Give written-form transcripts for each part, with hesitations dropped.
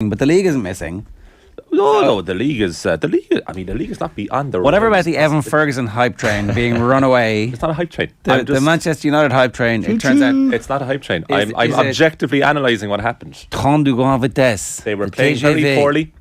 but the league isn't missing. No, the league is. I mean, the league is not beyond the. Whatever about the Evan Ferguson hype train being run away. It's not a hype train. The Manchester United hype train. It turns out it's not a hype train. I'm objectively analysing what happened. Train de grande vitesse. They were playing very poorly.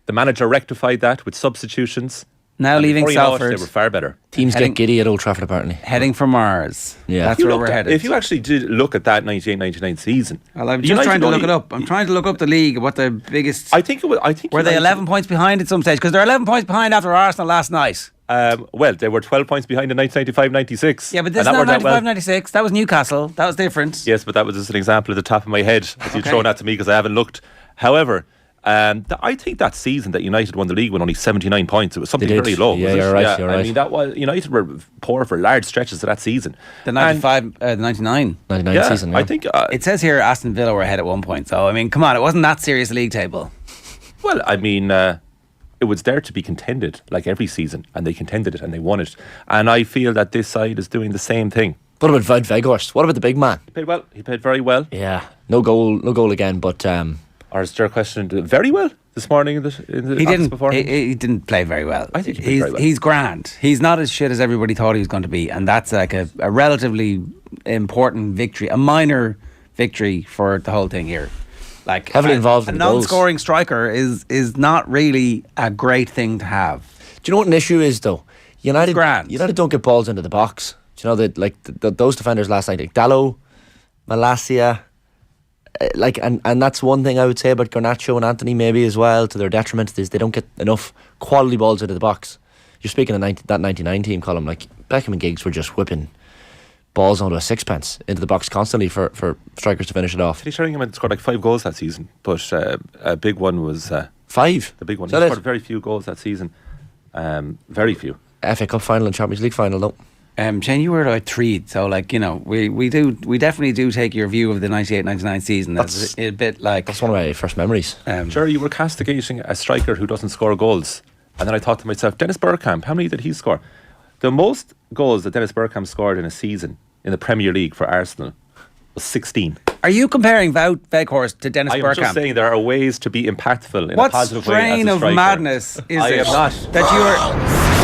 The manager rectified that with substitutions. Now leaving Salford. They were far better. Teams get giddy at Old Trafford apparently. Heading for Mars. Yeah. That's where we're headed. If you actually did look at that 98-99 season. Well, I'm just trying to look it up. I'm trying to look up the league, what the biggest... I think were they 11 points behind at some stage? Because they're 11 points behind after Arsenal last night. Well, they were 12 points behind in 1995-96. Yeah, but this is not 95-96. That was Newcastle. That was different. Yes, but that was just an example at the top of my head as you've thrown that to me because I haven't looked. However... I think that season that United won the league with only 79 points, it was something very low. Yeah, you're right. I mean, that was United were poor for large stretches of that season. The 95, the 99 season. Yeah. I think it says here Aston Villa were ahead at one point. So I mean, come on, it wasn't that serious league table. Well, I mean, it was there to be contended like every season, and they contended it and they won it. And I feel that this side is doing the same thing. What about Wout Weghorst? What about the big man? He played well. He played very well. Yeah, no goal again, but. Or is Ger questioned very well this morning in the he didn't before? He didn't play very well. I think he played very well. He's grand. He's not as shit as everybody thought he was going to be, and that's like a relatively important victory, a minor victory for the whole thing here. Like heavily involved in a non-scoring striker is not really a great thing to have. Do you know what an issue is though? United don't get balls into the box. Do you know that those defenders last night, like Dalot, Malacia. And that's one thing I would say about Garnacho and Anthony maybe as well, to their detriment, is they don't get enough quality balls out of the box. You're speaking of that 99 team, Colm, like Beckham and Giggs were just whipping balls onto a sixpence into the box constantly for strikers to finish it off. Sheringham scored like 5 goals that season, but a big one was 5. The big one. He scored very few goals that season. Very few. FA Cup final and Champions League final though. Shane, you were about 3, so like, you know, we definitely do take your view of the 98-99 season. That's a bit like... That's one of my first memories. Sure, you were castigating a striker who doesn't score goals. And then I thought to myself, Dennis Bergkamp, how many did he score? The most goals that Dennis Bergkamp scored in a season in the Premier League for Arsenal was 16. Are you comparing Wout Weghorst to Dennis Bergkamp? I'm just saying there are ways to be impactful in a positive way as a striker. What strain of madness is I it? am not. That you are...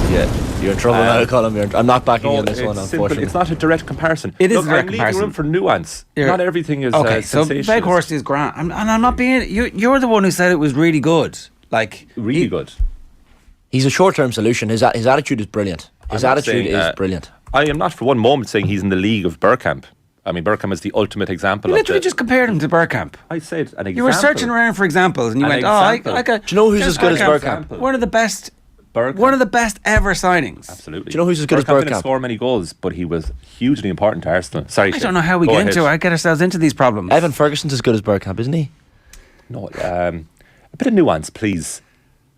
Yeah, you're in trouble now, Colm. I'm not backing you on this one, unfortunately. It's not a direct comparison. It is a direct comparison. I'm leaving room for nuance. Not everything is okay, so sensational. Weghorst is grand. I'm not being... You're the one who said it was really good. Like really good. He's a short-term solution. His attitude is brilliant. His attitude is brilliant. I am not for one moment saying he's in the league of Bergkamp. I mean, Bergkamp is the ultimate example. You literally just compared him to Bergkamp. I said an example. You were searching do you went, do you know who's as good as Bergkamp? One of the best... One of the best ever signings. Absolutely. Do you know who's as good as Bergkamp? Didn't score many goals, but he was hugely important to Arsenal. Sorry, I don't know how we get ourselves into these problems. Evan Ferguson's as good as Bergkamp, isn't he? No, a bit of nuance, please.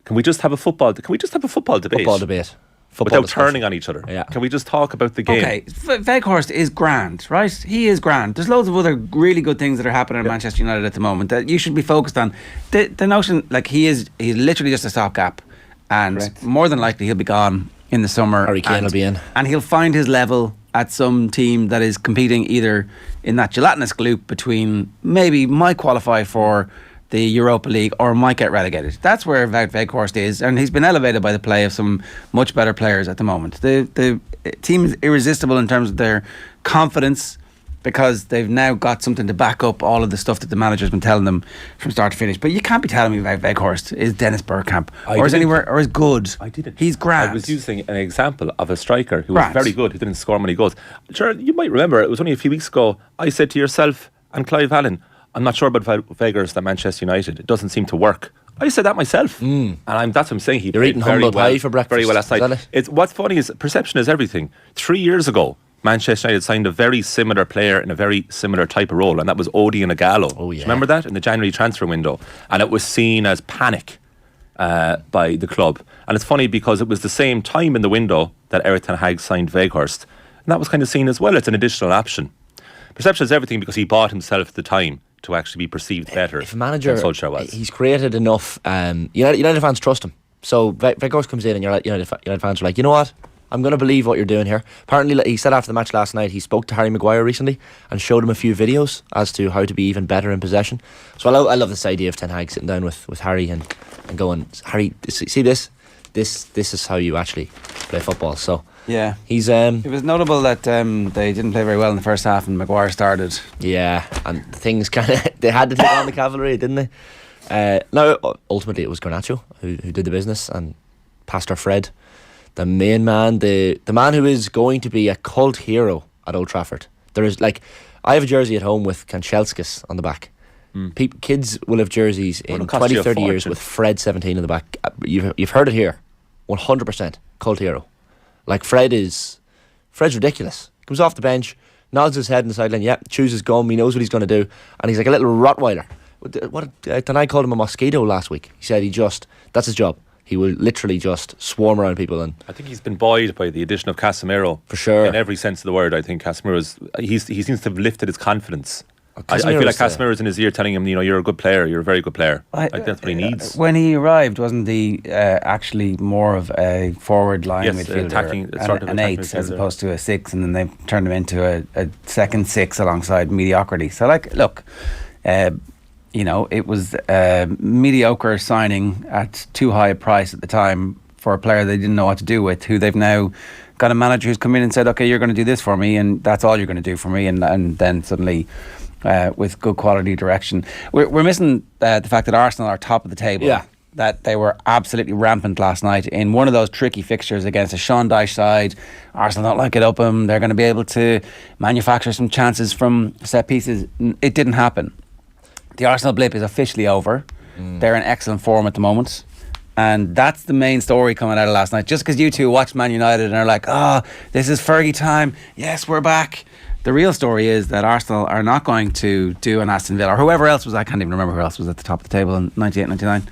Can we just have a football debate? Without turning on each other. Yeah. Can we just talk about the game? Okay, Weghorst is grand, right? He is grand. There's loads of other really good things that are happening at Manchester United at the moment that you should be focused on. The notion, like he's literally just a stopgap, and correct. More than likely he'll be gone in the summer. Harry Kane will be in, and he'll find his level at some team that is competing either in that gelatinous gloop between maybe might qualify for the Europa League or might get relegated. That's where Wout Weghorst is, and he's been elevated by the play of some much better players at the moment. The team is irresistible in terms of their confidence because they've now got something to back up all of the stuff that the manager's been telling them from start to finish. But you can't be telling me Wout Weghorst is Dennis Bergkamp or is good. I didn't. He's grand. I was using an example of a striker who was very good, who didn't score many goals. Sure, you might remember it was only a few weeks ago I said to yourself and Clive Allen, I'm not sure about Weghorst at Manchester United. It doesn't seem to work. I said that myself, and that's what I'm saying. You're eating humble pie for breakfast. Very well last night. It's what's funny is perception is everything. 3 years ago, Manchester United signed a very similar player in a very similar type of role, and that was Odi Ighalo. Oh yeah, remember that in the January transfer window, and it was seen as panic by the club. And it's funny because it was the same time in the window that Eric Ten Hag signed Weghorst, and that was kind of seen as well as an additional option. Perception is everything because he bought himself the time to actually be perceived better. If a manager, than Solskjaer was. He's created enough. United fans trust him. So Weghorst comes in, and United fans are like, you know what? I'm going to believe what you're doing here. Apparently, he said after the match last night, he spoke to Harry Maguire recently and showed him a few videos as to how to be even better in possession. So I love this idea of Ten Hag sitting down with Harry and going, Harry, see this? This is how you actually play football. So yeah, he's. It was notable that they didn't play very well in the first half and Maguire started. Yeah, and things kind of they had to take on the cavalry, didn't they? No, ultimately it was Garnacho who did the business, and Pastor Fred, the main man, the man who is going to be a cult hero at Old Trafford. There is I have a jersey at home with Kanchelskis on the back. Kids will have jerseys in 20, 30 years with Fred 17 in the back. You've heard it here, 100% cult hero. Like Fred's ridiculous. Comes off the bench, nods his head in the sideline. Yeah, chews his gum. He knows what he's going to do, and he's like a little Rottweiler. Tonight called him a mosquito last week. He said that's his job. He will literally just swarm around people. And I think he's been buoyed by the addition of Casemiro. For sure. In every sense of the word, I think Casemiro he seems to have lifted his confidence. I feel like Casemiro's in his ear telling him, you're a good player, you're a very good player. I think that's what he needs. When he arrived, wasn't he actually more of a forward line midfielder, an 8 as opposed to a 6, and then they turned him into a second 6 alongside mediocrity. So look, it was a mediocre signing at too high a price at the time for a player they didn't know what to do with, who they've now got a manager who's come in and said, okay, you're going to do this for me, and that's all you're going to do for me, and then suddenly with good quality direction. We're missing the fact that Arsenal are top of the table. Yeah. That they were absolutely rampant last night in one of those tricky fixtures against a Sean Dyche side. Arsenal don't like it open. They're going to be able to manufacture some chances from set pieces. It didn't happen. The Arsenal blip is officially over. They're in excellent form at the moment. And that's the main story coming out of last night. Just because you two watched Man United and are like, this is Fergie time. Yes, we're back. The real story is that Arsenal are not going to do an Aston Villa or whoever else was. I can't even remember who else was at the top of the table in 98-99.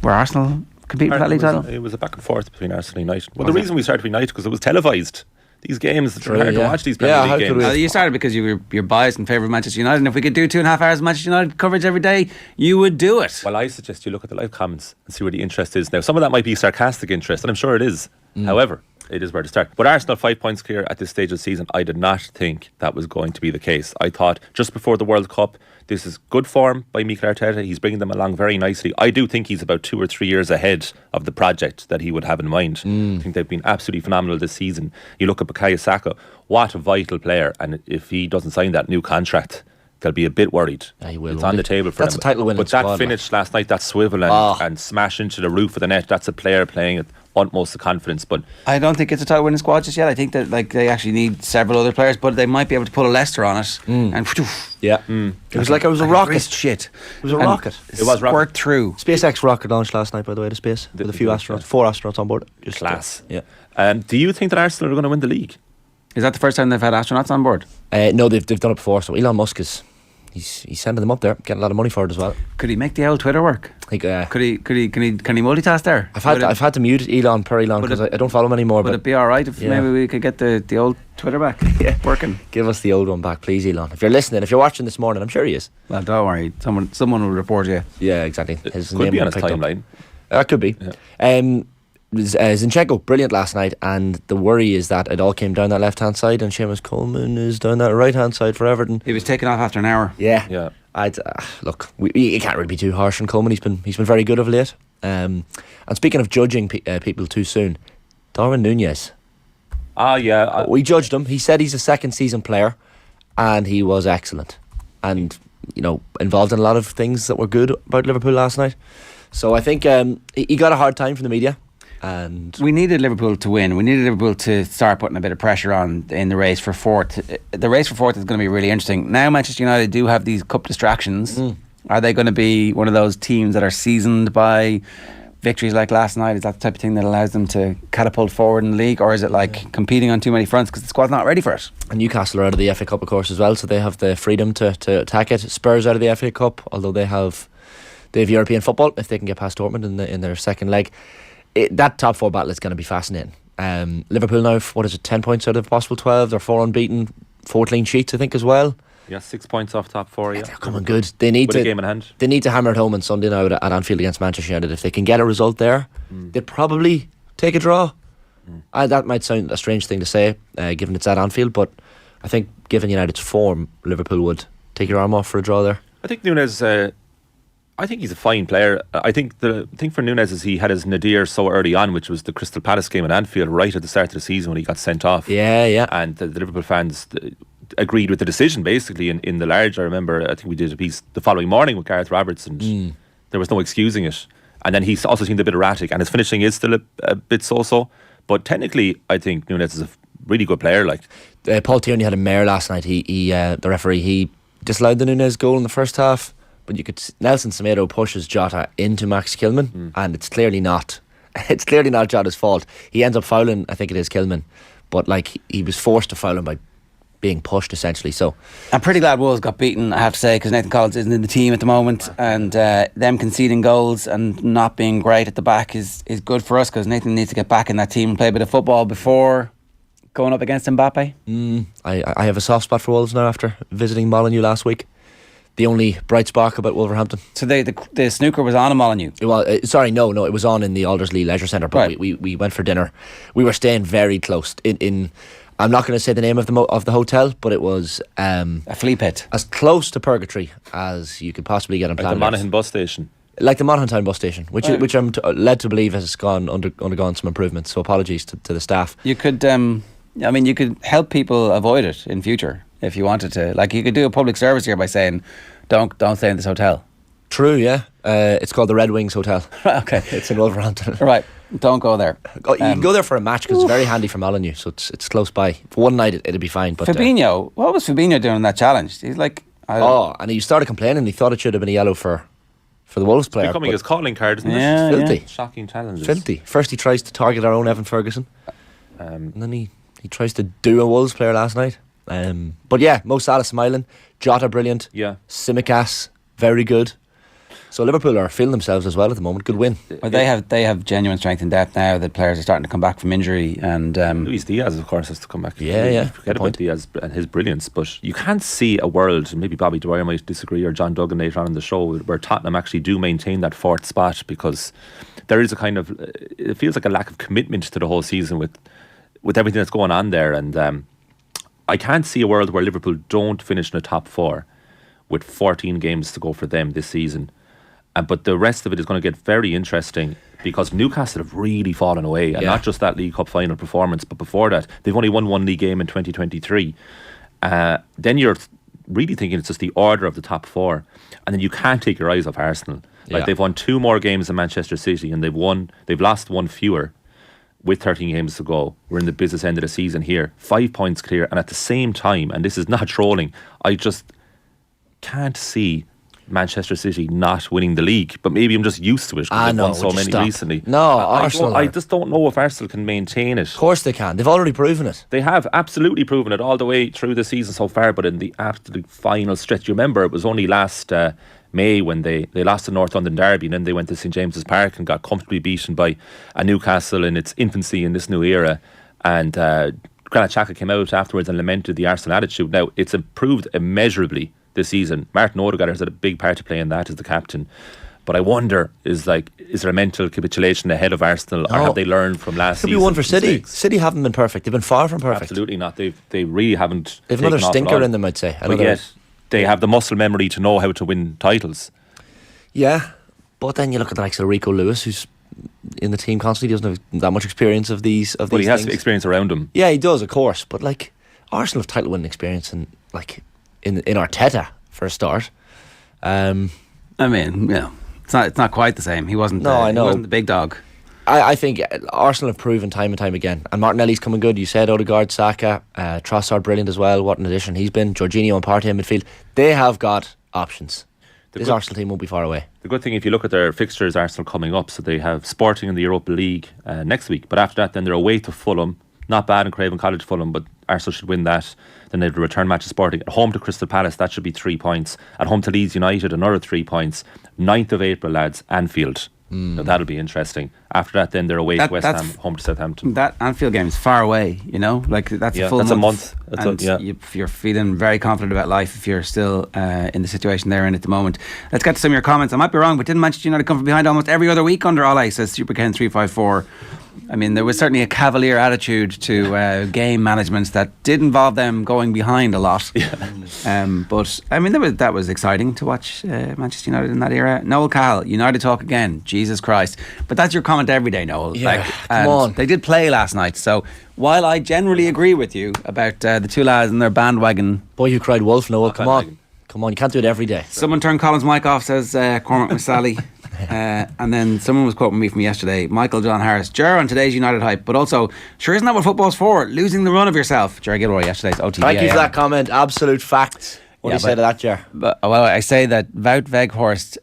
Where Arsenal competing for that league title? It was a back and forth between Arsenal and United. Well, the reason we started with United because it was televised. These games, it's hard to watch these Premier League games. You started because you're biased in favour of Manchester United, and if we could do 2.5 hours of Manchester United coverage every day, you would do it. Well, I suggest you look at the live comments and see where the interest is now. Some of that might be sarcastic interest, and I'm sure it is. However, it is where to start. But Arsenal 5 points clear at this stage of the season. I did not think that was going to be the case. I thought just before the World Cup, this is good form by Mikel Arteta. He's bringing them along very nicely. I do think he's about 2 or 3 years ahead of the project that he would have in mind. I think they've been absolutely phenomenal this season. You look at Bukayo Saka, what a vital player. And if he doesn't sign that new contract, they'll be a bit worried. Yeah, he will, it's on the table for that's them. A title winning but squad, that finish last night, that swivel and smash into the roof of the net, that's a player playing at utmost of confidence. But I don't think it's a title winning squad just yet. I think that they actually need several other players, but they might be able to pull a Leicester on it. And it was like it was a rocket. Shit. It was a rocket. It was rocket. Squirt through. SpaceX rocket launched last night, by the way, to space with a few astronauts, 4 astronauts on board. Just class. Yeah. Do you think that Arsenal are going to win the league? Is that the first time they've had astronauts on board? No, they've done it before. So Elon Musk he's sending them up there, getting a lot of money for it as well. Could he make the old Twitter work? Can he multitask there? I've had to mute Elon per Elon because I don't follow him anymore. Would it be alright if maybe we could get the old Twitter back working? Give us the old one back, please, Elon. If you're listening, if you're watching this morning, I'm sure he is. Well, don't worry, someone will report you. Yeah, exactly. His could be on his timeline. That could be. Zinchenko, brilliant last night, and the worry is that it all came down that left hand side, and Seamus Coleman is down that right hand side for Everton. He was taken off after an hour. Yeah. Look, you can't really be too harsh on Coleman. He's been very good of late. And speaking of judging people too soon, Darwin Núñez. We judged him. He said he's a second season player, and he was excellent, and involved in a lot of things that were good about Liverpool last night. So I think he got a hard time from the media. And we needed Liverpool to win. We needed Liverpool to start putting a bit of pressure on in the race for fourth. The race for fourth is going to be really interesting. Now Manchester United do have these cup distractions. Are they going to be one of those teams that are seasoned by victories like last night? Is that the type of thing that allows them to catapult forward in the league, or is it like competing on too many fronts because the squad's not ready for it? And Newcastle are out of the FA Cup, of course, as well, so they have the freedom to attack it. Spurs out of the FA Cup, although they have European football if they can get past Dortmund in their second leg. That top 4 battle is going to be fascinating. Liverpool now, 10 points out of possible 12. They're 4 unbeaten, 4 clean sheets, I think, as well. Yeah, 6 points off top 4. Yeah, they're coming good. They need a game in hand. They need to hammer it home on Sunday now at Anfield against Manchester United. If they can get a result there, they'd probably take a draw. That might sound a strange thing to say, given it's at Anfield, but I think given United's form, Liverpool would take your arm off for a draw there. I think Núñez, I think he's a fine player. I think the thing for Núñez is he had his nadir so early on, which was the Crystal Palace game at Anfield right at the start of the season when he got sent off. Yeah. And the Liverpool fans agreed with the decision basically in the large. I remember, I think we did a piece the following morning with Gareth Roberts, and there was no excusing it. And then he also seemed a bit erratic, and his finishing is still a bit so-so. But technically, I think Núñez is a really good player. Like Paul Tierney had a mare last night. The referee, he disallowed the Núñez goal in the first half, but you could Nelson Semedo pushes Jota into Max Kilman, and it's clearly not Jota's fault. He ends up fouling, I think it is Kilman, but like he was forced to foul him by being pushed essentially. So I'm pretty glad Wolves got beaten, I have to say, because Nathan Collins isn't in the team at the moment, and them conceding goals and not being great at the back is good for us, because Nathan needs to get back in that team and play a bit of football before going up against Mbappe. I have a soft spot for Wolves now after visiting Molineux last week. The only bright spark about Wolverhampton. So the snooker was on in Molineux? Well, it was on in the Aldersley Leisure Centre, but right. we went for dinner. We were staying very close in I'm not going to say the name of the hotel, but it was a flea pit, as close to purgatory as you could possibly get on planet. Like the Monaghan bus station. Like the Monaghan Town bus station, which I'm led to believe has undergone some improvements. So apologies to the staff. You could, you could help people avoid it in future if you wanted to. Like you could do a public service here by saying, don't stay in this hotel. True, yeah. It's called the Red Wings Hotel. Okay, it's in Wolverhampton. Right, don't go there. You can go there for a match because it's very handy for Molineux, so it's close by. For one night, it'd be fine. But Fabinho, what was Fabinho doing in that challenge? He's like, and he started complaining. He thought it should have been a yellow for the Wolves player. It's becoming his calling card, isn't it? Filthy. Yeah. Shocking challenges. Filthy. First he tries to target our own Evan Ferguson, and then he tries to do a Wolves player last night. But yeah, Mo Salah smiling, Jota brilliant, Tsimikas very good. So Liverpool are feeling themselves as well at the moment. Good win. Well, they have genuine strength in depth now. The players are starting to come back from injury, and Luis Diaz, of course, has to come back. Yeah. Forget about Diaz and his brilliance, but you can't see a world. Maybe Bobby Dwyer might disagree, or John Duggan later on in the show, where Tottenham actually do maintain that fourth spot, because there is a kind of, it feels like a lack of commitment to the whole season with everything that's going on there, and I can't see a world where Liverpool don't finish in the top four with 14 games to go for them this season. But the rest of it is going to get very interesting, because Newcastle have really fallen away, and not just that League Cup final performance, but before that they've only won one league game in 2023. Then you're really thinking it's just the order of the top four, and then you can't take your eyes off Arsenal. Like they've won 2 more games than Manchester City, and they've lost 1 fewer with 13 games to go. We're in the business end of the season here, 5 points clear, and at the same time, and this is not trolling, I just can't see Manchester City not winning the league, but maybe I'm just used to it because they've won so many recently. No, Arsenal. I just don't know if Arsenal can maintain it. Of course they can. They've already proven it. They have absolutely proven it all the way through the season so far, but in the absolute final stretch, you remember it was only last May when they lost the North London Derby, and then they went to St James's Park and got comfortably beaten by a Newcastle in its infancy in this new era. And Granit Xhaka came out afterwards and lamented the Arsenal attitude. Now, it's improved immeasurably this season. Martin Odegaard has had a big part to play in that as the captain. But I wonder, is there a mental capitulation ahead of Arsenal, or have they learned from last season? Could be one for City. Mistakes? City haven't been perfect. They've been far from perfect. Absolutely not. They really haven't. They've another stinker in them, I'd say. But yet, they have the muscle memory to know how to win titles. Yeah, but then you look at the likes of Rico Lewis, who's in the team constantly, doesn't have that much experience of these. But he has experience around him. Yeah, he does, of course. But like Arsenal have title winning experience, and like in Arteta for a start. It's not quite the same. He wasn't. I know. He wasn't the big dog. I think Arsenal have proven time and time again, and Martinelli's coming good. You said Odegaard, Saka, Trossard brilliant as well. What an addition he's been. Jorginho and Partey in midfield. They have got options. This Arsenal team won't be far away. The good thing, if you look at their fixtures, Arsenal coming up, so they have Sporting in the Europa League next week, but after that then they're away to Fulham. Not bad in Craven Cottage, Fulham, but Arsenal should win that. Then they have a return match to Sporting. At home to Crystal Palace, that should be 3 points. At home to Leeds United, another 3 points. 9th of April, lads, Anfield. Now that'll be interesting. After that, then they're away to West Ham, home to Southampton. That Anfield game is far away, like that's a full month. You're feeling very confident about life if you're still in the situation they're in at the moment. Let's get to some of your comments. I might be wrong, but didn't Manchester United come from behind almost every other week under Ole, says Super Ken 354. I mean, there was certainly a cavalier attitude to game management that did involve them going behind a lot. But I mean, that was exciting to watch Manchester United in that era. Noel Cahill, United talk again. Jesus Christ! But that's your comment every day, Noel. Yeah, come on. They did play last night, so while I generally agree with you about the two lads and their bandwagon, boy, you cried wolf, Noel. Come on, you can't do it every day. Someone turned Colin's mic off, says Cormac Massali. And then someone was quoting me from yesterday, Michael John Harris, Ger on today's United hype, but also, sure, isn't that what football's for? Losing the run of yourself. Ger Gilroy, yesterday's OTB Thank you AM. for that comment. Absolute fact. What do you say to that, Ger? Well, I say that Wout Weghorst,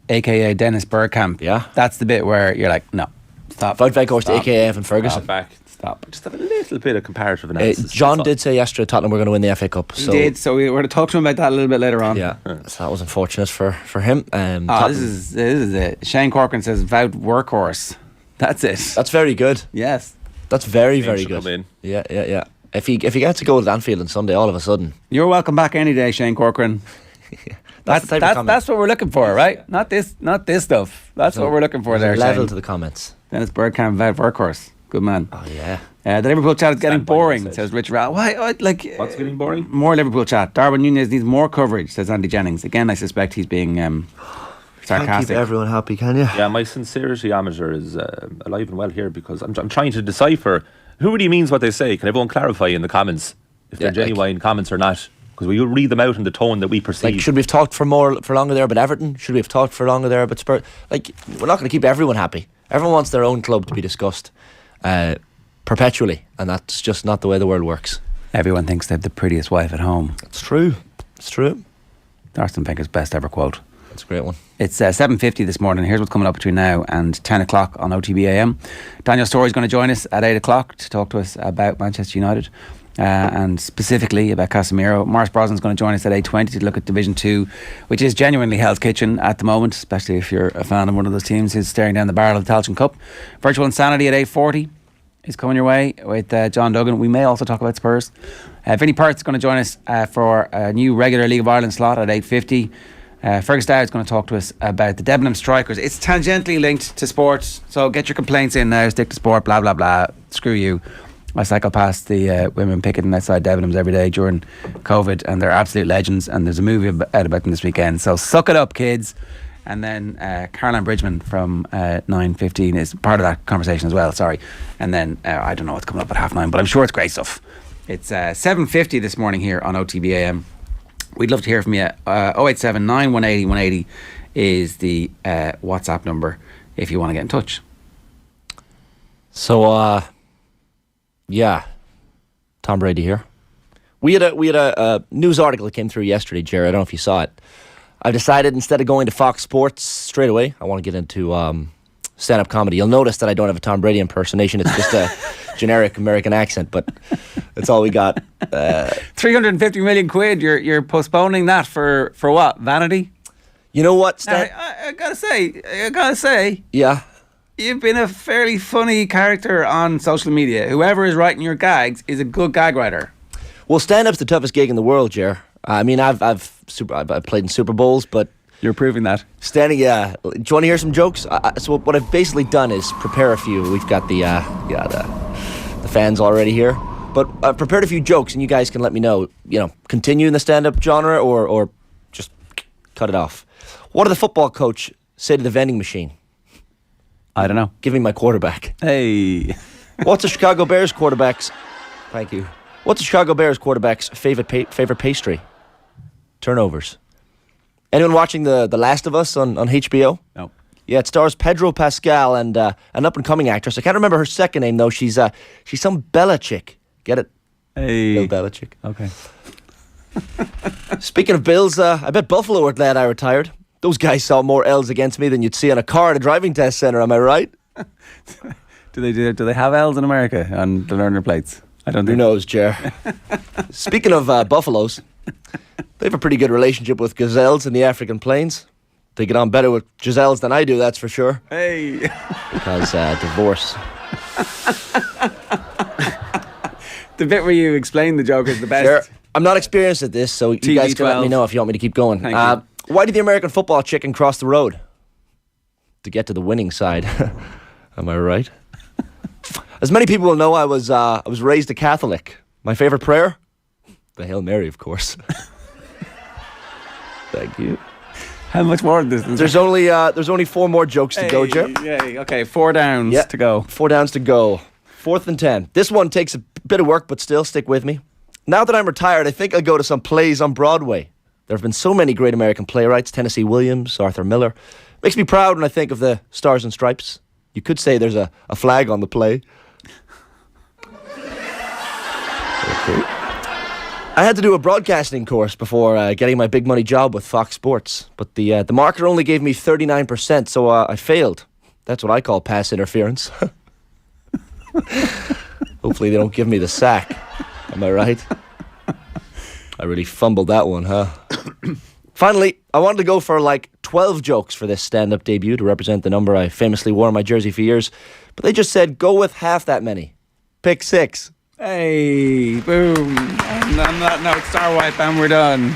aka Dennis Bergkamp, that's the bit where you're like, no, stop. Wout Weghorst, aka Evan Ferguson. Stop. Just have a little bit of comparative analysis. John did say yesterday Tottenham were going to win the FA Cup. So he did, so we were to talk to him about that a little bit later on. Yeah, so that was unfortunate for him. This is it. Shane Corcoran says Wout Workhorse. That's it. That's very good. Yes. That's very good. Come in. Yeah. If he gets to go to Anfield on Sunday, all of a sudden, you're welcome back any day, Shane Corcoran. That's what we're looking for, right? Not this stuff. That's what we're looking for there. Level Shane. to the comments. Dennis Bergkamp, Wout Workhorse. Good man. Oh yeah. The Liverpool chat is getting boring, says Richard. Why? What's getting boring? More Liverpool chat. Darwin Núñez needs more coverage, says Andy Jennings. Again, I suspect he's being sarcastic. Can't keep everyone happy, can you? Yeah, my sincerity amateur is alive and well here because I'm trying to decipher who really means what they say. Can everyone clarify in the comments if they're genuine comments or not? Because we will read them out in the tone that we perceive. Should we have talked for longer there about Everton? Should we have talked for longer there about Spurs? We're not going to keep everyone happy. Everyone wants their own club to be discussed perpetually, and that's just not the way the world works. Everyone thinks they have the prettiest wife at home. It's true. Arsene Wenger's best ever quote. That's a great one. It's 7:50 this morning. Here's what's coming up between now and 10 o'clock on OTB AM. Daniel Storey is going to join us at 8 o'clock to talk to us about Manchester United and specifically about Casemiro. Maurice Brosnan is going to join us at 8:20 to look at Division Two, which is genuinely Hell's Kitchen at the moment, especially if you're a fan of one of those teams who's staring down the barrel of the Tailteann Cup. Virtual Insanity at 8:40 is coming your way with John Duggan. We may also talk about Spurs. Vinny Perth is going to join us for a new regular League of Ireland slot at 8:50. Fergus Dowd is going to talk to us about the Debenhams strikers. It's tangentially linked to sports, so get your complaints in now. Stick to sport, blah blah blah. Screw you. I cycle past the women picketing outside Debenhams every day during COVID, and they're absolute legends, and there's a movie out about them this weekend, so suck it up, kids. And then Caroline Bridgeman from 9:15 is part of that conversation as well, sorry. And then I don't know what's coming up at 9:30, but I'm sure it's great stuff. It's 7:50 this morning here on OTB AM. We'd love to hear from you. 0879 180 180 is the WhatsApp number if you want to get in touch. So, yeah, Tom Brady here. We had a news article that came through yesterday, Ger. I don't know if you saw it. I've decided instead of going to Fox Sports straight away, I want to get into stand-up comedy. You'll notice that I don't have a Tom Brady impersonation. It's just a generic American accent, but that's all we got. 350 million quid. You're postponing that for what? Vanity? You know what? I gotta say. Yeah. You've been a fairly funny character on social media. Whoever is writing your gags is a good gag writer. Well, stand-up's the toughest gig in the world, Ger. I mean, I've played in Super Bowls, but you're proving that. Standing, yeah. Do you want to hear some jokes? So what I've basically done is prepare a few. We've got the fans already here, but I've prepared a few jokes, and you guys can let me know. Continue in the stand-up genre or just cut it off. What did the football coach say to the vending machine? I don't know. Give me my quarterback. Hey. What's the Chicago Bears quarterback's? Thank you. What's the Chicago Bears quarterback's favorite pastry? Turnovers. Anyone watching The Last of Us on HBO? No. Yeah, it stars Pedro Pascal and an up-and-coming actress. I can't remember her second name, though. She's some Bella chick. Get it? Hey. Bill Bella chick. Okay. Speaking of Bills, I bet Buffalo were glad I retired. Those guys saw more L's against me than you'd see on a car at a driving test centre, am I right? Do they have L's in America on the learner plates? I don't think. Who knows, Ger? Speaking of buffaloes, they have a pretty good relationship with gazelles in the African plains. They get on better with gazelles than I do, that's for sure. Hey. Because divorce. The bit where you explain the joke is the best. Ger, I'm not experienced at this, so you guys can let me know if you want me to keep going. Thank you. Why did the American football chicken cross the road? To get to the winning side. Am I right? As many people will know, I was raised a Catholic. My favourite prayer? The Hail Mary, of course. Thank you. How much more of this? There's only 4 more jokes to go, Ger. Yay, okay, 4 downs to go. 4 downs to go. 4th and 10. This one takes a bit of work, but still, stick with me. Now that I'm retired, I think I'll go to some plays on Broadway. There have been so many great American playwrights, Tennessee Williams, Arthur Miller. Makes me proud when I think of the Stars and Stripes. You could say there's a flag on the play. Okay. I had to do a broadcasting course before getting my big money job with Fox Sports, but the marketer only gave me 39%, so I failed. That's what I call pass interference. Hopefully they don't give me the sack. Am I right? I really fumbled that one, huh? Finally, I wanted to go for like 12 jokes for this stand-up debut to represent the number I famously wore on my jersey for years, but they just said go with half that many. Pick 6. Hey, boom. And on that note, Star Wipe, and we're done.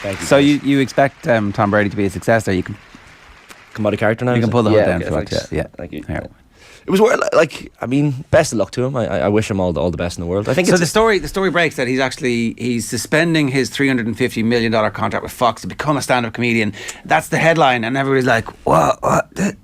Thank you. So you expect Tom Brady to be a success there? You can come out of character now? You can pull the hood down. Yeah. Thank you. Yeah. It was best of luck to him. I wish him all the best in the world. I think so. The story breaks that he's suspending his $350 million contract with Fox to become a stand-up comedian. That's the headline, and everybody's like, "What?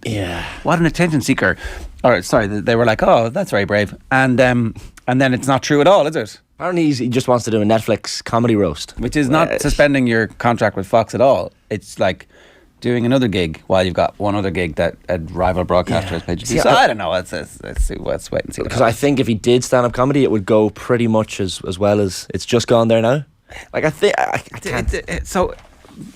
Yeah, what an attention seeker." Or sorry, they were like, "Oh, that's very brave," and then it's not true at all, is it? Apparently, he just wants to do a Netflix comedy roast, which is not suspending your contract with Fox at all. It's like doing another gig while you've got one other gig that a rival broadcaster has paid you. So I don't know. Let's wait and see. Because I think if he did stand-up comedy, it would go pretty much as well as it's just gone there now. Like I think I can't. So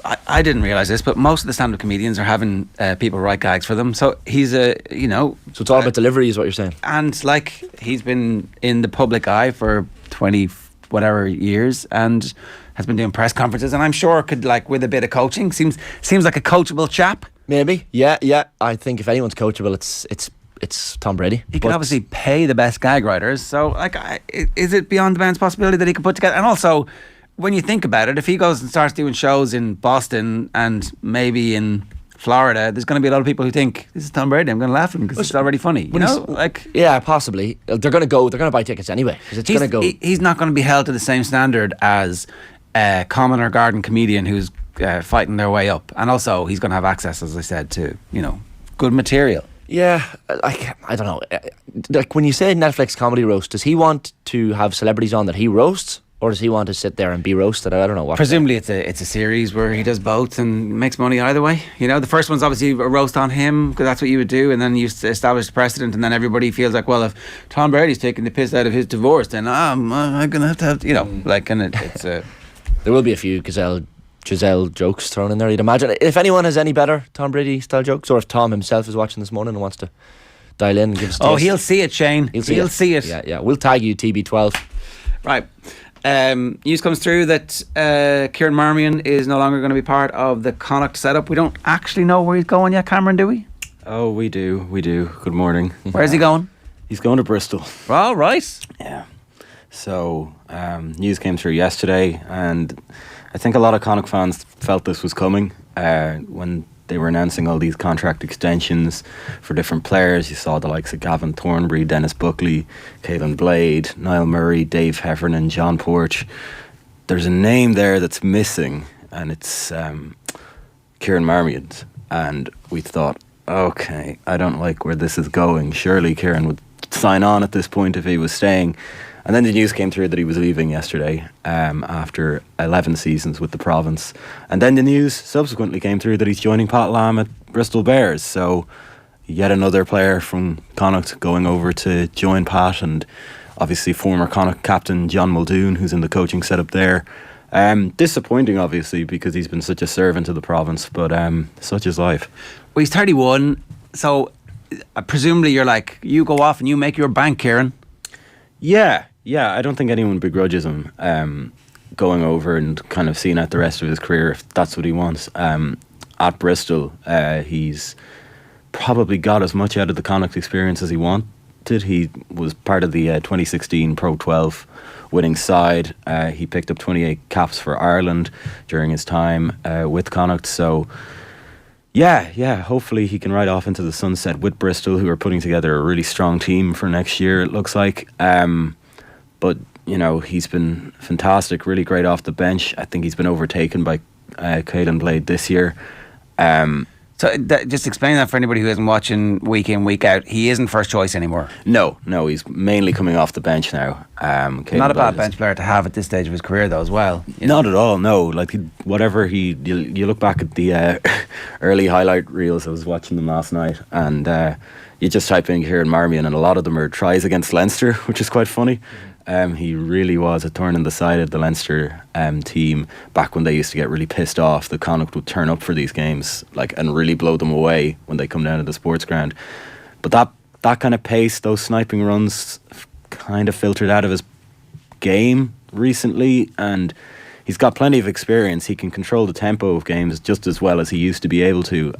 I didn't realise this, but most of the stand-up comedians are having people write gags for them. So he's So it's all about delivery, is what you're saying. And like he's been in the public eye for 20 whatever years and has been doing press conferences, and I'm sure could, like, with a bit of coaching, seems like a coachable chap. Maybe, yeah. I think if anyone's coachable, it's Tom Brady. He could obviously pay the best gag writers. So, like, is it beyond the bounds possibility that he could put together? And also, when you think about it, if he goes and starts doing shows in Boston and maybe in Florida, there's going to be a lot of people who think this is Tom Brady. I'm going to laugh at him because it's already funny. You know, like yeah, possibly they're going to buy tickets anyway because it's going to go. He's not going to be held to the same standard as a common or garden comedian who's fighting their way up, and also he's going to have access, as I said, to good material. Yeah, like I don't know. Like when you say Netflix comedy roast, does he want to have celebrities on that he roasts? Or does he want to sit there and be roasted? I don't know. Presumably it's a series where he does both and makes money either way. The first one's obviously a roast on him because that's what you would do, and then you establish the precedent, and then everybody feels like, well, if Tom Brady's taking the piss out of his divorce, then I'm going to have like, and it's a... There will be a few Giselle jokes thrown in there, you'd imagine. If anyone has any better Tom Brady style jokes, or if Tom himself is watching this morning and wants to dial in and give us a taste. He'll see it, Shane. He'll see it. Yeah. We'll tag you, TB12. Right. News comes through that Kieran Marmion is no longer going to be part of the Connacht setup. We don't actually know where he's going yet, Cameron, do we? Oh, we do. Good morning. Where's he going? He's going to Bristol. All right. Yeah. So, news came through yesterday, and I think a lot of Connacht fans felt this was coming when they were announcing all these contract extensions for different players. You saw the likes of Gavin Thornbury, Dennis Buckley, Caelan Blade, Niall Murray, Dave Heffernan, John Porch. There's a name there that's missing, and it's Kieran Marmion. And we thought, okay, I don't like where this is going. Surely Kieran would sign on at this point if he was staying. And then the news came through that he was leaving yesterday after 11 seasons with the province. And then the news subsequently came through that he's joining Pat Lam at Bristol Bears. So yet another player from Connacht going over to join Pat, and obviously former Connacht captain John Muldoon, who's in the coaching setup there. Disappointing, obviously, because he's been such a servant to the province, but such is life. Well, he's 31, so presumably you're like, you go off and you make your bank, Kieran. Yeah, I don't think anyone begrudges him going over and kind of seeing out the rest of his career if that's what he wants. At Bristol, he's probably got as much out of the Connacht experience as he wanted. He was part of the 2016 Pro 12 winning side. He picked up 28 caps for Ireland during his time with Connacht. So, Yeah. Hopefully he can ride off into the sunset with Bristol, who are putting together a really strong team for next year, it looks like. But, he's been fantastic, really great off the bench. I think he's been overtaken by Caelan Blade this year. So just explain that for anybody who isn't watching week in, week out. He isn't first choice anymore. No, he's mainly coming off the bench now. Not a bad bench player to have at this stage of his career, though, as well. Not at all, no. Like, you look back at the early highlight reels, I was watching them last night, and you just type in Kieran Marmion, and a lot of them are tries against Leinster, which is quite funny. He really was a thorn in the side of the Leinster team back when they used to get really pissed off. The Connacht would turn up for these games and really blow them away when they come down to the sports ground. But that kind of pace, those sniping runs, kind of filtered out of his game recently, and he's got plenty of experience. He can control the tempo of games just as well as he used to be able to.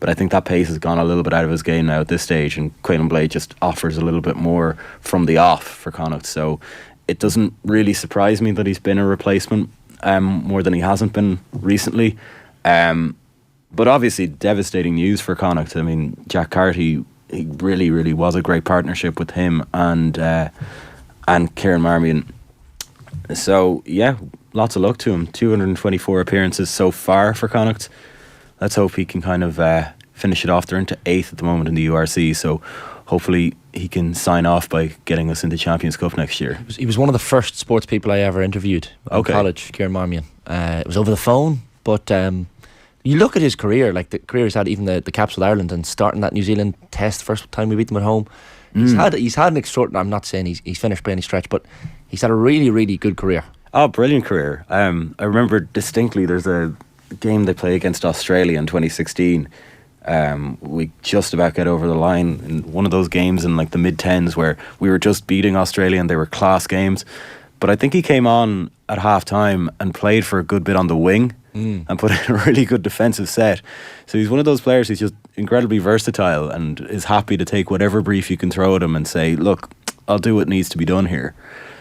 But I think that pace has gone a little bit out of his game now at this stage, and Caelan Blade just offers a little bit more from the off for Connacht. So it doesn't really surprise me that he's been a replacement more than he hasn't been recently. But obviously devastating news for Connacht. I mean, Jack Carty, he really, really was a great partnership with him and Kieran Marmion. So yeah, lots of luck to him. 224 appearances so far for Connacht. Let's hope he can kind of finish it off. They're into 8th at the moment in the URC, so hopefully he can sign off by getting us into Champions Cup next year. He was one of the first sports people I ever interviewed in college, Kieran Marmion. It was over the phone, but you look at his career, like the career he's had, even the caps with Ireland, and starting that New Zealand test, first time we beat them at home. He's had an extraordinary, I'm not saying he's finished by any stretch, but he's had a really, really good career. Oh, brilliant career. I remember distinctly there's a game they play against Australia in 2016. We just about get over the line in one of those games in like the mid-10s where we were just beating Australia and they were class games. But I think he came on at half-time and played for a good bit on the wing and put in a really good defensive set. So he's one of those players who's just incredibly versatile and is happy to take whatever brief you can throw at him and say, look, I'll do what needs to be done here.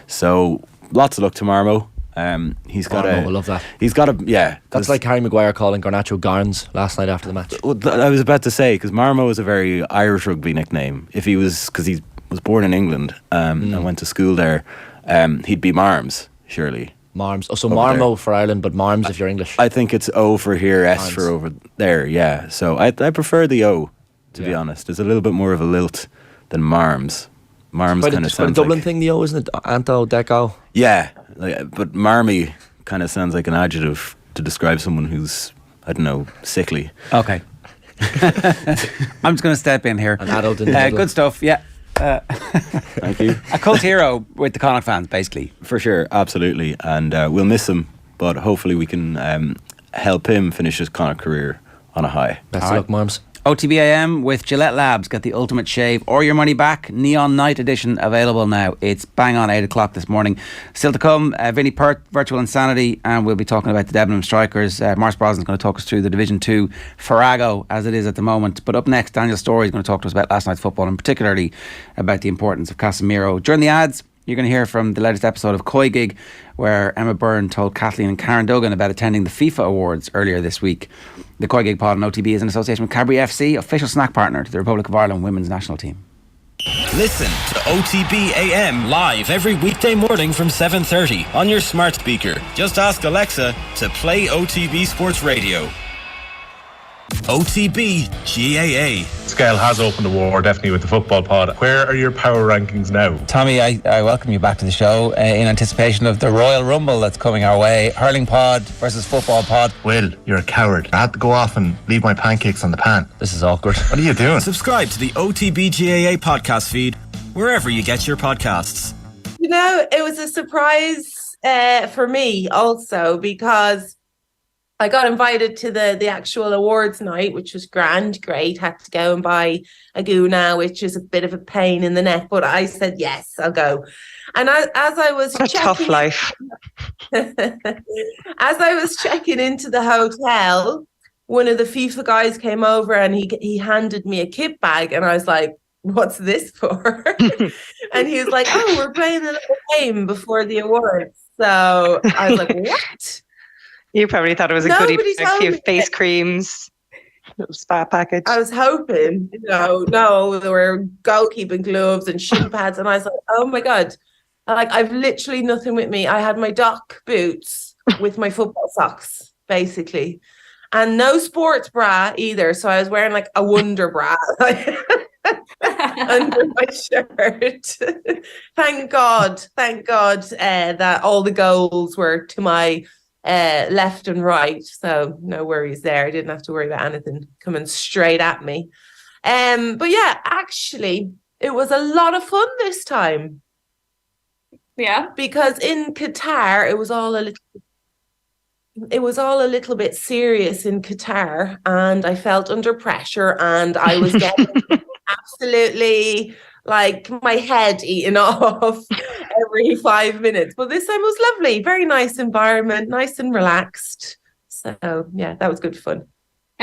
So lots of luck to Marmo. He's got I love that. He's got a, yeah. That's like Harry Maguire calling Garnacho Garns last night after the match. I was about to say, because Marmo is a very Irish rugby nickname. If he was, because he was born in England and went to school there, he'd be Marms, surely. Marms. Oh, so Marmo for Ireland, but Marms if you're English. I think it's O for here, S Marms. for over there, yeah. So I prefer the O, to be honest. It's a little bit more of a lilt than Marms. Marms kind of sounds quite a Dublin like, thing, the O, isn't it? Anto, Deco. Yeah, but Marmy kind of sounds like an adjective to describe someone who's, I don't know, sickly. Okay. I'm just going to step in here. An adult in the middle. Good stuff, yeah. Thank you. A cult hero with the Connacht fans, basically. For sure, absolutely. And we'll miss him, but hopefully we can help him finish his Connacht career on a high. Best of luck, Marms. OTB AM with Gillette Labs. Get the ultimate shave or your money back. Neon Night Edition available now. It's bang on 8 o'clock this morning. Still to come, Vinny Perth, Virtual Insanity, and we'll be talking about the Debenhams strikers. Maurice Brosnan is going to talk us through the Division Two farrago as it is at the moment. But up next, Daniel Storey is going to talk to us about last night's football and particularly about the importance of Casemiro. During the ads, you're going to hear from the latest episode of Koi Gig, where Emma Byrne told Kathleen and Karen Duggan about attending the FIFA Awards earlier this week. The Koi Gig pod on OTB is in association with Cadbury FC, official snack partner to the Republic of Ireland women's national team. Listen to OTB AM live every weekday morning from 7:30 on your smart speaker. Just ask Alexa to play OTB Sports Radio. OTB GAA. Scale has opened a war, definitely, with the football pod. Where are your power rankings now? Tommy, I welcome you back to the show in anticipation of the Royal Rumble that's coming our way. Hurling pod versus football pod. Will, you're a coward. I had to go off and leave my pancakes on the pan. This is awkward. What are you doing? Subscribe to the OTB GAA podcast feed wherever you get your podcasts. You know, it was a surprise for me also because I got invited to the actual awards night, which was great. Had to go and buy a Guna, which is a bit of a pain in the neck, but I said, yes, I'll go. And as I was what a tough life. As I was checking into the hotel, one of the FIFA guys came over and he handed me a kit bag, and I was like, what's this for? And he was like, oh, we're playing a little game before the awards. So I was like, what? You probably thought it was a goodie bag, a few face creams. Little spa package. I was hoping, no, there were goalkeeping gloves and shin pads, and I was like, oh my God. I've literally nothing with me. I had my dock boots with my football socks, basically. And no sports bra either. So I was wearing like a Wonder bra under my shirt. Thank God that all the goals were to my left and right. So no worries there. I didn't have to worry about anything coming straight at me. But yeah, actually, it was a lot of fun this time. Yeah. Because in Qatar, it was all a little bit serious in Qatar, and I felt under pressure, and I was getting absolutely like my head eaten off every 5 minutes. But this time was lovely, very nice environment, nice and relaxed. So yeah, that was good fun.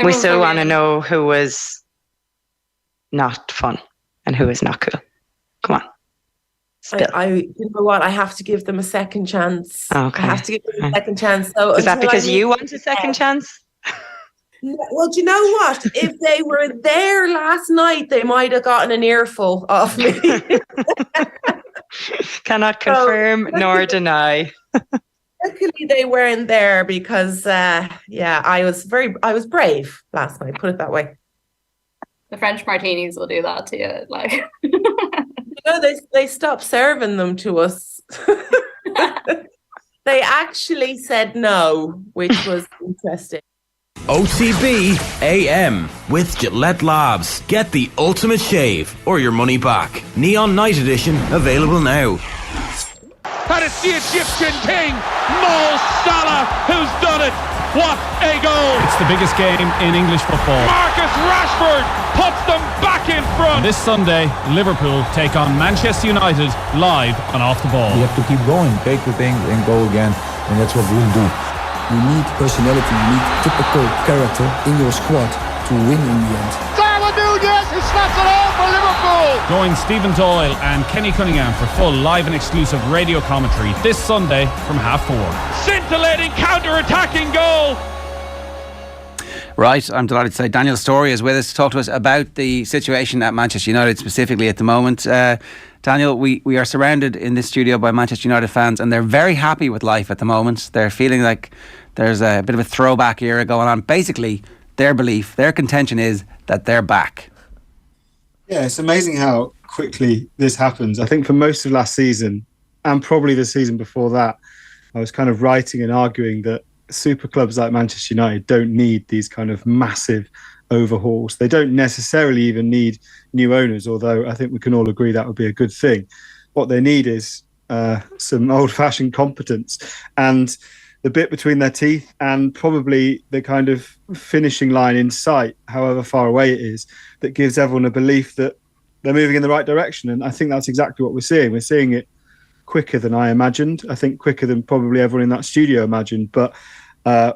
We still want to know who was not fun and who was not cool. Come on. You know what? I have to give them a second chance. Okay. I have to give them a second chance. So is that because you want a second chance? Well, do you know what? If they were there last night, they might have gotten an earful off me. Cannot confirm nor deny. Luckily, they weren't there because, I was brave last night. Put it that way. The French martinis will do that to you, like. They stopped serving them to us. They actually said no, which was interesting. OTB AM with Gillette Labs. Get the ultimate shave or your money back. Neon Night Edition available now. And it's the Egyptian king, Mo Salah, who's done it. What a goal! It's the biggest game in English football. Marcus Rashford puts them back in front. And this Sunday, Liverpool take on Manchester United live and off the ball. You have to keep going, take the thing and go again, and that's what we'll do. You need personality, you need typical character in your squad to win in the end. Darwin Núñez, who snaps it home for Liverpool. Join Stephen Doyle and Kenny Cunningham for full live and exclusive radio commentary this Sunday from 4:30. Scintillating counter-attacking goal. Right, I'm delighted to say Daniel Storey is with us to talk to us about the situation at Manchester United specifically at the moment. Daniel, we are surrounded in this studio by Manchester United fans, and they're very happy with life at the moment. They're feeling like there's a bit of a throwback era going on. Basically, their belief, their contention is that they're back. Yeah, it's amazing how quickly this happens. I think for most of last season, and probably the season before that, I was kind of writing and arguing that super clubs like Manchester United don't need these kind of massive overhauls. They don't necessarily even need new owners, although I think we can all agree that would be a good thing. What they need is some old-fashioned competence and the bit between their teeth and probably the kind of finishing line in sight, however far away it is, that gives everyone a belief that they're moving in the right direction. And I think that's exactly what we're seeing. We're seeing it quicker than I imagined. I think quicker than probably everyone in that studio imagined. But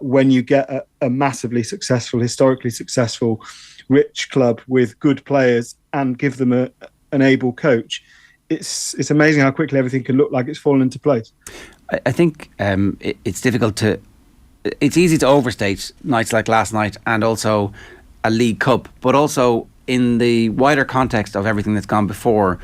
when you get a massively successful, historically successful, rich club with good players and give them an able coach, it's amazing how quickly everything can look like it's fallen into place. I think it's difficult to... It's easy to overstate nights like last night and also a League Cup, but also in the wider context of everything that's gone before,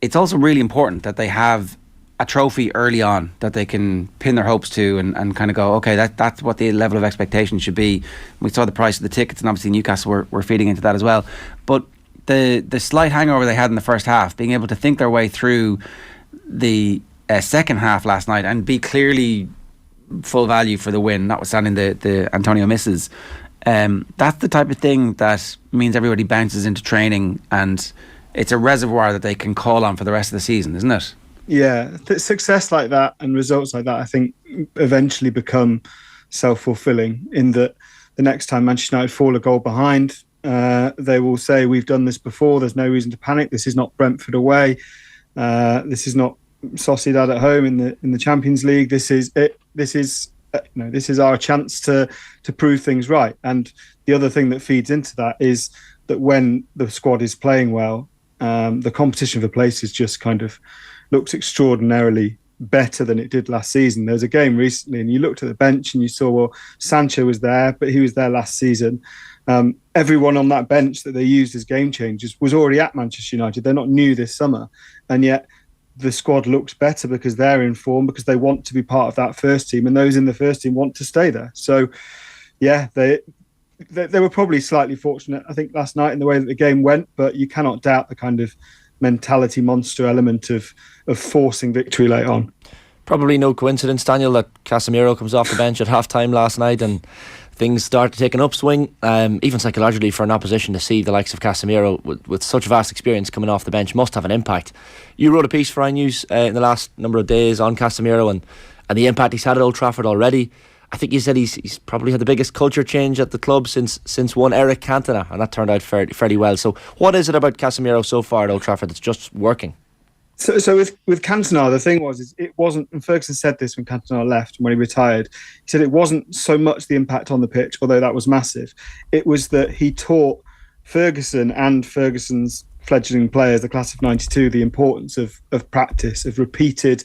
it's also really important that they have a trophy early on that they can pin their hopes to and kind of go, okay, that's what the level of expectation should be. We saw the price of the tickets, and obviously Newcastle were feeding into that as well. But the slight hangover they had in the first half, being able to think their way through the second half last night and be clearly full value for the win, notwithstanding the Antonio misses, that's the type of thing that means everybody bounces into training, and it's a reservoir that they can call on for the rest of the season, isn't it? Yeah, success like that and results like that, I think, eventually become self-fulfilling, in that the next time Manchester United fall a goal behind, they will say, we've done this before, there's no reason to panic, this is not Brentford away, this is not Sociedad at home in the Champions League, this is it, this is our chance to prove things right. And the other thing that feeds into that is that when the squad is playing well, the competition for places just kind of looks extraordinarily better than it did last season. There was a game recently and you looked at the bench and you saw, well, Sancho was there, but he was there last season. Everyone on that bench that they used as game changers was already at Manchester United. They're not new this summer. And yet the squad looks better because they're in form, because they want to be part of that first team, and those in the first team want to stay there. So, yeah, they were probably slightly fortunate, I think, last night in the way that the game went, but you cannot doubt the kind of mentality monster element of forcing victory late on. Probably no coincidence, Daniel, that Casemiro comes off the bench at half-time last night and things start to take an upswing, even psychologically, for an opposition to see the likes of Casemiro with such vast experience coming off the bench must have an impact. You wrote a piece for iNews in the last number of days on Casemiro and the impact he's had at Old Trafford already. I think you said he's probably had the biggest culture change at the club since one Eric Cantona, and that turned out fairly well. So what is it about Casemiro so far at Old Trafford that's just working? So with Cantona, the thing was, it wasn't, and Ferguson said this when Cantona left, when he retired, he said it wasn't so much the impact on the pitch, although that was massive. It was that he taught Ferguson and Ferguson's fledgling players, the class of 92, the importance of practice, of repeated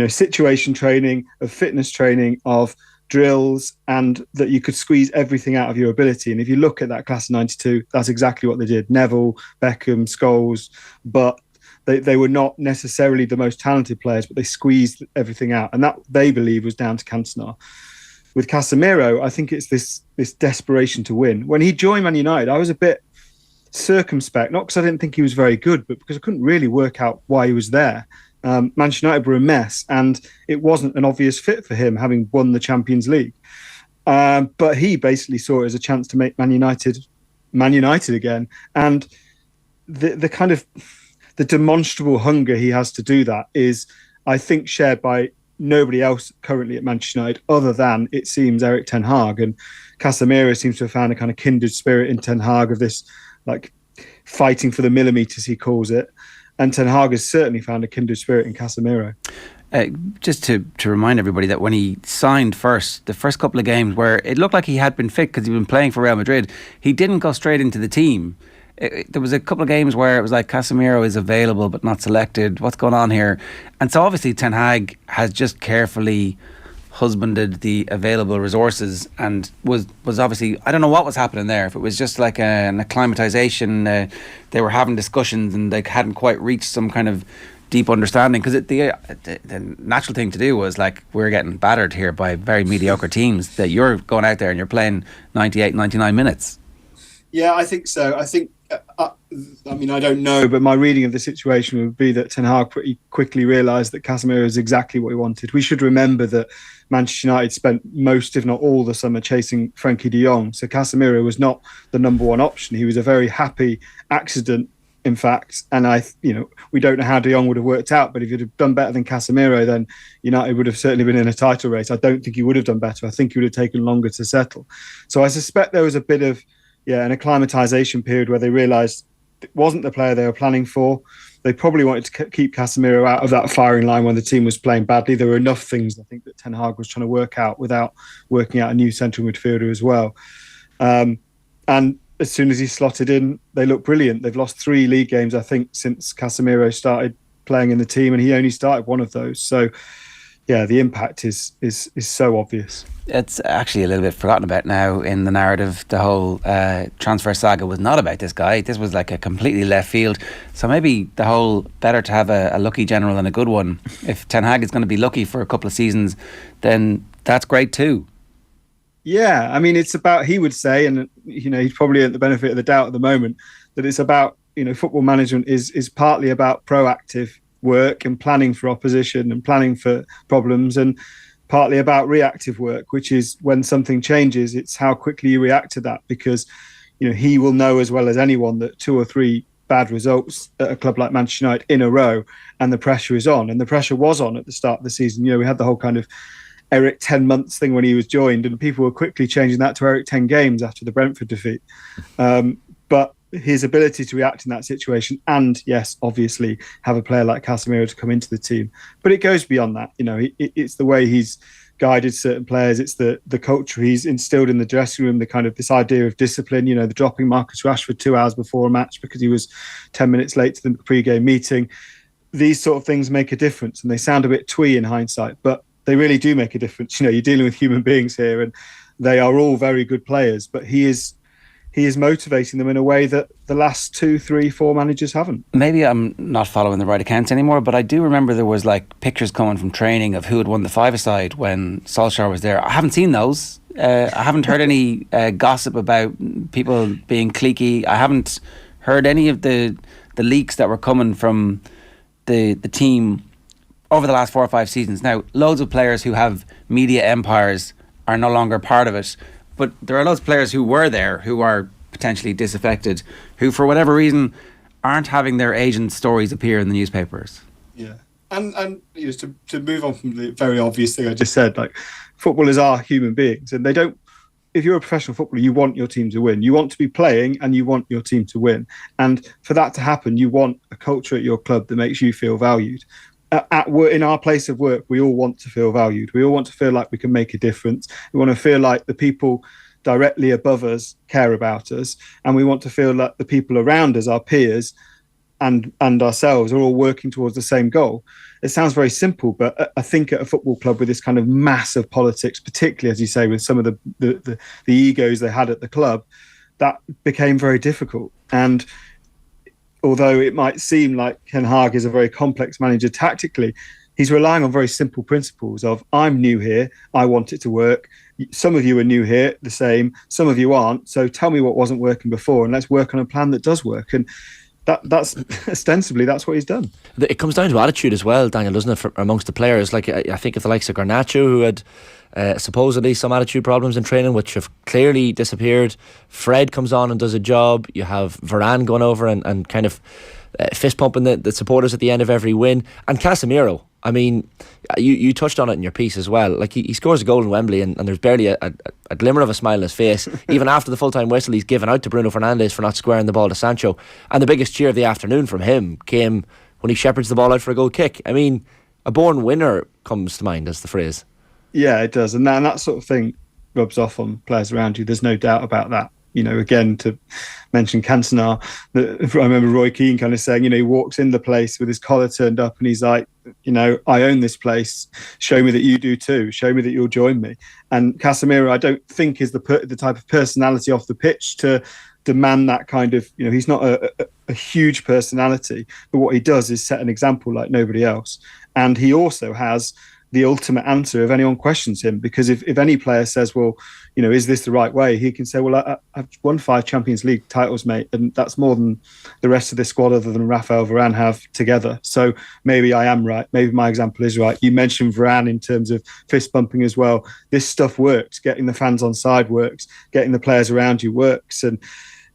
situation training, of fitness training, of drills, and that you could squeeze everything out of your ability. And if you look at that class of 92, that's exactly what they did. Neville, Beckham, Scholes, but they were not necessarily the most talented players, but they squeezed everything out. And that, they believe, was down to Cantona. With Casemiro, I think it's this desperation to win. When he joined Man United, I was a bit circumspect, not because I didn't think he was very good, but because I couldn't really work out why he was there. Manchester United were a mess, and it wasn't an obvious fit for him, having won the Champions League. But he basically saw it as a chance to make Man United again. And the kind of the demonstrable hunger he has to do that is, I think, shared by nobody else currently at Manchester United other than, it seems, Erik ten Hag. And Casemiro seems to have found a kind of kindred spirit in ten Hag of this, like, fighting for the millimetres, he calls it. And ten Hag has certainly found a kindred spirit in Casemiro. Just to remind everybody that when he signed the first couple of games where it looked like he had been fit because he'd been playing for Real Madrid, he didn't go straight into the team. There was a couple of games where it was like, Casemiro is available but not selected. What's going on here? And so obviously Ten Hag has just carefully husbanded the available resources and was obviously, I don't know what was happening there. If it was just like an acclimatisation, they were having discussions and they hadn't quite reached some kind of deep understanding, because the natural thing to do was, like, we're getting battered here by very mediocre teams, that you're going out there and you're playing 98, 99 minutes. Yeah, I think so. I think, I don't know, but my reading of the situation would be that Ten Hag pretty quickly realised that Casemiro is exactly what he wanted. We should remember that Manchester United spent most, if not all, the summer chasing Frankie de Jong. So Casemiro was not the number one option. He was a very happy accident, in fact. And we don't know how de Jong would have worked out, but if he'd have done better than Casemiro, then United would have certainly been in a title race. I don't think he would have done better. I think he would have taken longer to settle. So I suspect there was a bit of an acclimatisation period where they realised it wasn't the player they were planning for. They probably wanted to keep Casemiro out of that firing line when the team was playing badly. There were enough things, I think, that Ten Hag was trying to work out without working out a new central midfielder as well. And as soon as he slotted in, they looked brilliant. They've lost 3 league games, I think, since Casemiro started playing in the team, and he only started one of those. So, yeah, the impact is so obvious. It's actually a little bit forgotten about now in the narrative. The whole transfer saga was not about this guy. This was like a completely left field. So maybe the whole better to have a lucky general than a good one. If Ten Hag is going to be lucky for a couple of seasons, then that's great too. Yeah, I mean, it's about, he would say, and he's probably at the benefit of the doubt at the moment, that it's about, football management is partly about proactive work and planning for opposition and planning for problems, and partly about reactive work, which is when something changes, it's how quickly you react to that, because he will know as well as anyone that 2 or 3 bad results at a club like Manchester United in a row, and the pressure is on, and the pressure was on at the start of the season. We had the whole kind of Eric 10 months thing when he was joined, and people were quickly changing that to Eric 10 games after the Brentford defeat. But his ability to react in that situation, and yes, obviously have a player like Casemiro to come into the team, but it goes beyond that. It's the way he's guided certain players, it's the culture he's instilled in the dressing room, the kind of this idea of discipline, the dropping Marcus Rashford 2 hours before a match because he was 10 minutes late to the pre-game meeting. these sort of things make a difference, and they sound a bit twee in hindsight, but they really do make a difference. You're dealing with human beings here, and they are all very good players, but he is motivating them in a way that the last 2, 3, 4 managers haven't. Maybe I'm not following the right accounts anymore, but I do remember there was pictures coming from training of who had won the five-a-side when Solskjaer was there. I haven't seen those. I haven't heard any gossip about people being cliquey. I haven't heard any of the leaks that were coming from the team over the last 4 or 5 seasons. Now, loads of players who have media empires are no longer part of it, but there are loads of players who were there who are potentially disaffected, who for whatever reason aren't having their agent stories appear in the newspapers. Yeah, and to move on from the very obvious thing I just said, footballers are human beings, and they don't. If you're a professional footballer, you want your team to win. You want to be playing, and you want your team to win. And for that to happen, you want a culture at your club that makes you feel valued. At work, in our place of work, we all want to feel valued. We all want to feel like we can make a difference. We want to feel like the people directly above us care about us, and we want to feel like the people around us, our peers and ourselves, are all working towards the same goal. It sounds very simple, but I think at a football club with this kind of massive politics, particularly, as you say, with some of the egos they had at the club, that became very difficult. And although it might seem like Ten Hag is a very complex manager tactically, he's relying on very simple principles of, I'm new here, I want it to work. Some of you are new here, the same. Some of you aren't. So tell me what wasn't working before, and let's work on a plan that does work. And that's ostensibly that's what he's done. It comes down to attitude as well, Daniel, doesn't it, amongst the players? I think of the likes of Garnacho, who had supposedly some attitude problems in training, which have clearly disappeared. Fred comes on and does a job. You have Varane going over and kind of fist pumping the supporters at the end of every win. And Casemiro, I mean, you touched on it in your piece as well. He scores a goal in Wembley, and there's barely a glimmer of a smile on his face. Even after the full-time whistle, he's given out to Bruno Fernandes for not squaring the ball to Sancho. And the biggest cheer of the afternoon from him came when he shepherds the ball out for a goal kick. I mean, a born winner comes to mind as the phrase. Yeah, it does. And that sort of thing rubs off on players around you. There's no doubt about that. Again, to mention Cantona, I remember Roy Keane kind of saying, he walks in the place with his collar turned up and he's like, I own this place. Show me that you do too. Show me that you'll join me. And Casemiro, I don't think is the type of personality off the pitch to demand that kind of, he's not a huge personality, but what he does is set an example like nobody else. And he also has the ultimate answer if anyone questions him, because if any player says, well, is this the right way, he can say, well, I've won 5 Champions League titles, mate, and that's more than the rest of this squad other than Raphael Varane have together. So maybe I am right, maybe my example is right. You mentioned Varane in terms of fist bumping as well. This stuff works. Getting the fans on side works. Getting the players around you works. And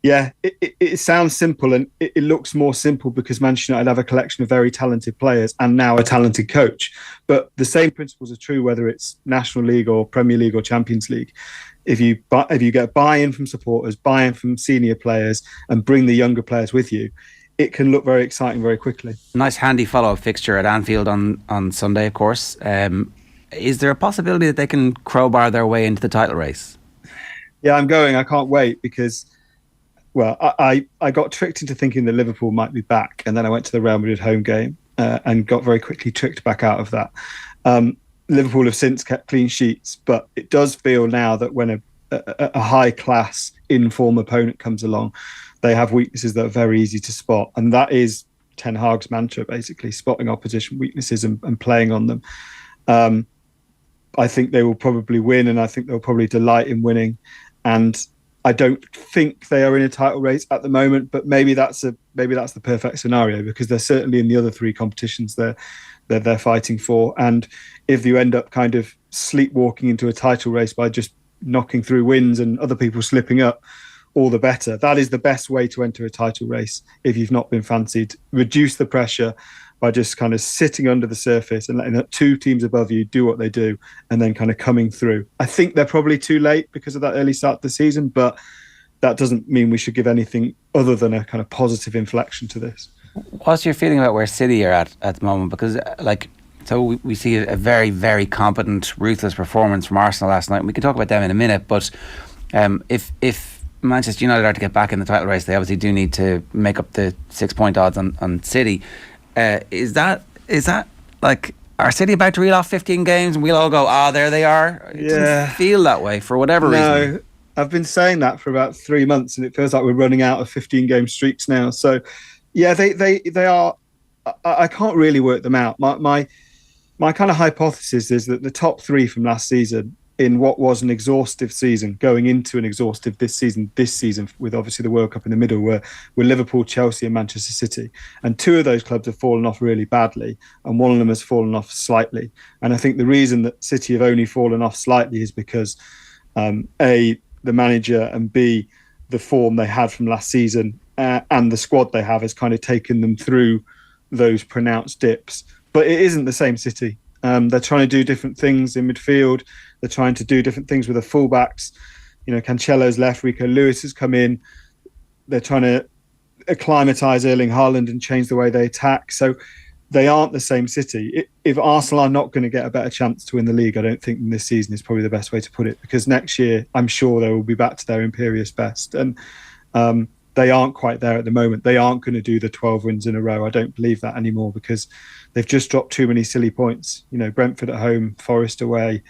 yeah, it sounds simple, and it looks more simple because Manchester United have a collection of very talented players and now a talented coach. But the same principles are true whether it's National League or Premier League or Champions League. If you get buy-in from supporters, buy-in from senior players, and bring the younger players with you, it can look very exciting very quickly. Nice handy follow-up fixture at Anfield on Sunday, of course. Is there a possibility that they can crowbar their way into the title race? Yeah, I'm going. I can't wait because... Well, I got tricked into thinking that Liverpool might be back, and then I went to the Real Madrid home game and got very quickly tricked back out of that. Liverpool have since kept clean sheets, but it does feel now that when a high-class, in-form opponent comes along, they have weaknesses that are very easy to spot, and that is Ten Hag's mantra, basically, spotting opposition weaknesses and playing on them. I think they will probably win, and I think they'll probably delight in winning, and I don't think they are in a title race at the moment, but maybe that's the perfect scenario because they're certainly in the other 3 competitions they're fighting for. And if you end up kind of sleepwalking into a title race by just knocking through wins and other people slipping up, all the better. That is the best way to enter a title race if you've not been fancied. Reduce the pressure by just kind of sitting under the surface and letting 2 teams above you do what they do and then kind of coming through. I think they're probably too late because of that early start of the season, but that doesn't mean we should give anything other than a kind of positive inflection to this. What's your feeling about where City are at the moment? Because so we see a very, very competent, ruthless performance from Arsenal last night. We can talk about them in a minute, but if Manchester United are to get back in the title race, they obviously do need to make up the 6-point odds on City. Is that like, are City about to reel off 15 games and we'll all go, there they are? It doesn't feel that way for whatever reason. No, I've been saying that for about 3 months, and it feels like we're running out of 15-game streaks now. So, yeah, they are. I can't really work them out. My kind of hypothesis is that the top three from last season, in what was an exhaustive season, going into an exhaustive this season with obviously the World Cup in the middle, were Liverpool, Chelsea and Manchester City. And two of those clubs have fallen off really badly, and one of them has fallen off slightly. And I think the reason that City have only fallen off slightly is because A, the manager, and B, the form they had from last season and the squad they have has kind of taken them through those pronounced dips. But it isn't the same City. They're trying to do different things in midfield. They're trying to do different things with the fullbacks. You know, Cancelo's left, Rico Lewis has come in. They're trying to acclimatise Erling Haaland and change the way they attack. So they aren't the same City. If Arsenal are not going to get a better chance to win the league, I don't think this season is probably the best way to put it, because next year I'm sure they will be back to their imperious best. And they aren't quite there at the moment. They aren't going to do the 12 wins in a row. I don't believe that anymore, because they've just dropped too many silly points. You know, Brentford at home, Forest away.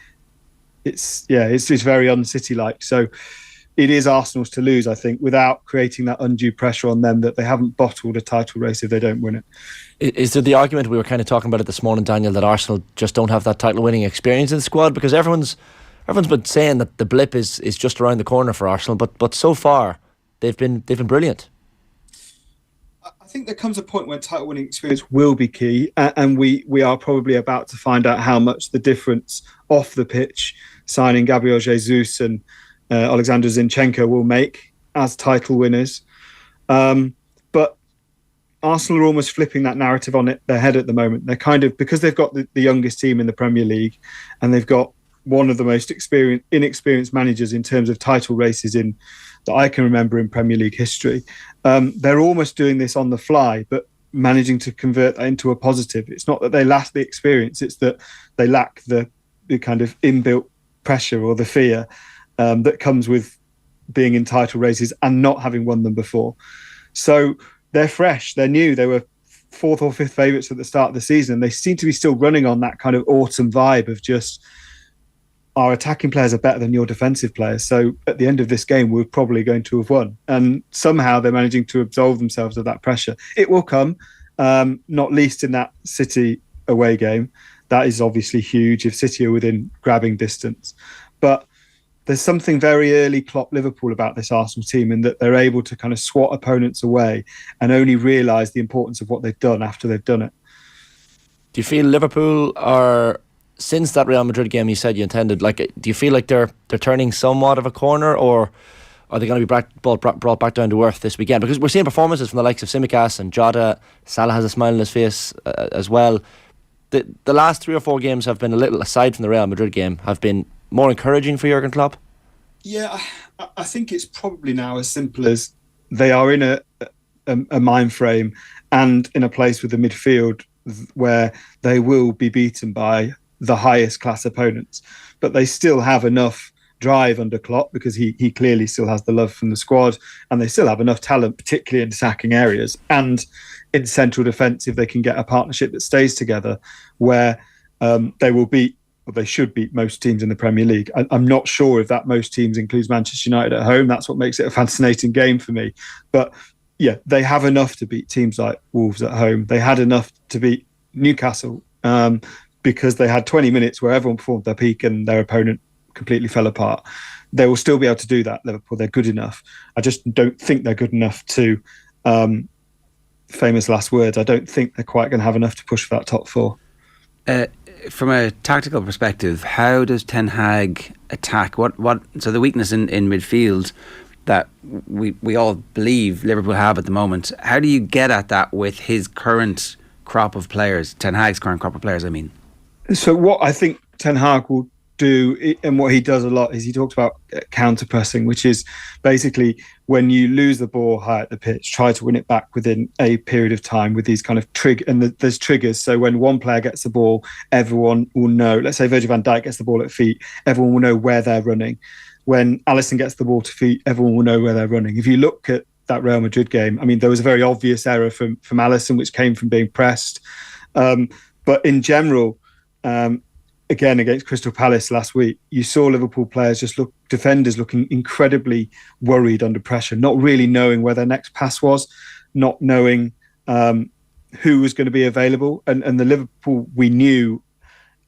It's very un-City-like. So it is Arsenal's to lose, I think, without creating that undue pressure on them that they haven't bottled a title race if they don't win it. Is there the argument, we were kind of talking about it this morning, Daniel, that Arsenal just don't have that title-winning experience in the squad? Because everyone's been saying that the blip is just around the corner for Arsenal, but so far they've been brilliant. I think there comes a point when title-winning experience will be key, and we are probably about to find out how much the difference off the pitch signing Gabriel Jesus and Alexander Zinchenko will make as title winners. But Arsenal are almost flipping that narrative on their head at the moment. They're kind of, because they've got the youngest team in the Premier League, and they've got one of the most inexperienced managers in terms of title races that I can remember in Premier League history. They're almost doing this on the fly, but managing to convert that into a positive. It's not that they lack the experience, it's that they lack the kind of inbuilt pressure or the fear that comes with being in title races and not having won them before. So they're fresh, they're new. They were fourth or fifth favourites at the start of the season. They seem to be still running on that kind of autumn vibe of just, our attacking players are better than your defensive players. So at the end of this game, we're probably going to have won. And somehow they're managing to absolve themselves of that pressure. It will come, not least in that City away game. That is obviously huge if City are within grabbing distance. But there's something very early Klopp Liverpool about this Arsenal team, in that they're able to kind of swat opponents away and only realise the importance of what they've done after they've done it. Do you feel Liverpool are, since that Real Madrid game you said you intended, do you feel like they're turning somewhat of a corner, or are they going to be brought back down to earth this weekend? Because we're seeing performances from the likes of Tsimikas and Jota. Salah has a smile on his face as well. The last 3 or 4 games have been, a little aside from the Real Madrid game, have been more encouraging for Jurgen Klopp? Yeah, I think it's probably now as simple as they are in a mind frame and in a place with the midfield where they will be beaten by the highest class opponents, but they still have enough drive under Klopp, because he clearly still has the love from the squad, and they still have enough talent, particularly in attacking areas and in central defence, if they can get a partnership that stays together, where they should beat most teams in the Premier League. I'm not sure if that most teams includes Manchester United at home. That's what makes it a fascinating game for me. But yeah, they have enough to beat teams like Wolves at home. They had enough to beat Newcastle because they had 20 minutes where everyone performed their peak and their opponent completely fell apart. They will still be able to do that, Liverpool. They're good enough. I just don't think they're good enough to, famous last words, I don't think they're quite going to have enough to push for that top 4. From a tactical perspective, how does Ten Hag attack? So the weakness in midfield that we all believe Liverpool have at the moment, how do you get at that with his current crop of players, Ten Hag's current crop of players, I mean? So what I think Ten Hag will do, and what he does a lot, is he talks about counter pressing, which is basically when you lose the ball high at the pitch, try to win it back within a period of time with these kind of there's triggers. So when one player gets the ball, everyone will know. Let's say Virgil van Dijk gets the ball at feet, everyone will know where they're running. When Alisson gets the ball to feet, everyone will know where they're running. If you look at that Real Madrid game. I mean, there was a very obvious error from Alisson, which came from being pressed. But in general, again, against Crystal Palace last week, you saw Liverpool players defenders looking incredibly worried under pressure, not really knowing where their next pass was, not knowing who was going to be available. And the Liverpool we knew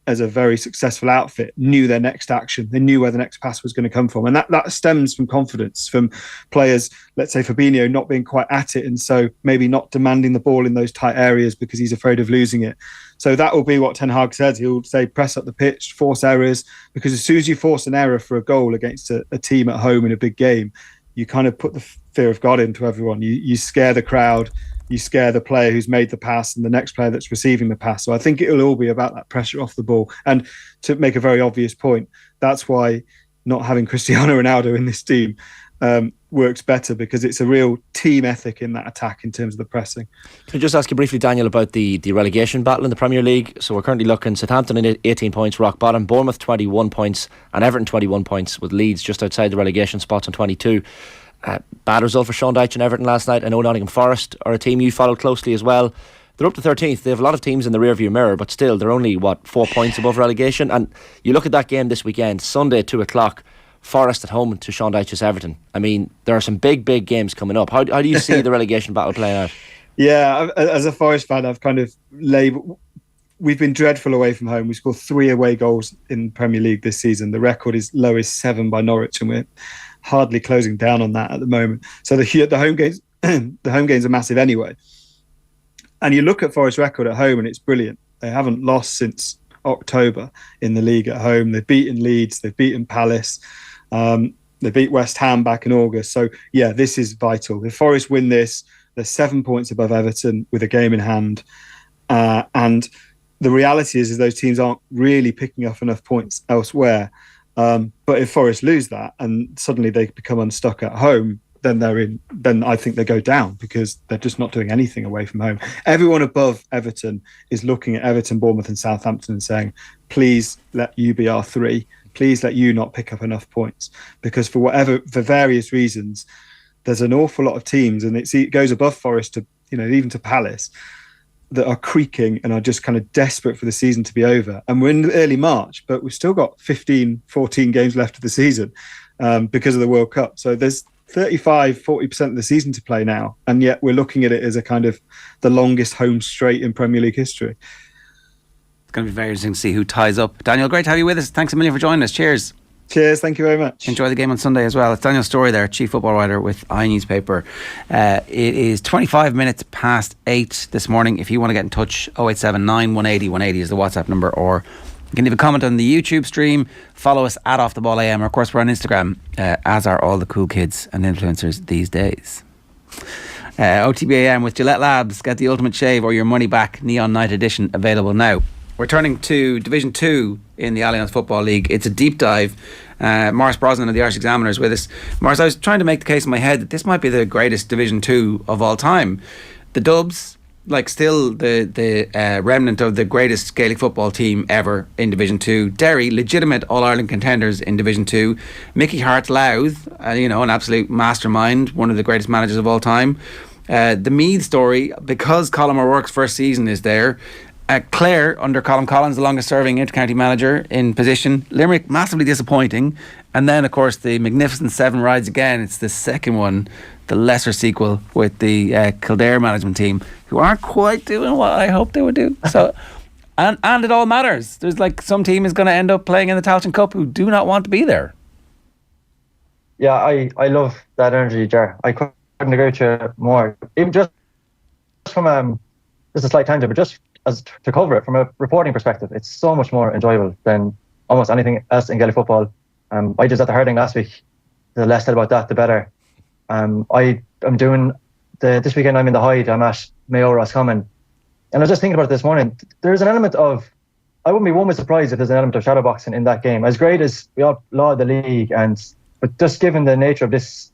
as a very successful outfit knew their next action. They knew where the next pass was going to come from. And that stems from confidence, from players, let's say Fabinho, not being quite at it, and so maybe not demanding the ball in those tight areas because he's afraid of losing it. So that will be what Ten Hag says. He'll say press up the pitch, force errors, because as soon as you force an error for a goal against a team at home in a big game, you kind of put the fear of God into everyone. You scare the crowd, you scare the player who's made the pass and the next player that's receiving the pass. So I think it'll all be about that pressure off the ball. And to make a very obvious point, that's why not having Cristiano Ronaldo in this team works better, because it's a real team ethic in that attack in terms of the pressing. Can I just ask you briefly, Daniel, about the relegation battle in the Premier League? So we're currently looking Southampton in 18 points, rock bottom, Bournemouth 21 points, and Everton 21 points, with Leeds just outside the relegation spots on 22. Bad result for Sean Dyche and Everton last night. I know Nottingham Forest are a team you followed closely as well. They're up to 13th. They have a lot of teams in the rearview mirror, but still, they're only, 4 points above relegation. And you look at that game this weekend, Sunday, 2 o'clock, Forest at home to Sean Dyche's Everton. I mean, there are some big games coming up. How do you see the relegation battle playing out? Yeah, as a Forest fan, I've kind of labelled... We've been dreadful away from home. We scored 3 away goals in Premier League this season. The record is low as 7 by Norwich, and we're hardly closing down on that at the moment. So the home games, the home games are massive anyway. And you look at Forest's record at home, and it's brilliant. They haven't lost since October in the league at home. They've beaten Leeds, they've beaten Palace, they beat West Ham back in August. So yeah, this is vital. If Forest win this, they're 7 points above Everton with a game in hand, and the reality is those teams aren't really picking up enough points elsewhere. But if Forest lose that and suddenly they become unstuck at home, then I think they go down, because they're just not doing anything away from home. Everyone above Everton is looking at Everton, Bournemouth and Southampton and saying, please let you be our 3. Please let you not pick up enough points. Because for various reasons, there's an awful lot of teams, and it goes above Forest to, even to Palace, that are creaking and are just kind of desperate for the season to be over. And we're in early March, but we've still got 14 games left of the season because of the World Cup. So there's 35-40% of the season to play now, and yet we're looking at it as a kind of the longest home straight in Premier League history. It's going to be very interesting to see who ties up. Daniel, great to have you with us. Thanks a million for joining us. Cheers. Cheers, thank you very much. Enjoy the game on Sunday as well. It's Daniel Storey there, chief football writer with iNewspaper. It is 25 minutes past 8 this morning. If you want to get in touch, 0879 180 180 is the WhatsApp number, or you can leave a comment on the YouTube stream. Follow us at Off the Ball AM, or of course we're on Instagram, as are all the cool kids and influencers these days. OTB AM with Gillette Labs. Get the ultimate shave or your money back. Neon Night Edition available now. We're turning to Division 2 in the Allianz Football League. It's a deep dive. Maurice Brosnan of the Irish Examiner is with us. Maurice, I was trying to make the case in my head that this might be the greatest Division 2 of all time. The Dubs, still the remnant of the greatest Gaelic football team ever in Division 2. Derry, legitimate All-Ireland contenders in Division 2. Mickey Hart Louth, an absolute mastermind, one of the greatest managers of all time. The Meath story, because Colm O'Rourke's first season is there. Clare, under Colm Collins, the longest serving inter-county manager in position. Limerick, massively disappointing. And then, of course, the Magnificent Seven rides again. It's the second one, the lesser sequel, with the Kildare management team, who aren't quite doing what I hoped they would do. So, and it all matters. There's some team is going to end up playing in the Tailteann Cup who do not want to be there. Yeah, I love that energy, Ger. I couldn't agree with you more. Even just from just a slight tangent, but just to cover it from a reporting perspective, it's so much more enjoyable than almost anything else in Gaelic football. I just at the hurling last week. The less said about that, the better. I'm doing this weekend. I'm in the Hyde. I'm at Mayo Roscommon, and I was just thinking about it this morning. There's an element of, I wouldn't be one bit surprised if there's an element of shadowboxing in that game. As great as we all laud the league, but just given the nature of this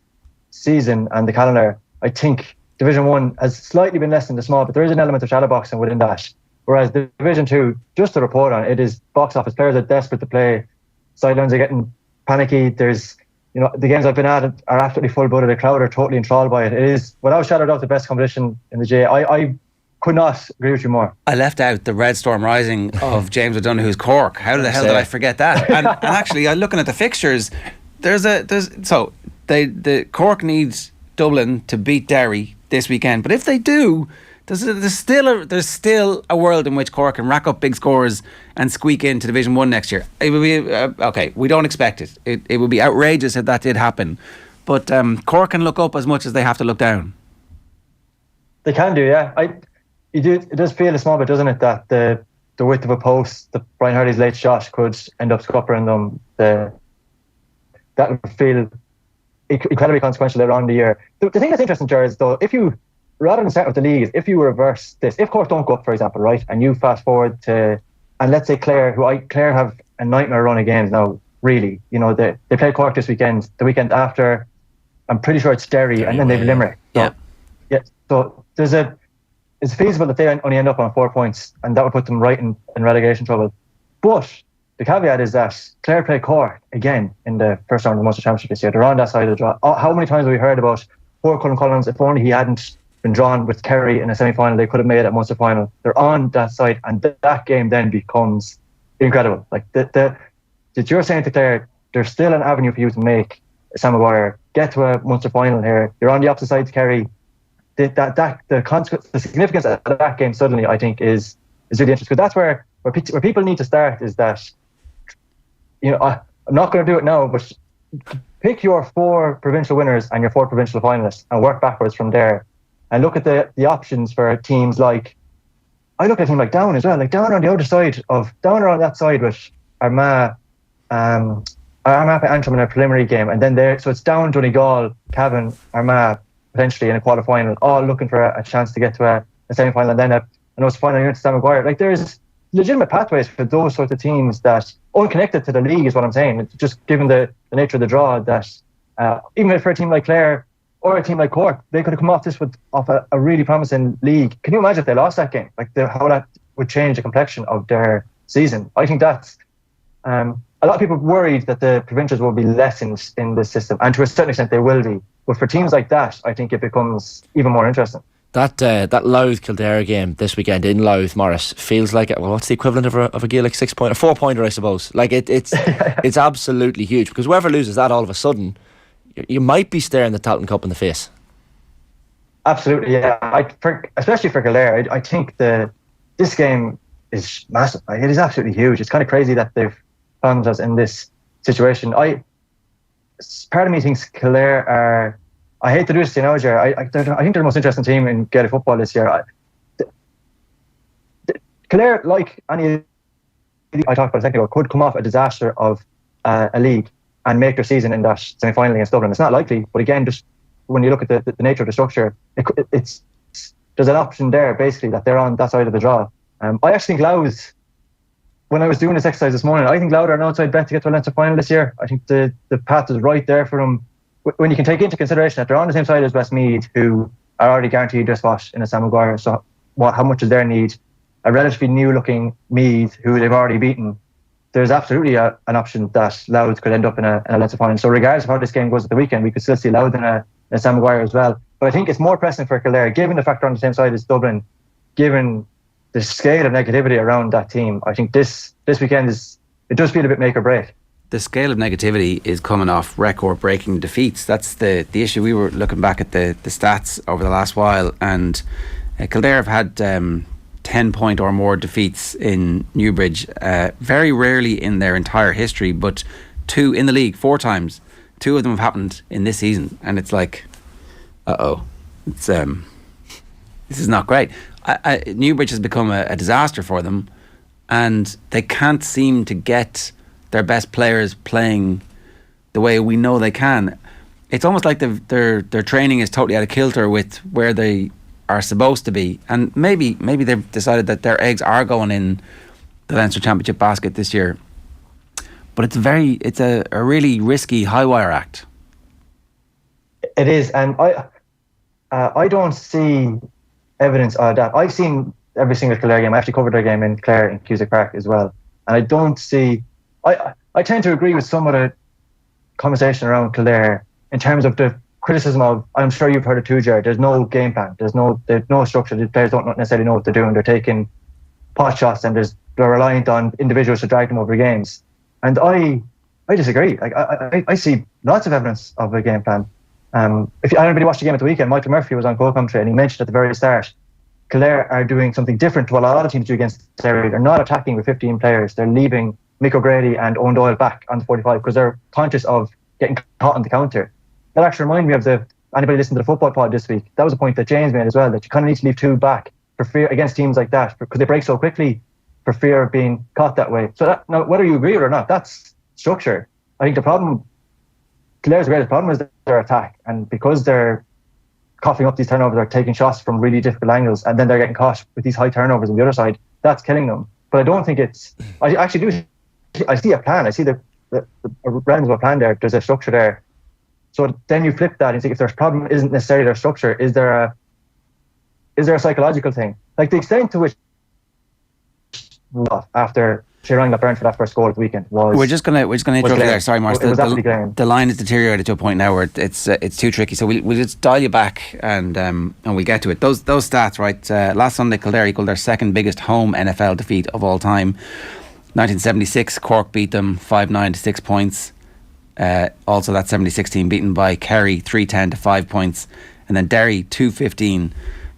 season and the calendar, I think Division 1 has slightly been less than the small, but there is an element of shadowboxing within that. Whereas Division 2, just to report on, it is box office. Players are desperate to play. Sidelines are getting panicky. There's you know, the games I've been at are absolutely full-blooded. The crowd are totally enthralled by it. It is, without a shadow of doubt, the best competition in the GAA. I could not agree with you more. I left out the Red Storm Rising of James O'Donoghue's Cork. How the hell did I forget that? And actually, I'm looking at the fixtures. The Cork needs Dublin to beat Derry this weekend. But if they do, there's still a world in which Cork can rack up big scores and squeak into Division 1 next year. It would be okay. We don't expect it. It would be outrageous if that did happen. But Cork can look up as much as they have to look down. They can do, yeah. It does feel a small bit, doesn't it, that the width of a post, the Brian Hardy's late shot could end up scuppering them. That would feel incredibly consequential later on in the year. The thing that's interesting, Ger, is though, if you, rather than start with the leagues, if you reverse this, if Cork don't go up, for example, right, and you fast forward to, and let's say Clare have a nightmare run of games now, really. You know, they play Cork this weekend. The weekend after, I'm pretty sure it's Derry, and then they've Limerick. So, so it's feasible that they only end up on 4 points, and that would put them right in relegation trouble. But the caveat is that Clare play Cork again in the first round of the Munster Championship this year. They're on that side of the draw. How many times have we heard about poor Colm Collins? If only he hadn't been drawn with Kerry in a semi-final, they could have made it a Munster final. They're on that side, and that game then becomes incredible. Like that you're saying to Clare, there's still an avenue for you to make Sam Maguire get to a Munster final here. You're on the opposite side to Kerry. The significance of that game suddenly, I think, is really interesting, because that's where people need to start. Is that, you know, I'm not going to do it now, but pick your 4 provincial winners and your 4 provincial finalists and work backwards from there, and look at the options for teams like, I look at a team like Down as well, like Down on the other side Down on that side with Armagh, Antrim in a preliminary game, and then so it's Down, Donegal, Cavan, Armagh, potentially in a quarter-final, all looking for a chance to get to a semi-final, and then a final against Sam Maguire. Like, there's legitimate pathways for those sorts of teams that, unconnected to the league is what I'm saying, it's just given the nature of the draw, that even if for a team like Clare or a team like Cork, they could have come off this off a really promising league. Can you imagine if they lost that game? Like, how that would change the complexion of their season. I think that's a lot of people worried that the provincials will be lessened in this system, and to a certain extent they will be. But for teams like that, I think it becomes even more interesting. That Louth Kildare game this weekend in Louth, Maurice, feels like, well, what's the equivalent of a Gaelic 6-pointer, 4-pointer, I suppose. Like it's it's absolutely huge, because whoever loses that, all of a sudden, you might be staring the Talton Cup in the face. Absolutely, yeah. Especially for Kildare, I think this game is massive. It is absolutely huge. It's kind of crazy that they've found us in this situation. Part of me thinks Kildare are, I hate to do this, you know, Ger, I think they're the most interesting team in Gaelic football this year. Kildare, like any I talked about a second ago, could come off a disaster of a league and make their season in that semi-final against Dublin. It's not likely, but again, just when you look at the nature of the structure, it's there's an option there, basically, that they're on that side of the draw. I actually think Louth, when I was doing this exercise this morning, I think Louth are an outside bet to get to a Leinster final this year. I think the path is right there for them. When you can take into consideration that they're on the same side as Westmeath, who are already guaranteed their spot in a Sam Maguire. So how much is their need? A relatively new-looking Meath, who they've already beaten. There's absolutely an option that Louth could end up in a Leinster final. So regardless of how this game goes at the weekend, we could still see Louth in a Sam Maguire as well. But I think it's more pressing for Kildare, given the fact they're on the same side as Dublin, given the scale of negativity around that team. I think this weekend it does feel a bit make or break. The scale of negativity is coming off record-breaking defeats. That's the issue. We were looking back at the stats over the last while, and Kildare have had 10-point or more defeats in Newbridge, very rarely in their entire history, but 2 in the league, 4 times. 2 of them have happened in this season, and it's like, it's this is not great. Newbridge has become a disaster for them, and they can't seem to get their best players playing the way we know they can. It's almost like their training is totally out of kilter with where they are supposed to be, and maybe they've decided that their eggs are going in the Leinster Championship basket this year. But it's a really risky high wire act. It is, and I don't see evidence of that. I've seen every single Kildare game. I actually covered their game in Clare in Cusack Park as well, and I don't see. I tend to agree with some of the conversation around Kildare in terms of the criticism of, I'm sure you've heard it too, Ger, there's no game plan, there's no structure, the players don't necessarily know what they're doing, they're taking pot shots and they're reliant on individuals to drag them over games. And I disagree. Like, I see lots of evidence of a game plan. If anybody watched the game at the weekend, Michael Murphy was on co-commentary and he mentioned at the very start, Kildare are doing something different to what a lot of teams do against Derry. They're not attacking with 15 players. They're leaving Mick O'Grady and Owen Doyle back on the 45 because they're conscious of getting caught on the counter. That actually reminded me of anybody listening to the football pod this week. That was a point that James made as well, that you kind of need to leave two back for fear against teams like that because they break so quickly for fear of being caught that way. So now, whether you agree with it or not, that's structure. I think the problem, Kildare's greatest problem is their attack, and because they're coughing up these turnovers, they're taking shots from really difficult angles, and then they're getting caught with these high turnovers on the other side. That's killing them. But I don't think I actually do. I see a plan. I see the realms of a plan there. There's a structure there. So then you flip that and see if their problem isn't necessarily their structure. Is there a psychological thing? Like the extent to which after Sheeran got burned for that first goal at the weekend was. We're just gonna interrupt you there. Sorry, Maurice. The line is deteriorated to a point now where it's too tricky. So we'll just dial you back and we get to it. Those stats, right? Last Sunday, Kildare equalled their second biggest home NFL defeat of all time. 1976, Cork beat them 5-9 to 6 points. Also, that 76 team beaten by Kerry 3-10 to 5 points, and then Derry 2-15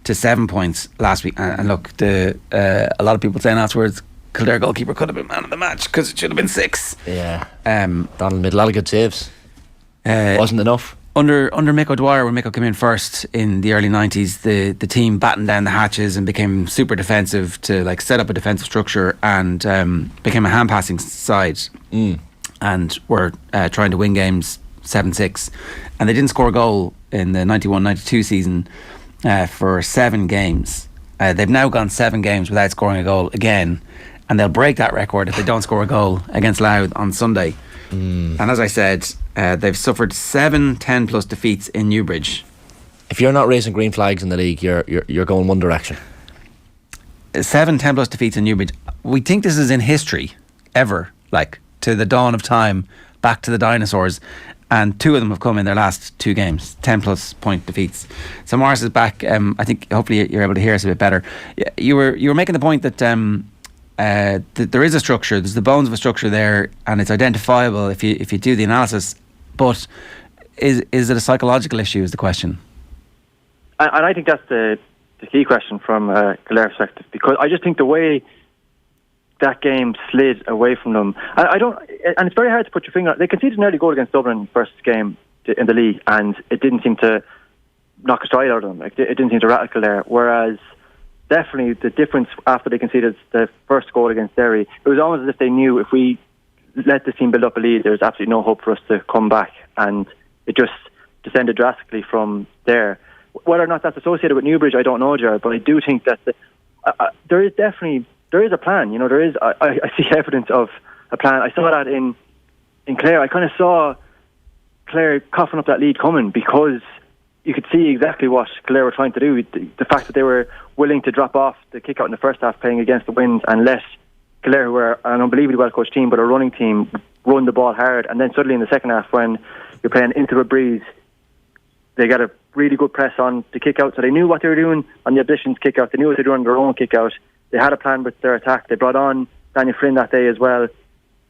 to 7 points last week. And look, a lot of people saying afterwards, Kildare goalkeeper could have been man of the match because it should have been 6. Yeah. Donald made a lot of good saves. Wasn't enough. Under Mick O'Dwyer, when Mick came in first in the early 90s, the team battened down the hatches and became super defensive to set up a defensive structure and became a hand passing side. And were trying to win games 7-6, and they didn't score a goal in the 91-92 season for 7 games. They've now gone 7 games without scoring a goal again, and they'll break that record if they don't score a goal against Louth on Sunday. And as I said, they've suffered 7 10+ defeats in Newbridge. If you're not raising green flags in the league, you're going one direction. 7 10+ defeats in Newbridge. We think this is in history ever, to the dawn of time, back to the dinosaurs, and 2 of them have come in their last 2 games, 10+ point defeats. So Maurice is back. I think hopefully you're able to hear us a bit better. You were making the point that there is a structure. There's the bones of a structure there, and it's identifiable if you do the analysis. But is it a psychological issue? Is the question. And I think that's the key question from Kildare's perspective, because I just think the way that game slid away from them. I don't, and it's very hard to put your finger on. They conceded an early goal against Dublin first game in the league, and it didn't seem to knock a stride out of them. It didn't seem to rattle Kildare. Whereas, definitely the difference after they conceded the first goal against Derry, it was almost as if they knew if we let this team build up a lead, there's absolutely no hope for us to come back, and it just descended drastically from there. Whether or not that's associated with Newbridge, I don't know, Ger, but I do think that there is a plan. There is. I see evidence of a plan. I saw that in Clare. I kind of saw Clare coughing up that lead coming because you could see exactly what Clare were trying to do. The fact that they were willing to drop off the kick out in the first half, playing against the winds, and let Clare, who were an unbelievably well coached team but a running team, run the ball hard. And then suddenly in the second half, when you're playing into a breeze, they got a really good press on the kick out. So they knew what they were doing on the opposition's kick out. They knew what they were doing on their own kick out. They had a plan with their attack. They brought on Daniel Flynn that day as well.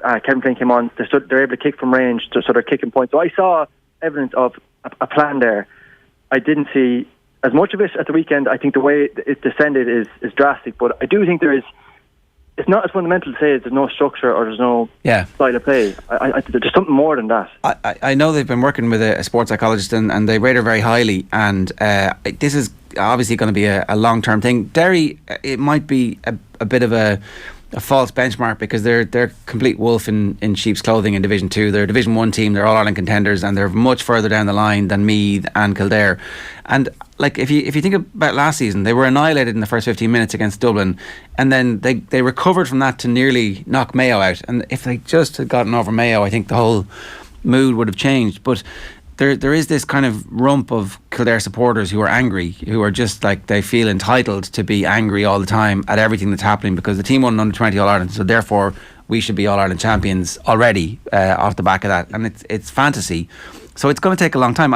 Kevin Flynn came on. They're able to kick from range, so they're kicking points. So I saw evidence of a plan there. I didn't see as much of it at the weekend. I think the way it descended is drastic, but I do think it's not as fundamental to say there's no structure or there's no style of play. There's something more than that. I know they've been working with a sports psychologist and they rate her very highly, and this is obviously going to be a long-term thing. Derry, it might be a bit of a false benchmark because they're complete wolf in sheep's clothing in Division Two. They're a Division One team. They're All-Ireland contenders, and they're much further down the line than Meath and Kildare. And if you think about last season, they were annihilated in the first 15 minutes against Dublin, and then they recovered from that to nearly knock Mayo out. And if they just had gotten over Mayo, I think the whole mood would have changed. But there is this kind of rump of Kildare supporters who are angry, who are just they feel entitled to be angry all the time at everything that's happening because the team won an under-20 All-Ireland, so therefore we should be All-Ireland champions already off the back of that. And it's fantasy. So it's going to take a long time.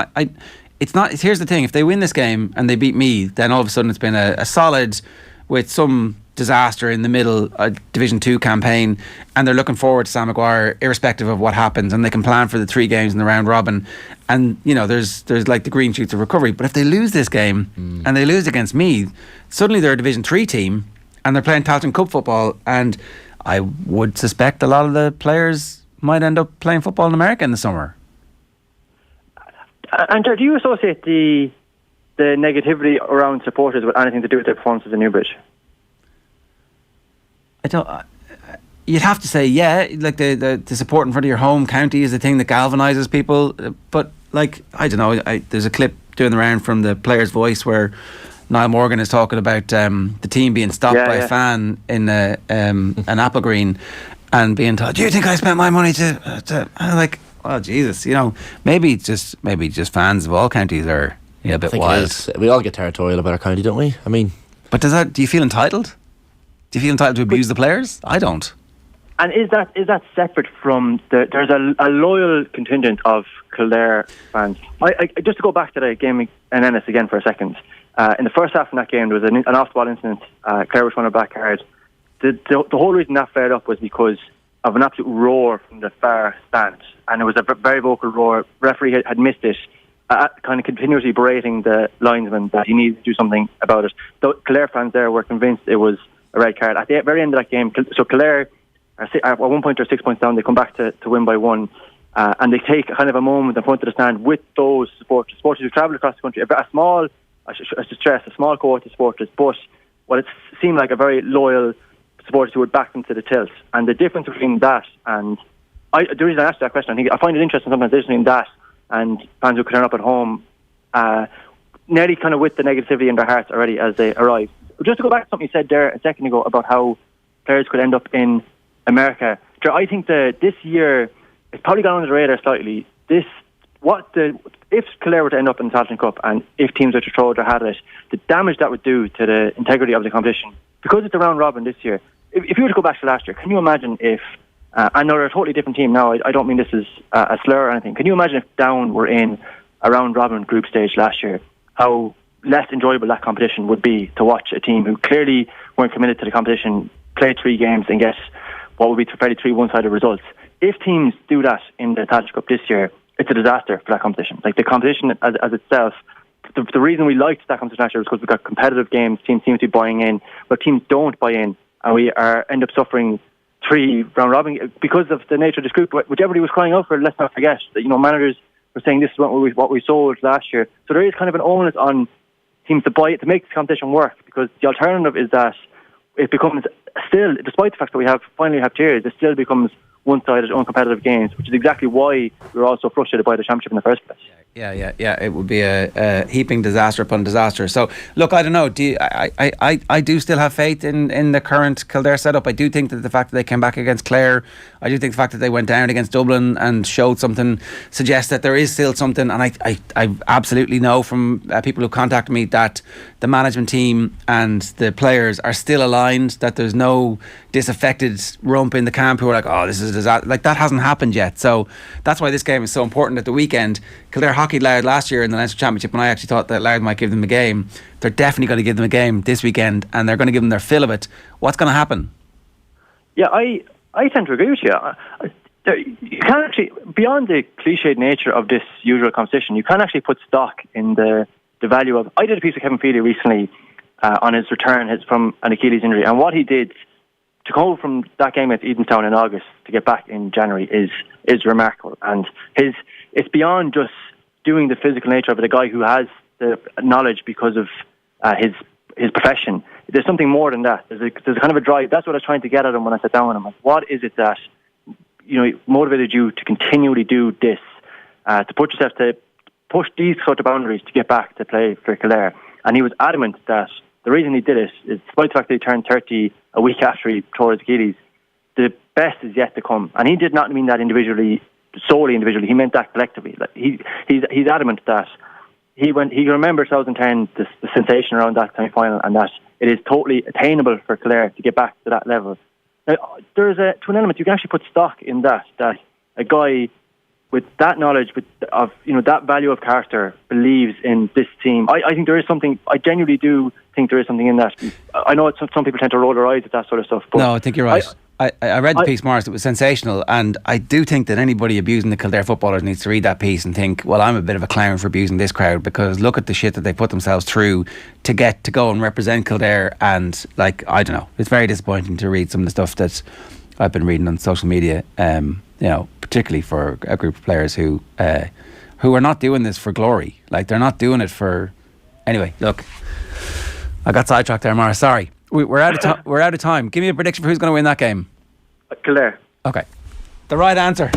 It's not. Here's the thing: if they win this game and they beat me, then all of a sudden it's been a solid, with some disaster in the middle, a Division Two campaign, and they're looking forward to Sam Maguire, irrespective of what happens, and they can plan for the 3 games in the round robin. And there's like the green shoots of recovery. But if they lose this game and they lose against me, suddenly they're a Division 3 team and they're playing Tailteann Cup football. And I would suspect a lot of the players might end up playing football in America in the summer. And do you associate the negativity around supporters with anything to do with their performances in Newbridge? I don't. You'd have to say, yeah, like the support in front of your home county is the thing that galvanises people. But like, I don't know. There's a clip doing the round from the player's voice where Niall Morgan is talking about the team being stopped by a fan in an apple green and being told, "Do you think I spent my money to?" I'm like, oh Jesus, maybe just fans of all counties are a bit wild. We all get territorial about our county, don't we? I mean, but do you feel entitled? Do you feel entitled to abuse the players? I don't. And is that separate from there's a loyal contingent of Kildare fans? I just to go back to the game in Ennis again for a second. In the first half of that game, there was an off-the-ball incident. Clare was running a back hard. The whole reason that flared up was because of an absolute roar from the far stand, and it was a very vocal roar. Referee had missed it, kind of continuously berating the linesman that he needed to do something about it. The Kildare fans there were convinced it was a red card. At the very end of that game, so Kildare, at one point they're 6 points down, they come back to win by 1, and they take kind of a moment in front of the stand with those supporters who travel across the country. A small cohort of supporters, but what it seemed like a very loyal supporters who would back them to the tilt. And the difference between that and the reason I asked that question, I find it interesting sometimes between that and fans who turn up at home, nearly kind of with the negativity in their hearts already as they arrive. But just to go back to something you said there a second ago about how players could end up in America, I think that this year it's probably gone under the radar slightly. If Kildare were to end up in the Tailteann Cup and if teams were to throw their hat at it, the damage that would do to the integrity of the competition, because it's a round robin this year. If you were to go back to last year, can you imagine if, and they're a totally different team now, I don't mean this is a slur or anything, can you imagine if Down were in a round robin group stage last year, how less enjoyable that competition would be to watch a team who clearly weren't committed to the competition play 3 games and get what would be fairly 3 one-sided results. If teams do that in the Tailteann Cup this year, it's a disaster for that competition. Like the competition as itself, the reason we liked that competition last year was because we got competitive games, teams seem to be buying in, but teams don't buy in, and we end up suffering 3 round robin because of the nature of this group, which everybody was crying out for. Let's not forget that managers were saying this is what we sold last year. So there is kind of an onus on teams to buy it to make this competition work, because the alternative is that it becomes still, despite the fact that we finally have tiers, it still becomes one-sided, uncompetitive games, which is exactly why we were all so frustrated by the championship in the first place. Yeah. It would be a heaping disaster upon disaster. So, look, I don't know. I do still have faith in the current Kildare setup. I do think that the fact that they came back against Clare, I do think the fact that they went down against Dublin and showed something suggests that there is still something. And I absolutely know from people who contact me that the management team and the players are still aligned, that there's no disaffected rump in the camp who are like, oh, this is a disaster. Like, that hasn't happened yet. So that's why this game is so important at the weekend. Kildare hockeyed Louth last year in the Leinster Championship, and I actually thought that Louth might give them a game. They're definitely going to give them a game this weekend, and they're going to give them their fill of it. What's going to happen? Yeah, I tend to agree with you. You can actually, beyond the cliched nature of this usual competition, you can actually put stock in the value of. I did a piece of Kevin Feely recently on his return from an Achilles injury, and what he did to go from that game at Edenstown in August to get back in January is remarkable. And it's beyond just doing the physical nature of it. A guy who has the knowledge because of his profession. There's something more than that. There's a kind of a drive. That's what I was trying to get at him when I sat down with him. Like, what is it that motivated you to continually do this, to put yourself to push these sort of boundaries to get back to play for Kildare? And he was adamant that the reason he did it is, despite the fact that he turned 30 a week after he tore his Achilles, the best is yet to come. And he did not mean that solely individually. He meant that collectively. Like he's adamant that he remembers 2010, the sensation around that semi-final, and that it is totally attainable for Kildare to get back to that level. to an element you can actually put stock in that a guy with that knowledge, of that value of character, believes in this team. I think there is something. I genuinely do think there is something in that. I know some people tend to roll their eyes at that sort of stuff. But no, I think you're right. I read the piece, Maurice. It was sensational, and I do think that anybody abusing the Kildare footballers needs to read that piece and think, well, I'm a bit of a clown for abusing this crowd, because look at the shit that they put themselves through to get to go and represent Kildare. And I don't know, it's very disappointing to read some of the stuff that I've been reading on social media. Particularly for a group of players who are not doing this for glory. Like, they're not doing it for. Anyway, look, I got sidetracked there, Maurice. Sorry. We're out of time. Give me a prediction for who's going to win that game. Kildare. Okay. The right answer.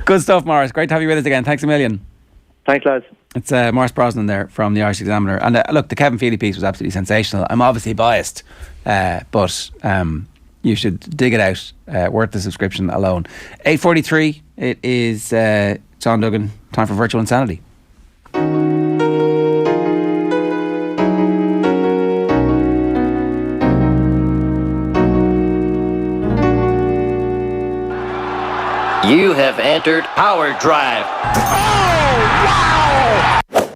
Good stuff, Maurice. Great to have you with us again. Thanks a million. Thanks, lads. It's Maurice Brosnan there from the Irish Examiner. And look, the Kevin Feely piece was absolutely sensational. I'm obviously biased, but you should dig it out. Worth the subscription alone. 8:43. It is John Duggan. Time for Virtual Insanity. You have entered Power Drive. Oh, wow!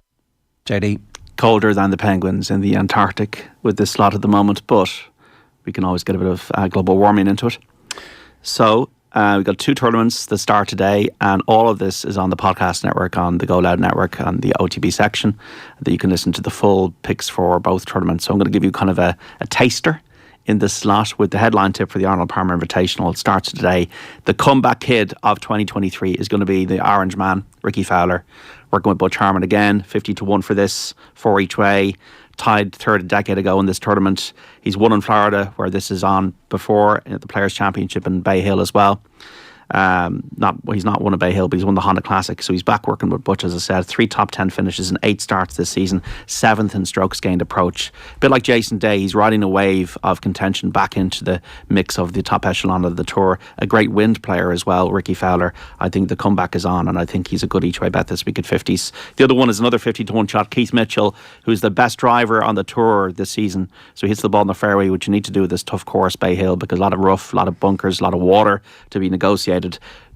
JD. Colder than the Penguins in the Antarctic with this slot at the moment, but we can always get a bit of global warming into it. So we've got 2 tournaments that start today, and all of this is on the podcast network, on the Go Loud network, on the OTB section, that you can listen to the full picks for both tournaments. So I'm going to give you kind of a taster in this slot with the headline tip for the Arnold Palmer Invitational. It starts today. The comeback kid of 2023 is going to be the Orange man, Ricky Fowler. Working with Butch Harmon again, 50-1 for this, 4 each way. Tied third a decade ago in this tournament. He's won in Florida, where this is on before, at the Players' Championship in Bay Hill as well. He's not won a Bay Hill, but he's won the Honda Classic, so he's back working with Butch, as I said. 3 top 10 finishes and 8 starts this season, 7th in strokes gained approach. A bit like Jason Day, he's riding a wave of contention back into the mix of the top echelon of the tour. A great wind player as well, Ricky Fowler. I think the comeback is on, and I think he's a good each way bet this week at 50s. The other one is another 50-1 shot, Keith Mitchell, who's the best driver on the tour this season. So he hits the ball in the fairway, which you need to do with this tough course, Bay Hill, because a lot of rough, a lot of bunkers, a lot of water to be negotiated.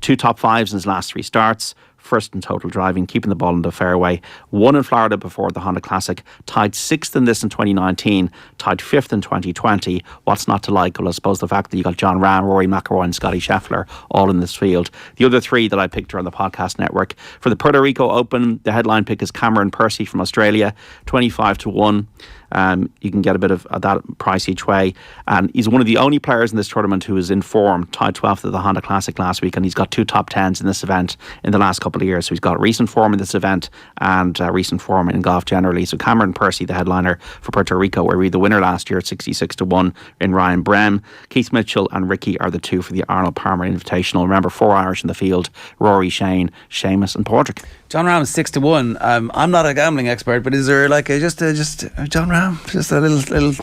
2 top 5s in his last 3 starts. First in total driving, keeping the ball in the fairway. 1 in Florida before the Honda Classic. Tied 6th in this in 2019. Tied 5th in 2020. What's not to like? Well, I suppose the fact that you got John Ram, Rory McIlroy and Scotty Scheffler all in this field. The other 3 that I picked are on the podcast network. For the Puerto Rico Open, the headline pick is Cameron Percy from Australia. 25-1. You can get a bit of that price each way, and he's one of the only players in this tournament who is in form. Tied 12th at the Honda Classic last week, and he's got 2 top 10s in this event in the last couple of years. So he's got recent form in this event and recent form in golf generally. So Cameron Percy, the headliner for Puerto Rico, where we the winner last year at 66-1 in Ryan Brem. Keith Mitchell and Ricky are the 2 for the Arnold Palmer Invitational. Remember, 4 Irish in the field: Rory, Shane, Seamus and Padraig. John Ram is 6-1. I'm not a gambling expert, but is there like just John Ram, just a little?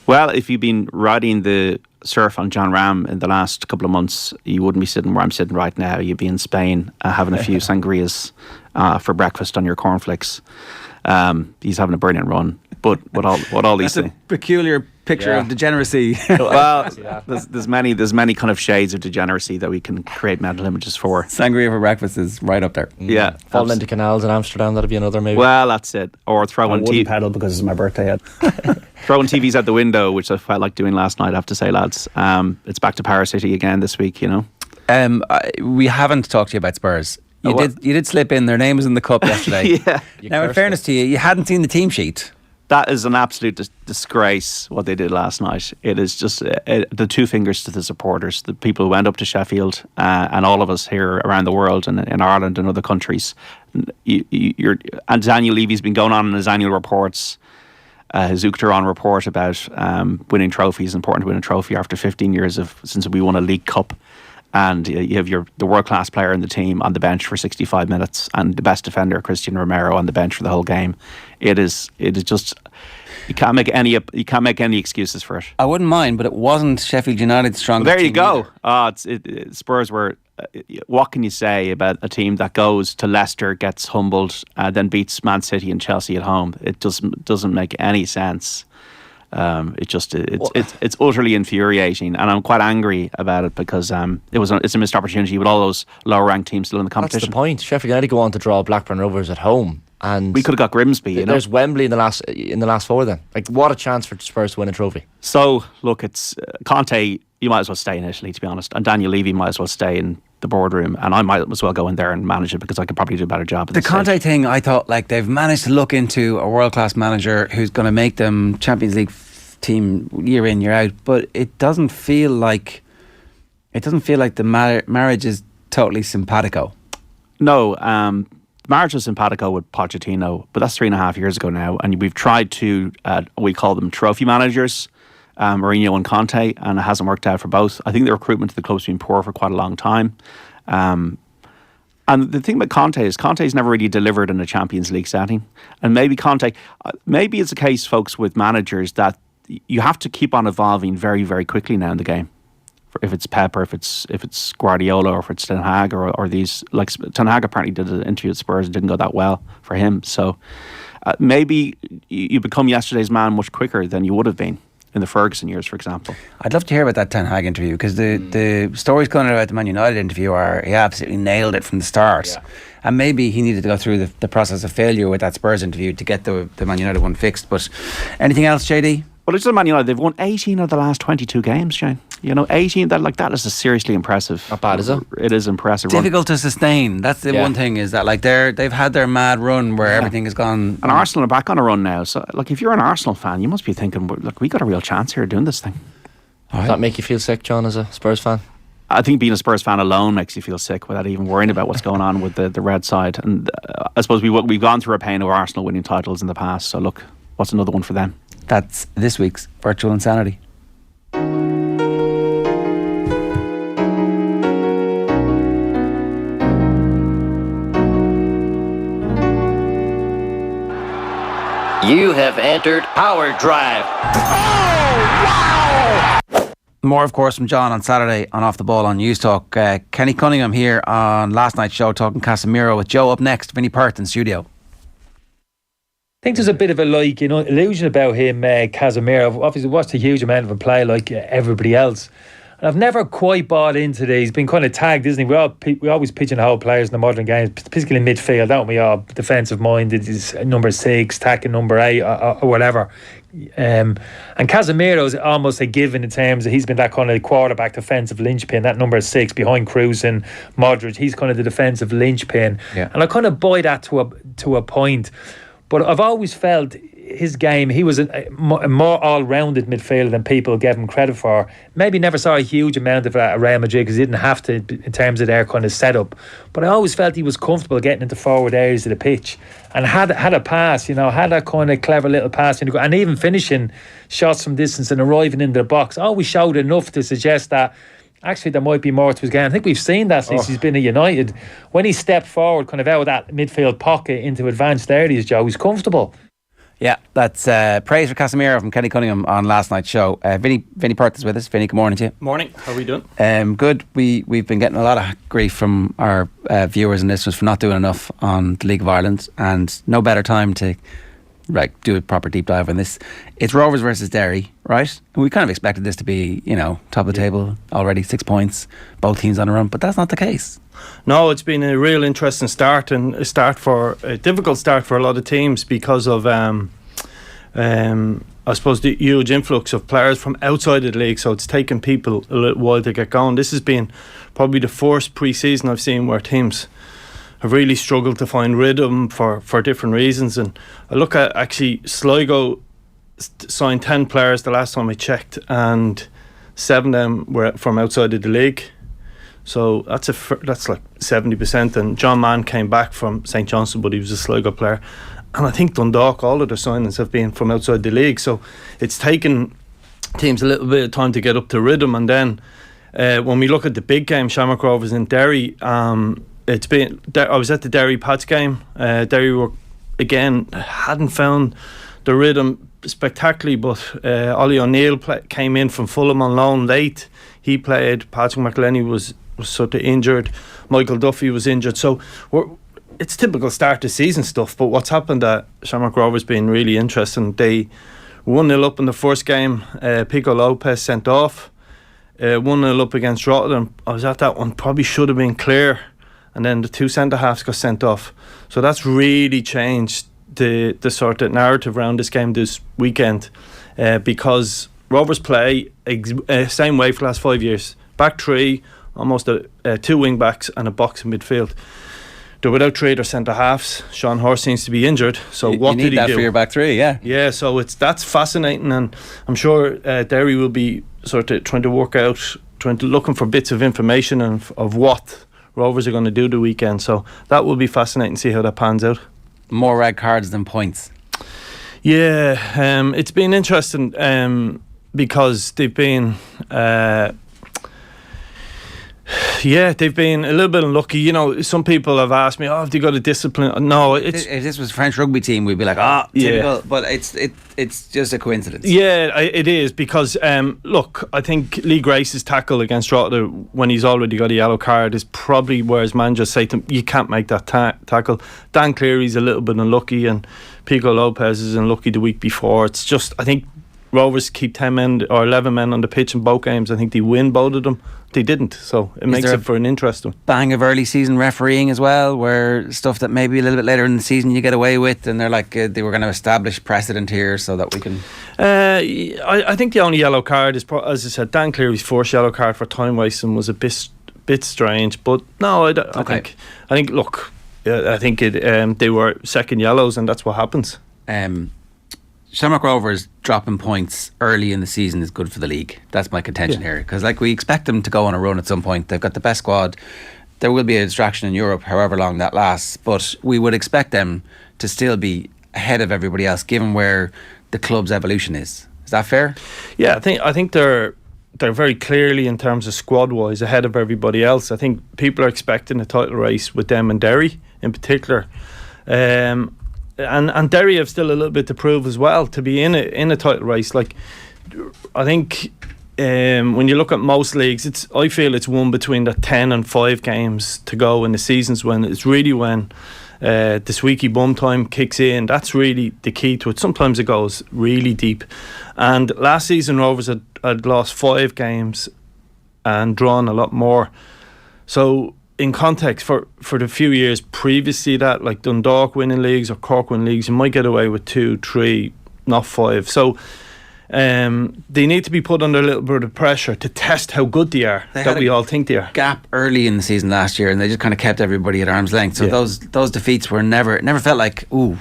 Well, if you've been riding the surf on John Ram in the last couple of months, you wouldn't be sitting where I'm sitting right now. You'd be in Spain having a few sangrias for breakfast on your cornflakes. He's having a brilliant run. But what all these things? Peculiar picture of degeneracy. Well, there's many kind of shades of degeneracy that we can create mental images for. Sangria for breakfast is right up there. Yeah, falling into canals in Amsterdam, that'd be another maybe. Well, that's it. Or throwing pedal because it's my birthday yet. Throwing TVs out the window, which I felt like doing last night, I have to say, lads. It's back to Power City again this week, you know. We haven't talked to you about Spurs. You did slip in. Their name was in the cup yesterday. Yeah. Now, in fairness to you, you hadn't seen the team sheet. That is an absolute disgrace, what they did last night. It is just the 2 fingers to the supporters, the people who went up to Sheffield, and all of us here around the world and in Ireland and other countries. And Daniel Levy's been going on in his annual reports, his Uachtaráin report about winning trophies, important to win a trophy after 15 years since we won a League Cup. And you have the world-class player in the team on the bench for 65 minutes and the best defender, Christian Romero, on the bench for the whole game. It is just, you can't make any excuses for it. I wouldn't mind, but it wasn't Sheffield United's strongest team. There you go. Spurs were, what can you say about a team that goes to Leicester, gets humbled, then beats Man City and Chelsea at home? It doesn't make any sense. It's utterly infuriating, and I'm quite angry about it because it's a missed opportunity with all those lower ranked teams still in the competition. That's the point. Sheffield United go on to draw Blackburn Rovers at home, and we could have got Grimsby. There's Wembley in the last four. Then, like, what a chance for Spurs to win a trophy. So look, it's Conte. You might as well stay in Italy, to be honest, and Daniel Levy might as well stay in the boardroom, and I might as well go in there and manage it because I could probably do a better job. The Conte thing, I thought, like, they've managed to look into a world class manager who's going to make them Champions League team year in, year out, but it doesn't feel like the marriage is totally simpatico. No, marriage was simpatico with Pochettino, but that's 3.5 years ago now, and we've tried to we call them trophy managers, Mourinho and Conte, and it hasn't worked out for both. I think the recruitment to the club's been poor for quite a long time. And the thing about Conte is Conte's never really delivered in a Champions League setting. And maybe maybe it's a case, folks, with managers that you have to keep on evolving very, very quickly now in the game. If it's Pep or if it's Guardiola or if it's Ten Hag or these, like Ten Hag apparently did an interview at Spurs and didn't go that well for him. So maybe you become yesterday's man much quicker than you would have been in the Ferguson years, for example. I'd love to hear about that Ten Hag interview because the stories coming out about the Man United interview are he absolutely nailed it from the start. Yeah. And maybe he needed to go through the process of failure with that Spurs interview to get the Man United one fixed. But anything else, JD? Well, it's just Man United. They've won 18 of the last 22 games, Shane. 18, that is a seriously impressive. Not bad, is it? It is impressive. Difficult to sustain. That's the one thing, is that like they've had their mad run where everything has gone. And Arsenal are back on a run now. So, like, if you're an Arsenal fan, you must be thinking, look, we got a real chance here doing this thing. Does that make you feel sick, John, as a Spurs fan? I think being a Spurs fan alone makes you feel sick without even worrying about what's going on with the red side. And I suppose we've gone through a pain of Arsenal winning titles in the past. So look, what's another one for them? That's this week's Virtual Insanity. You have entered Power Drive. More, of course, from John on Saturday on Off the Ball on News Talk. Kenny Cunningham here on last night's show talking Casemiro with Joe up next. Vinny Perth in studio. I think there's a bit of a illusion about him, Casemiro. Obviously, watched a huge amount of him play like everybody else. And I've never quite bought into this. He's been kind of tagged, isn't he? We always pigeonhole players in the modern game, particularly in midfield, don't we? All defensive minded is number 6, attacking number 8, or whatever. And Casemiro is almost a given in terms of he's been that kind of quarterback defensive linchpin, that number 6 behind Kroos and Modric. He's kind of the defensive linchpin. Yeah. And I kind of buy that to a point. But I've always felt his game, he was a more all-rounded midfielder than people gave him credit for. Maybe never saw a huge amount of that at Real Madrid because he didn't have to in terms of their kind of setup. But I always felt he was comfortable getting into forward areas of the pitch and had a pass, had a kind of clever little pass, and even finishing shots from distance and arriving into the box. Always showed enough to suggest that actually there might be more to his game. I think we've seen that since he's been at United. When he stepped forward kind of out of that midfield pocket into advanced areas, Joe, he's comfortable. Yeah, that's praise for Casemiro from Kenny Cunningham on last night's show. Vinny Perth is with us. Vinny, good morning to you. Morning. How are we doing? Good. We've been getting a lot of grief from our viewers and listeners for not doing enough on the League of Ireland, and no better time to do a proper deep dive on this. It's Rovers versus Derry, right? And we kind of expected this to be, top of the table already, 6 points, both teams on a run, but that's not the case. No, it's been a real interesting start, and a difficult start for a lot of teams because of I suppose the huge influx of players from outside of the league, so it's taken people a little while to get going. This has been probably the first pre-season I've seen where teams have really struggled to find rhythm for different reasons. And I look at actually Sligo signed 10 players the last time I checked, and 7 of them were from outside of the league. So that's like 70%. And John Mann came back from St Johnstone, but he was a Sligo player. And I think Dundalk, all of their signings have been from outside the league. So it's taken teams a little bit of time to get up to rhythm. And then when we look at the big game, Shamrock Rovers in Derry, I was at the Derry Pats game. Derry were, again, hadn't found the rhythm spectacularly, but Ollie O'Neill came in from Fulham on loan late. He played. Patrick McElhenney was sort of injured. Michael Duffy was injured. So it's typical start of season stuff, but what's happened at Shamrock Rovers been really interesting. They 1-0 up in the first game. Pico Lopez sent off. 1-0 up against Rotterdam. I was at that one. Probably should have been clear. And then the 2 centre-halves got sent off. So that's really changed the sort of narrative around this game this weekend, because Rovers play same way for the last 5 years. Back 3, almost 2 wing-backs and a box in midfield. They're without 3 of their centre-halves. Sean Horse seems to be injured. So what did he do? You need that for your back 3, yeah. Yeah, so that's fascinating, and I'm sure Derry will be sort of trying to work out, looking for bits of information of what Rovers are going to do the weekend. So that will be fascinating to see how that pans out. More red cards than points. Yeah, it's been interesting because they've been they've been a little bit unlucky. You know, some people have asked me, have they got a discipline? No, if this was a French rugby team, we'd be like, typical. But it's just a coincidence. Yeah, it is, because look, I think Lee Grace's tackle against Rotterdam when he's already got a yellow card is probably where his man just say to him, you can't make that tackle. Dan Cleary's a little bit unlucky, and Pico Lopez is unlucky the week before. It's just, I think Rovers keep 10 men or 11 men on the pitch in both games. I think they win both of them. They didn't, so it makes it for an interesting bang of early season refereeing as well, where stuff that maybe a little bit later in the season you get away with, and they're like they were going to establish precedent here so that we can. I think the only yellow card is, as I said, Dan Cleary's first yellow card for time wasting was a bit strange, but no, I think look, I think they were second yellows, and that's what happens. Shamrock Rovers dropping points early in the season is good for the league. That's my contention here, because we expect them to go on a run at some point. They've got the best squad. There will be a distraction in Europe, however long that lasts, but we would expect them to still be ahead of everybody else, given where the club's evolution is. Is that fair? Yeah, I think they're very clearly, in terms of squad wise, ahead of everybody else. I think people are expecting a title race with them and Derry in particular. And Derry have still a little bit to prove as well to be in a title race. I think when you look at most leagues, I feel it's won between the 10 and 5 games to go in the seasons, when it's really when the squeaky bum time kicks in. That's really the key to it. Sometimes it goes really deep. And last season Rovers had lost 5 games and drawn a lot more. So in context, for the few years previously that, like Dundalk winning leagues or Cork winning leagues, you might get away with 2, 3, not 5. So they need to be put under a little bit of pressure to test how good they are, that we all think they are. Gap early in the season last year, and they just kind of kept everybody at arm's length. So those defeats were never felt like, now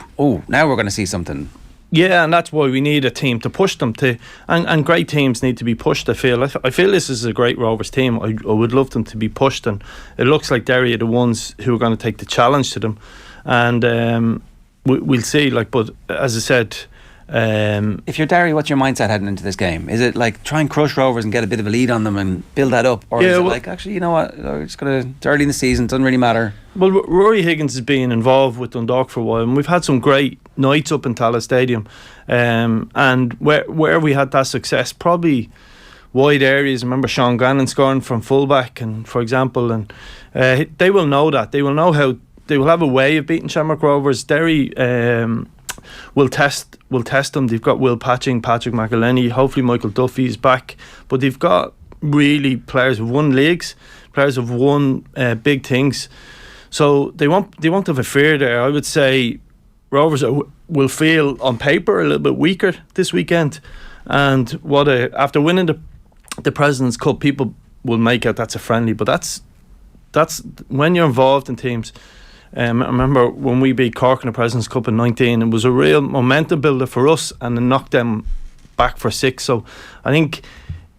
we're going to see something. Yeah, and that's why we need a team to push them to, and great teams need to be pushed. I feel this is a great Rovers team. I would love them to be pushed, and it looks like Derry are the ones who are going to take the challenge to them, and we'll see. But as I said, if you're Derry, what's your mindset heading into this game? Is it like try and crush Rovers and get a bit of a lead on them and build that up, or is it actually, you know what, we're just gonna, it's early in the season, doesn't really matter? Well, Rory Higgins has been involved with Dundalk for a while, and we've had some great nights up in Tallaght Stadium, and where we had that success, probably wide areas. I remember Sean Gannon scoring from fullback, and for example, and they will know that. They will know how. They will have a way of beating Shamrock Rovers. Derry will test them. They've got Will Patching, Patrick McElhenney, hopefully Michael Duffy is back, but they've got really players who've won leagues, players who've won big things, so they won't have a fear there. I would say Rovers will feel on paper a little bit weaker this weekend, and after winning the President's Cup, people will make out that's a friendly, but that's when you're involved in teams. I remember when we beat Cork in the President's Cup in 19, it was a real momentum builder for us, and it knocked them back for 6. So I think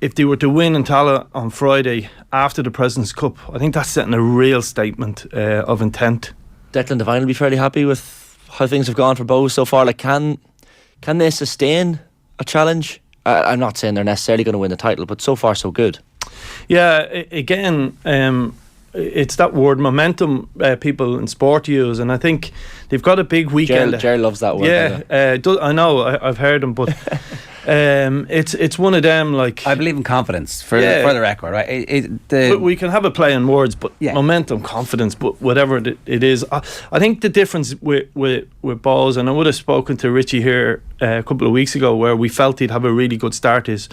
if they were to win in Tallaght on Friday after the President's Cup, I think that's setting a real statement of intent. Declan Devine will be fairly happy with how things have gone for both so far. Can they sustain a challenge? I'm not saying they're necessarily going to win the title, but so far so good. Yeah, again, it's that word momentum people in sport use, and I think they've got a big weekend. Ger loves that word. Yeah, I know, I've heard him, but It's one of them. Like, I believe in confidence for the record, right? We can have a play on words, but momentum, confidence, but whatever it is, I think the difference with Balls, and I would have spoken to Richie here a couple of weeks ago, where we felt he'd have a really good start, is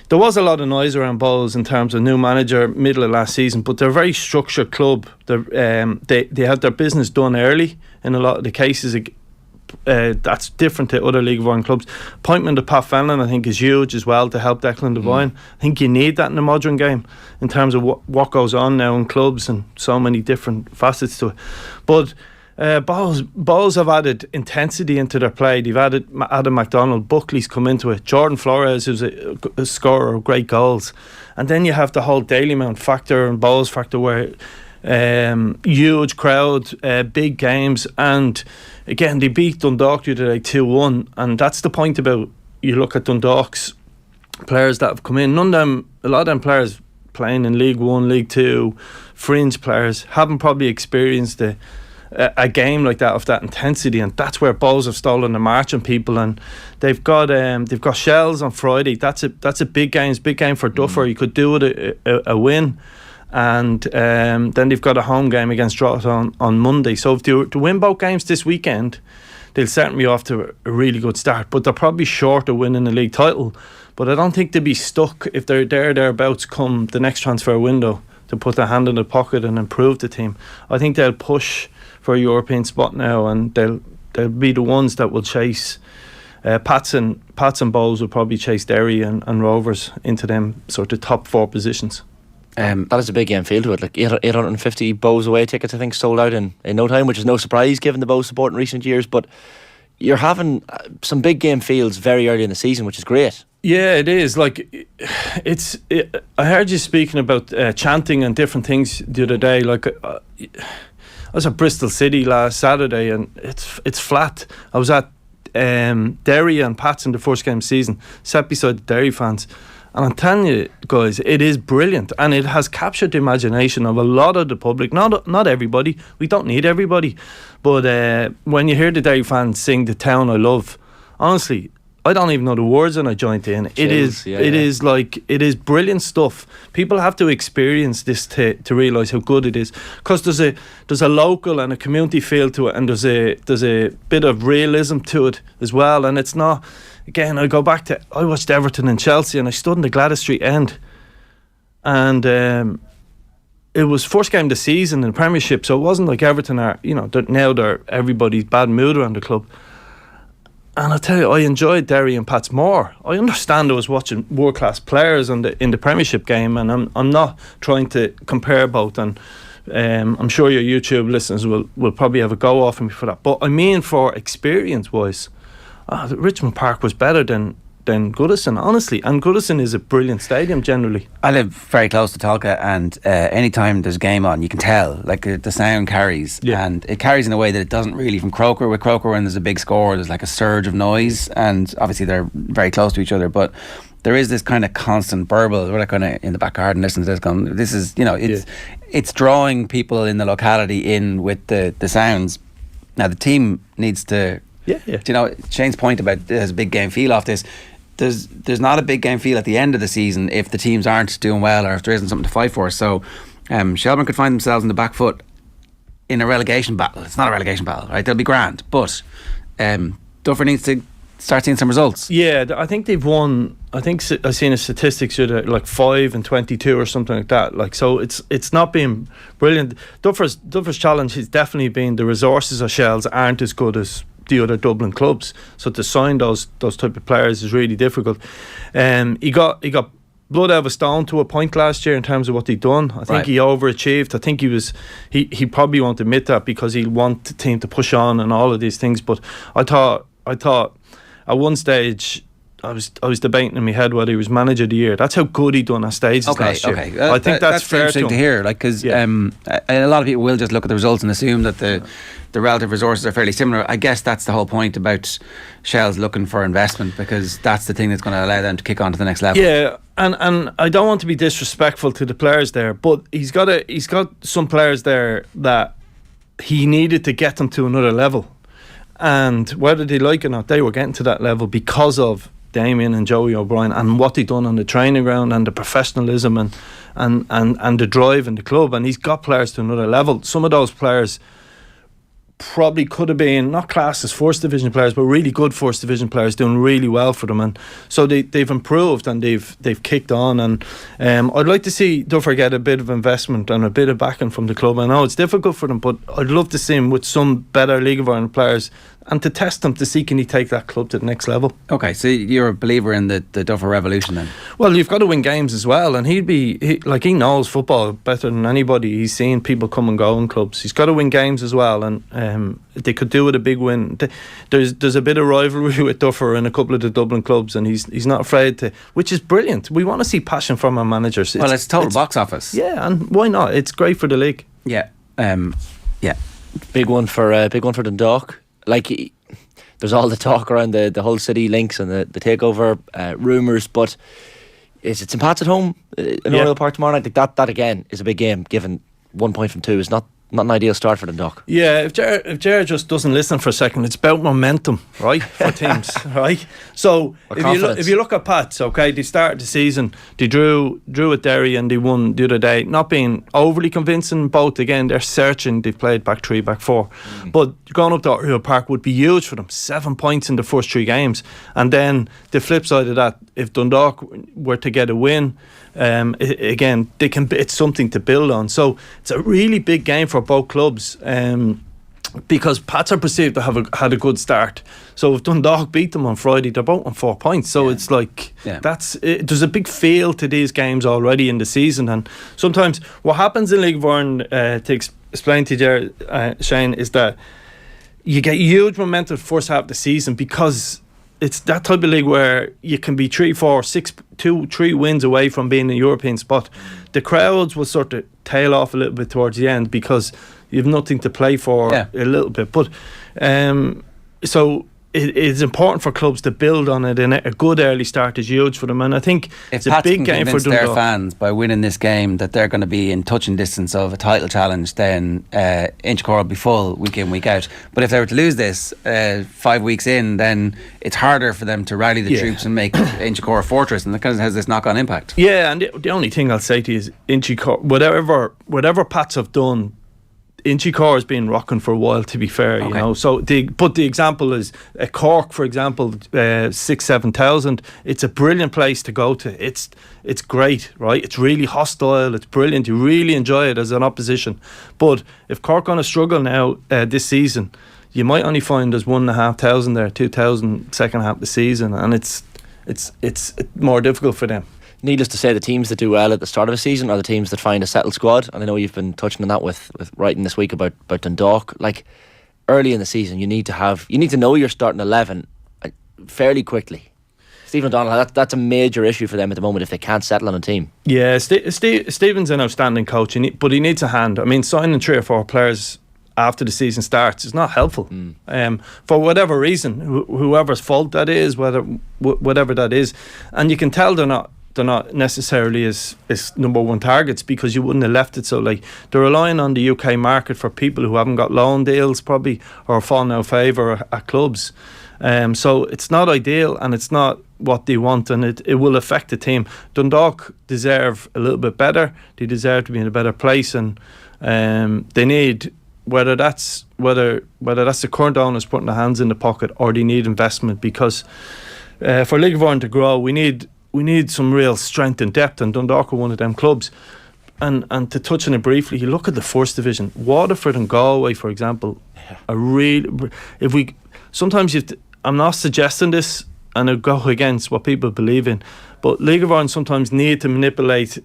there was a lot of noise around Balls in terms of new manager middle of last season, but they're a very structured club. They had their business done early in a lot of the cases. That's different to other League of Ireland clubs. Appointment of Pat Fenlon, I think, is huge as well to help Declan Devine. I think you need that in the modern game in terms of what goes on now in clubs and so many different facets to it. But Balls have added intensity into their play. They've added Adam MacDonald, Buckley's come into it, Jordan Flores, who's a scorer of great goals, and then you have the whole Dalymount factor and Balls factor, where huge crowd, big games, and again they beat Dundalk today 2-1, and that's the point about, you look at Dundalk's players that have come in, a lot of them players playing in League 1, League 2, fringe players, haven't probably experienced a game like that of that intensity, and that's where Balls have stolen the march on people. And they've got Shells on Friday. That's a big game. It's a big game for Duffer. You could do it a win, and then they've got a home game against Drogheda on Monday. So if they were to win both games this weekend, they'll certainly be off to a really good start. But they're probably short of winning the league title. But I don't think they'll be stuck if they're thereabouts come the next transfer window to put their hand in the pocket and improve the team. I think they'll push for a European spot now, and they'll be the ones that will chase. Pats and Bowls will probably chase Derry and Rovers into them sort of top 4 positions. That is a big game feel to it. Like 850 Bows away tickets, I think, sold out in no time, which is no surprise given the Bows support in recent years. But you're having some big game feels very early in the season, which is great. Yeah, it is. Like, I heard you speaking about chanting and different things the other day. Like, I was at Bristol City last Saturday, and it's flat. I was at Derry and Pats in the first game of the season, sat beside the Derry fans, and I'm telling you guys, it is brilliant, and it has captured the imagination of a lot of the public. Not everybody, we don't need everybody, but when you hear the Derry fans sing "The Town I Love," honestly, I don't even know the words, and I joined in. It is brilliant stuff. People have to experience this to realise how good it is, because there's a local and a community feel to it, and there's a bit of realism to it as well. And it's not, again, I go back to, I watched Everton and Chelsea, and I stood in the Gladys Street end, and it was first game of the season in the Premiership, so it wasn't like Everton are, now they're everybody's bad mood around the club. And I'll tell you, I enjoyed Derry and Pats more. I understand I was watching world-class players in the Premiership game, and I'm not trying to compare both, and I'm sure your YouTube listeners will probably have a go off me for that. But I mean, for experience-wise, Richmond Park was better than Goodison, honestly. And Goodison is a brilliant stadium generally. I live very close to Tolka, and anytime there's a game on, you can tell, like, the sound carries, and it carries in a way that it doesn't really from Croker. With Croker, when there's a big score, there's like a surge of noise, and obviously they're very close to each other, but there is this kind of constant burble. We're like kind of in the back garden listening to this going, this is, it's drawing people in the locality in with the sounds. Now the team needs to, Shane's point about there's a big game feel off this. There's not a big game feel at the end of the season if the teams aren't doing well, or if there isn't something to fight for. So Shelbourne could find themselves in the back foot in a relegation battle. It's not a relegation battle, right? They'll be grand, but Duffer needs to start seeing some results. Yeah, I think they've won. I think I've seen a statistics like 5 and 22 or something like that. Like, so it's not been brilliant. Duffer's challenge has definitely been the resources of Shells aren't as good as the other Dublin clubs, so to sign those type of players is really difficult. He got blood out of a stone to a point last year in terms of what he'd done. I think he overachieved. I think he probably won't admit that because he'll want the team to push on and all of these things. But I thought at one stage I was debating in my head whether he was manager of the year. That's how good he done at stages last year. Okay. I think that's fair interesting to hear. Like, because a lot of people will just look at the results and assume that the relative resources are fairly similar. I guess that's the whole point about Shells looking for investment, because that's the thing that's going to allow them to kick on to the next level. Yeah, and I don't want to be disrespectful to the players there, but he's got some players there that he needed to get them to another level, and whether they like it or not, they were getting to that level because of Damien and Joey O'Brien and what they done on the training ground and the professionalism and the drive in the club, and he's got players to another level. Some of those players probably could have been not classed as first division players, but really good first division players doing really well for them, and so they've improved and they've kicked on. And I'd like to see Duffer get a bit of investment and a bit of backing from the club. I know it's difficult for them, but I'd love to see him with some better League of Ireland players and to test them to see can he take that club to the next level. Okay, so you're a believer in the Duffer revolution then? Well, you've got to win games as well, and he knows football better than anybody. He's seen people come and go in clubs. He's got to win games as well, and they could do with a big win. There's a bit of rivalry with Duffer in a couple of the Dublin clubs, and he's not afraid to, which is brilliant. We want to see passion from our managers. It's total box office. Yeah, and why not? It's great for the league. Yeah, yeah. Big one for Dundalk. Like, there's all the talk around the whole city links and the takeover rumours, but it's St Pat's at home in Oriel Park tomorrow night. Like that again is a big game, given 1 point from 2 is not an ideal start for Dundalk. Yeah, if Ger just doesn't listen for a second, it's about momentum, right, for teams, right? So if you look at Pats, okay, they started the season, they drew at Derry and they won the other day, not being overly convincing. Both, again, they're searching. They've played back 3, back 4, but going up to Oriel Park would be huge for them. 7 points in the first 3 games, and then the flip side of that, if Dundalk were to get a win, again, it's something to build on. So it's a really big game for both clubs, because Pats are perceived to have had a good start. So if Dundalk beat them on Friday, they're both on 4 points. So it's like there's a big feel to these games already in the season. And sometimes what happens in League of Ireland, to explain to you, Shane, is that you get huge momentum first half of the season, because it's that type of league where you can be 3, 4, 6, 2, 3 wins away from being in a European spot. The crowds will sort of tail off a little bit towards the end because you have nothing to play for a little bit. But so it's important for clubs to build on it, and a good early start is huge for them. And I think it's a big game for Dundalk. Their fans by winning this game that they're going to be in touching distance of a title challenge, then Inchicore will be full week in, week out. But if they were to lose this 5 weeks in, then it's harder for them to rally the troops and make Inchicore a fortress, and that kind of has this knock-on impact. Yeah, and the only thing I'll say to you is Inchicore, whatever Pats have done, Inchicore has been rocking for a while, to be fair, you know. So the example is Cork, for example, 6,000-7,000. It's a brilliant place to go to. It's great, right? It's really hostile. It's brilliant. You really enjoy it as an opposition. But if Cork going to struggle now this season, you might only find there's 1,500 there, 2,000 second half of the season, and it's more difficult for them. Needless to say, the teams that do well at the start of a season are the teams that find a settled squad. And I know you've been touching on that with writing this week about Dundalk. Like, early in the season, you need to know your starting 11 fairly quickly. Stephen O'Donnell, that's a major issue for them at the moment if they can't settle on a team. Yeah, Stephen's an outstanding coach, but he needs a hand. I mean, signing 3 or 4 players after the season starts is not helpful. For whatever reason, whoever's fault that is, whatever that is, and you can tell they're not necessarily as number one targets, because you wouldn't have left it so. Like, they're relying on the UK market for people who haven't got loan deals probably, or fallen out of favour at clubs. So it's not ideal, and it's not what they want, and it will affect the team. Dundalk deserve a little bit better. They deserve to be in a better place, and they need, whether that's the current owners putting their hands in the pocket, or they need investment, because for League of Ireland to grow, we need some real strength and depth, and Dundalk are one of them clubs. And to touch on it briefly, you look at the first division, Waterford and Galway, for example, are really. I'm not suggesting this, and I go against what people believe in, but League of Ireland sometimes need to manipulate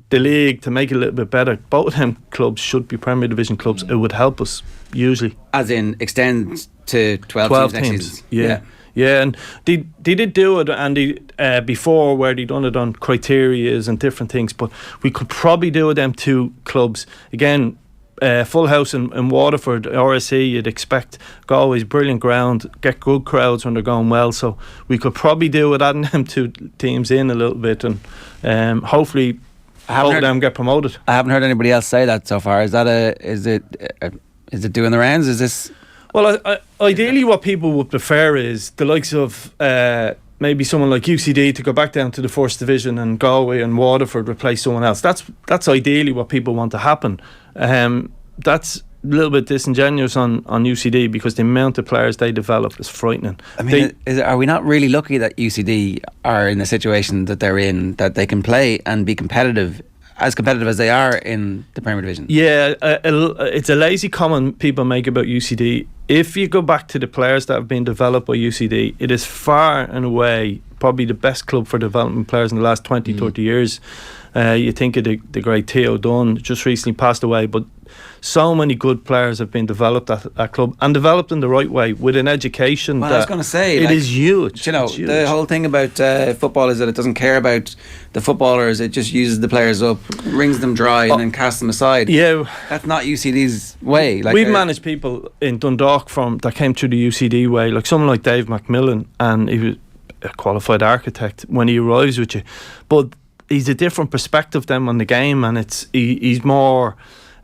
the league to make it a little bit better. Both of them clubs should be Premier Division clubs. It would help us usually. As in extend to 12 teams next season. Yeah, and they did do it, and before, where they done it on criterias and different things, but we could probably do it them 2 clubs again. Full house in Waterford, RSE, you'd expect. Galway's brilliant ground, get good crowds when they're going well, so we could probably do it, adding them 2 teams in a little bit, and hopefully them get promoted. I haven't heard anybody else say that so far. Is it doing the rounds? Is this? Well, ideally what people would prefer is the likes of maybe someone like UCD to go back down to the first division and Galway and Waterford replace someone else. That's ideally what people want to happen. That's a little bit disingenuous on UCD because the amount of players they develop is frightening. I mean, are we not really lucky that UCD are in the situation that they're in, that they can play and be competitive as they are in the Premier Division? Yeah, it's a lazy comment people make about UCD. If you go back to the players that have been developed by UCD, it is far and away probably the best club for developing players in the last 20, 30 years. You think of the great Theo Dunn, just recently passed away, but so many good players have been developed at that club and developed in the right way with an education. Well, I was going to say, it is huge. You know, the whole thing about football is that it doesn't care about the footballers. It just uses the players up, wrings them dry, and then casts them aside. Yeah, that's not UCD's way. We've managed people in Dundalk that came through the UCD way, like someone like Dave McMillan, and he was a qualified architect when he arrives with you, but he's a different perspective then on the game, and he's more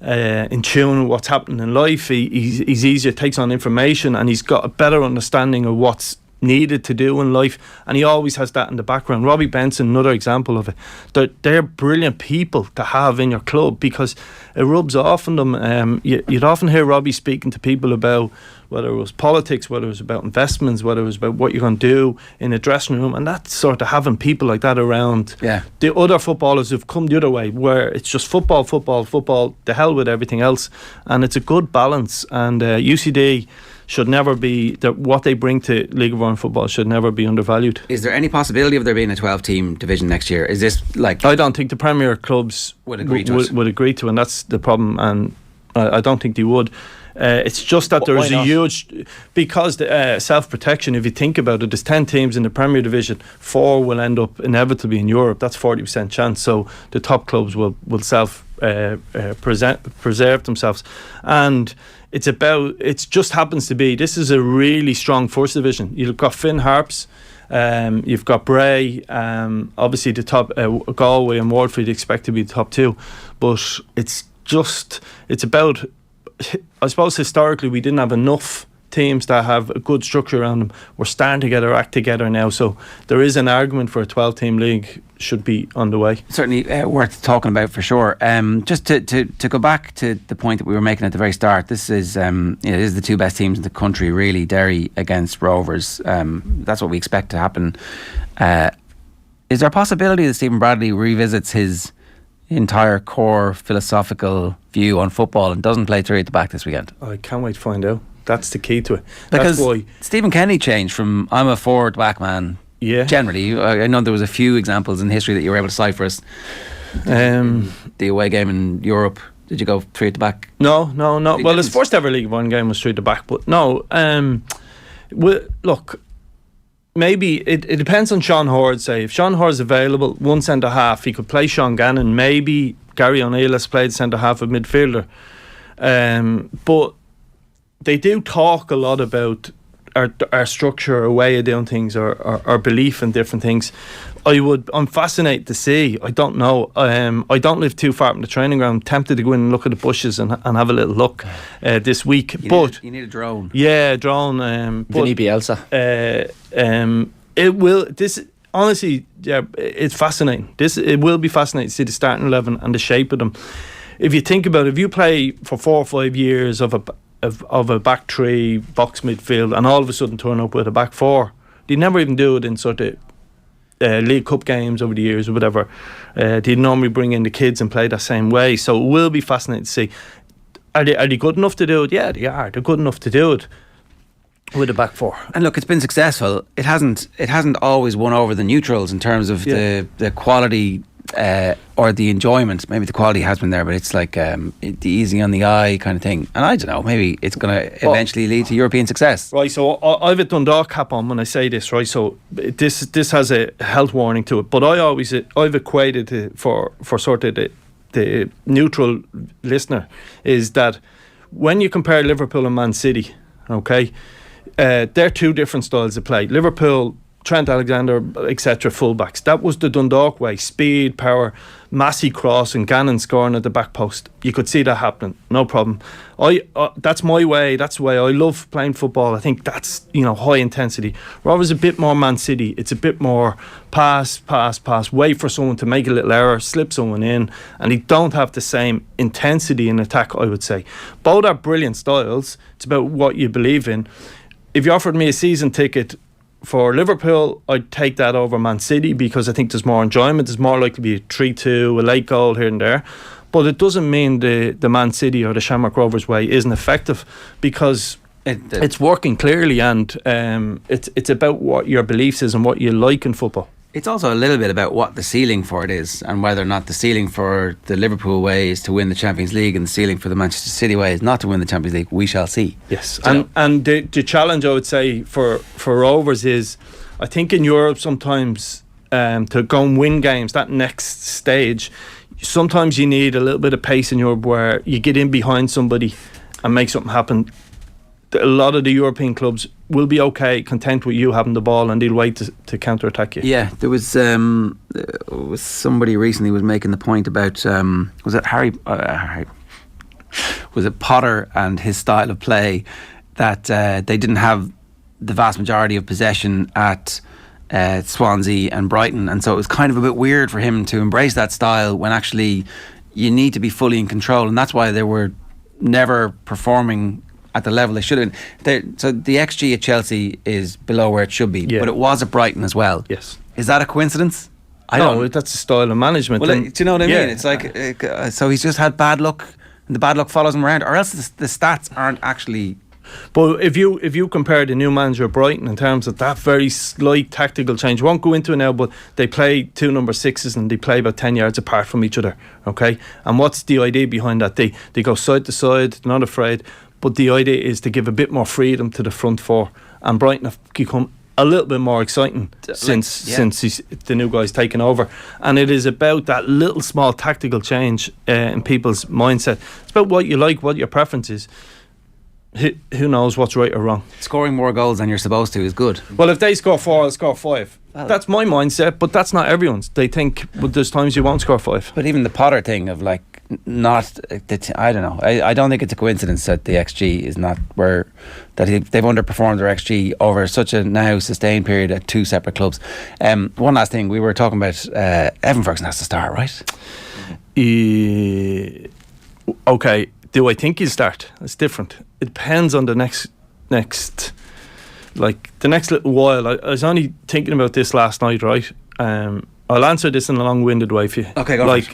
in tune with what's happening in life. He's easier, takes on information, and he's got a better understanding of what's needed to do in life, and he always has that in the background. Robbie Benson, another example of it. They're brilliant people to have in your club because it rubs off on them. You'd often hear Robbie speaking to people about whether it was politics, whether it was about investments, whether it was about what you're going to do in a dressing room, and that's sort of having people like that around. Yeah. The other footballers who've come the other way, where it's just football, the hell with everything else, and it's a good balance. And UCD should never be what they bring to League of Ireland football should never be undervalued. Is there any possibility of there being a 12-team division next year? Is this like? I don't think the Premier clubs would agree to, and that's the problem. And I don't think they would. It's just that there is a huge, because the self-protection, if you think about it, there's 10 teams in the Premier Division, 4 will end up inevitably in Europe. That's 40% chance. So the top clubs will preserve themselves. And it just happens to be, this is a really strong first division. You've got Finn Harps, you've got Bray, obviously the top, Galway and Waterford expect to be the top 2. But it's about, I suppose historically we didn't have enough teams that have a good structure around them. We're starting to get our act together now, so there is an argument for a 12-team league should be on the way. Certainly worth talking about for sure. Just to go back to the point that we were making at the very start, this is this is the 2 best teams in the country, really. Derry against Rovers. That's what we expect to happen. Is there a possibility that Stephen Bradley revisits his entire core philosophical view on football and doesn't play 3 at the back this weekend? I can't wait to find out. That's the key to it. Because that's why Stephen Kenny changed from I'm a forward back man. Yeah. Generally, I know there was a few examples in history that you were able to cite for us. The away game in Europe, did you go 3 at the back? No. Well, his first ever League One game was 3 at the back, but no. Look, maybe it depends on Sean Horde. Say if Sean Horde's available, one centre half, he could play Sean Gannon. Maybe Gary O'Neill has played centre half of midfielder. But they do talk a lot about our structure, our way of doing things, our belief in different things. I'm fascinated to see. I don't know. I don't live too far from the training ground. I'm tempted to go in and look at the bushes and have a little look this week. You need a drone. Yeah, drone. Vinny Bielsa. It will. This honestly, yeah, it's fascinating. It will be fascinating to see the starting 11 and the shape of them. If you think about it, if you play for 4 or 5 years of a back 3 box midfield and all of a sudden turn up with a back 4, they never even do it in sort of League Cup games over the years or whatever. They normally bring in the kids and play that same way. So it will be fascinating to see. Are they good enough to do it? Yeah, they are. They're good enough to do it with a back 4. And look, it's been successful. It hasn't always won over the neutrals in terms of the quality or the enjoyment. Maybe the quality has been there, but it's like the easy on the eye kind of thing. And I don't know, maybe it's going to eventually lead to European success. Right, so I have a Dundalk cap on when I say this, right? So this has a health warning to it, but I've equated it for sort of the neutral listener is that when you compare Liverpool and Man City, okay, they're 2 different styles of play. Liverpool Trent Alexander, etc. fullbacks. That was the Dundalk way: speed, power, Massey cross, and Gannon scoring at the back post. You could see that happening, no problem. That's my way. That's the way I love playing football. I think that's, high intensity. Rovers a bit more Man City. It's a bit more pass, wait for someone to make a little error, slip someone in, and they don't have the same intensity in attack, I would say. Both are brilliant styles. It's about what you believe in. If you offered me a season ticket for Liverpool, I'd take that over Man City, because I think there's more enjoyment. There's more likely to be a 3-2, a late goal here and there. But it doesn't mean the Man City or the Shamrock Rovers way isn't effective, because it's working clearly, and it's about what your beliefs is and what you like in football. It's also a little bit about what the ceiling for it is, and whether or not the ceiling for the Liverpool way is to win the Champions League and the ceiling for the Manchester City way is not to win the Champions League. We shall see. Yes, and the challenge, I would say, for Rovers is, I think in Europe sometimes to go and win games, that next stage, sometimes you need a little bit of pace in Europe where you get in behind somebody and make something happen. A lot of the European clubs will be content with you having the ball, and they'll wait to counter-attack you. Yeah, there was somebody recently was making the point about was it Harry was it Potter and his style of play, that they didn't have the vast majority of possession at Swansea and Brighton, and so it was kind of a bit weird for him to embrace that style when actually you need to be fully in control, and that's why they were never performing at the level they should have been. So the XG at Chelsea is below where it should be, but it was at Brighton as well. Yes. Is that a coincidence? No, that's a style of management. Well, do you know what I mean? It's like, so he's just had bad luck, and the bad luck follows him around, or else the stats aren't actually... But if you compare the new manager of Brighton in terms of that very slight tactical change, won't go into it now, but they play 2 number 6s and they play about 10 yards apart from each other, okay? And what's the idea behind that? They go side to side, they're not afraid, but the idea is to give a bit more freedom to the front four, and Brighton have become a little bit more exciting since the new guy's taken over, and it is about that little small tactical change in people's mindset. It's about what you like, what your preference is. Who knows what's right or wrong? Scoring more goals than you're supposed to is good. Well, if they score 4, I'll score 5. That's my mindset, but that's not everyone's. They think, well, there's times you won't score 5. But even the Potter thing of I don't know. I don't think it's a coincidence that the XG is not where they've underperformed their XG over such a now sustained period at 2 separate clubs. One last thing, we were talking about Evan Ferguson has to start, right? Okay. Do I think he'll start? It's different. It depends on the next little while. I was only thinking about this last night, right? I'll answer this in a long-winded way for you. Okay, go for it.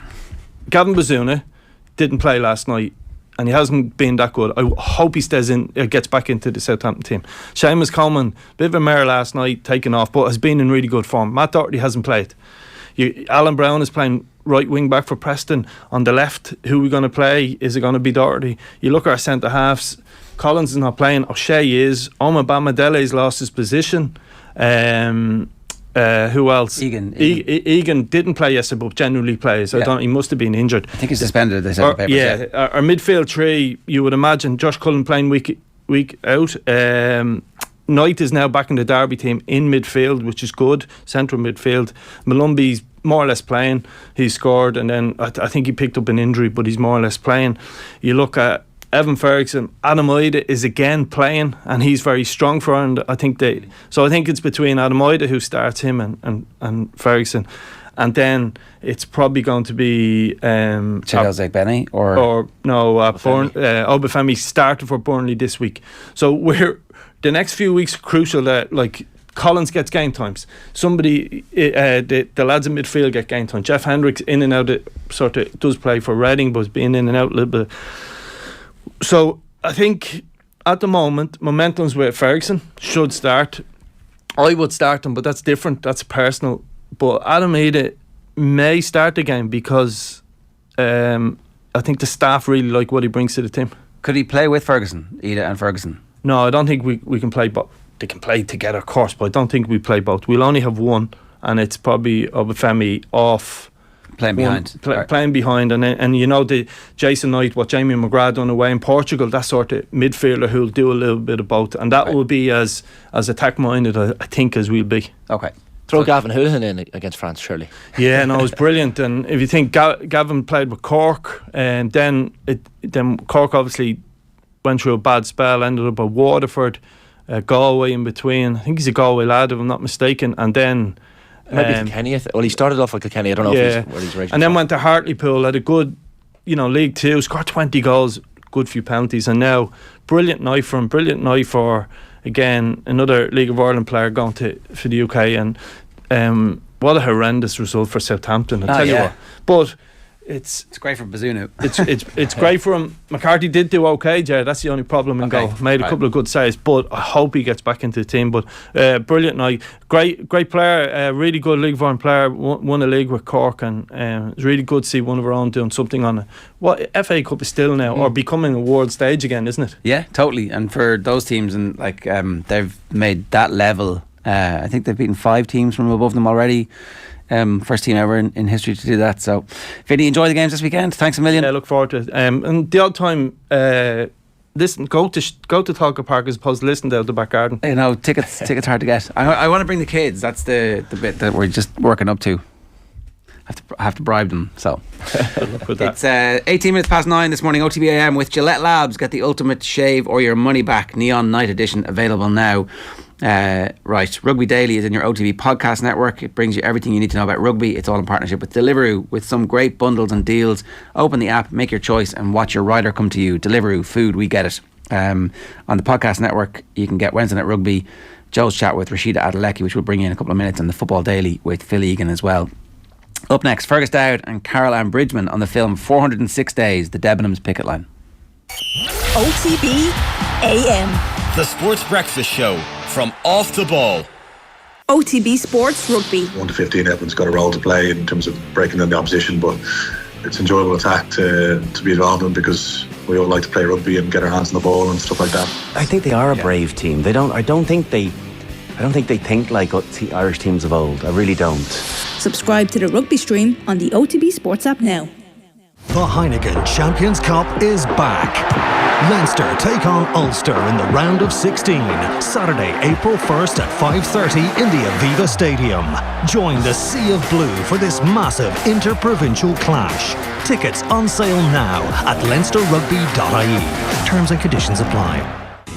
Gavin Bazuna didn't play last night, and he hasn't been that good. I hope he stays in, gets back into the Southampton team. Seamus Coleman, bit of a mare last night, taken off, but has been in really good form. Matt Doherty hasn't played. Alan Brown is playing right wing back for Preston. On the left, who are we going to play? Is it going to be Doherty? You look at our centre halves. Collins is not playing. O'Shea is. Oma Bamadele's lost his position. Who else? Egan didn't play yesterday, but generally plays. He must have been injured. I think he's suspended. They said on paper. Our midfield three, you would imagine Josh Cullen playing week out. Knight is now back in the Derby team in midfield, which is good. Central midfield. Malumbi's more or less playing. He's scored, and then I think he picked up an injury, but he's more or less playing. You look at Evan Ferguson. Adam Ida is again playing, and he's very strong for Ireland. I think it's between Adam Ida, who starts him, and Ferguson. And then it's probably going to be Chelsea Benny or Obafemi started for Burnley this week. So the next few weeks are crucial. That Collins gets game times. Somebody, the lads in midfield get game time. Jeff Hendricks in and out. Sort of does play for Reading, but has been in and out a little bit. So I think at the moment momentum's with Ferguson. Should start. I would start him, but that's different. That's personal. But Adam Ida may start the game because I think the staff really like what he brings to the team. Could he play with Ferguson, Ida and Ferguson? No, I don't think we can play both. They can play together, of course, but I don't think we play both. We'll only have one, and it's probably Obafemi off playing behind. Playing behind, and you know the Jason Knight, what Jamie McGrath done away in Portugal, that sort of midfielder who'll do a little bit of both, and that will be as attack minded, I think, as we'll be. Okay. Throw Gavin Houlihan in against France, surely. Yeah, no, it was brilliant. And if you think Gavin played with Cork, and then Cork obviously went through a bad spell, ended up at Waterford, Galway in between. I think he's a Galway lad, if I'm not mistaken. And then maybe Kilkenny. Well, he started off with Kilkenny. I don't know if he's where he's and then went to Hartlepool, had a good, League Two, scored 20 goals, good few penalties, and now brilliant night for again another League of Ireland player going for the UK, and what a horrendous result for Southampton. I tell you what, but it's great for Bazunu. It's great for him. McCarthy did do okay, Ger. That's the only problem in goal. Made a couple of good saves, but I hope he gets back into the team. But brilliant night, great player, really good League of Ireland player. Won a league with Cork, and it's really good to see one of our own doing something on it. What FA Cup is still now, or becoming a world stage again, isn't it? Yeah, totally. And for those teams, and they've made that level. I think they've beaten 5 teams from above them already. First team ever in history to do that. So, Vinny, enjoy the games this weekend. Thanks a million. Yeah, look forward to it. And the odd time, listen, go to Talca Park as opposed to listen to the back garden. You know, tickets hard to get. I want to bring the kids. That's the bit that we're just working up to. I have to bribe them. So it's 18 minutes past 9 this morning. OTB AM with Gillette Labs. Get the ultimate shave or your money back. Neon Night Edition available now. Right, Rugby Daily is in your OTB podcast network. It brings you everything you need to know about rugby. It's all in partnership with Deliveroo, with some great bundles and deals. Open the app, make your choice, and watch your rider come to you. Deliveroo, food, we get it. On the podcast network, you can get Wednesday Night Rugby, Joe's chat with Rashida Adeleke, which we'll bring you in a couple of minutes, and the Football Daily with Phil Egan as well. Up next, Fergus Dowd and Carol Ann Bridgeman on the film 406 Days, the Debenhams Picket Line. OTB AM. The Sports Breakfast Show from Off the Ball. OTB Sports Rugby. 1 to 15, everyone's got a role to play in terms of breaking down the opposition, but it's enjoyable attack to be involved in because we all like to play rugby and get our hands on the ball and stuff like that. I think they are a brave team. I don't think they think like Irish teams of old. I really don't. Subscribe to the rugby stream on the OTB Sports app now. The Heineken Champions Cup is back. Leinster take on Ulster in the round of 16, Saturday, April 1st at 5:30 in the Aviva Stadium. Join the Sea of Blue for this massive inter-provincial clash. Tickets on sale now at leinsterrugby.ie. Terms and conditions apply.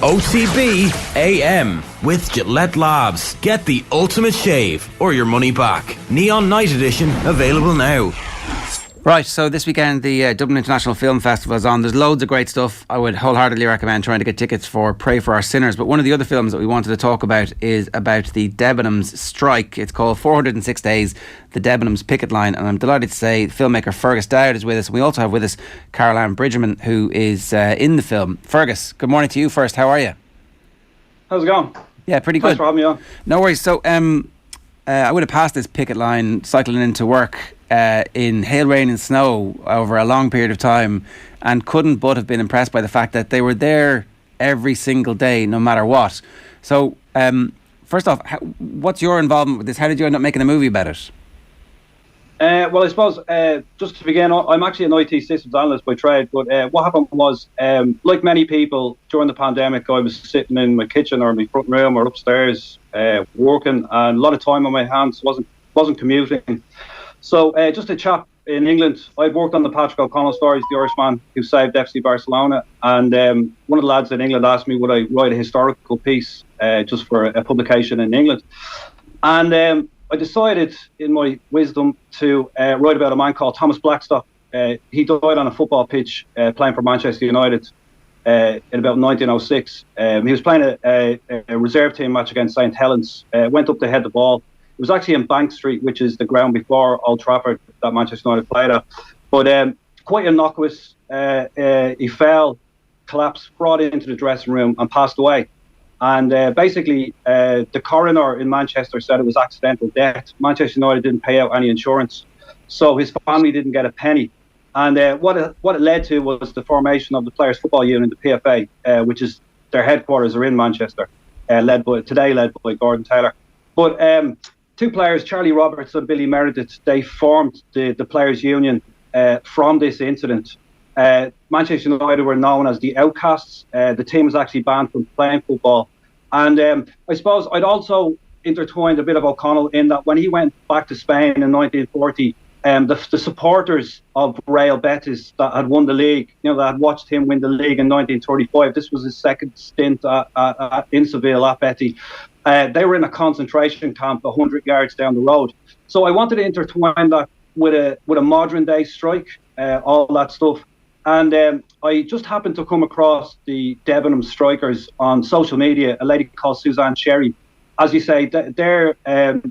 OTB AM with Gillette Labs. Get the ultimate shave or your money back. Neon Night Edition available now. Right, so this weekend the Dublin International Film Festival is on. There's loads of great stuff. I would wholeheartedly recommend trying to get tickets for Pray for Our Sinners. But one of the other films that we wanted to talk about is about the Debenhams strike. It's called 406 Days, the Debenhams Picket Line. And I'm delighted to say filmmaker Fergus Dowd is with us. We also have with us Carol Ann Bridgeman, who is in the film. Fergus, good morning to you first. How are you? How's it going? Yeah, pretty good. Thanks for having me on. No worries. So I would have passed this picket line cycling into work in hail, rain and snow over a long period of time, and couldn't but have been impressed by the fact that they were there every single day, no matter what. So first off, what's your involvement with this? How did you end up making a movie about it? Well, I suppose just to begin, I'm actually an IT systems analyst by trade, but what happened was, like many people during the pandemic, I was sitting in my kitchen or my front room or upstairs working, and a lot of time on my hands, wasn't commuting. So just a chap in England, I'd worked on the Patrick O'Connell stories, the Irishman who saved FC Barcelona, and one of the lads in England asked me would I write a historical piece just for a publication in England, and I decided in my wisdom to write about a man called Thomas Blackstock. He died on a football pitch playing for Manchester United in about 1906. He was playing a reserve team match against St Helens, went up to head the ball. It was actually in Bank Street, which is the ground before Old Trafford that Manchester United played at. But quite innocuous. He fell, collapsed, brought into the dressing room and passed away. And basically, the coroner in Manchester said it was accidental death. Manchester United didn't pay out any insurance, so his family didn't get a penny. And what it led to was the formation of the Players Football Union, the PFA, which is their headquarters are in Manchester, led by Gordon Taylor. But two players, Charlie Roberts and Billy Meredith, they formed the players' union from this incident. Manchester United were known as the outcasts. The team was actually banned from playing football. And I suppose I'd also intertwined a bit of O'Connell in that when he went back to Spain in 1940, the supporters of Real Betis that had won the league, that had watched him win the league in 1935, this was his second stint in Seville at Betis. They were in a concentration camp 100 yards down the road. So I wanted to intertwine that with a modern day strike, all that stuff. And I just happened to come across the Debenhams strikers on social media, a lady called Suzanne Sherry. As you say, their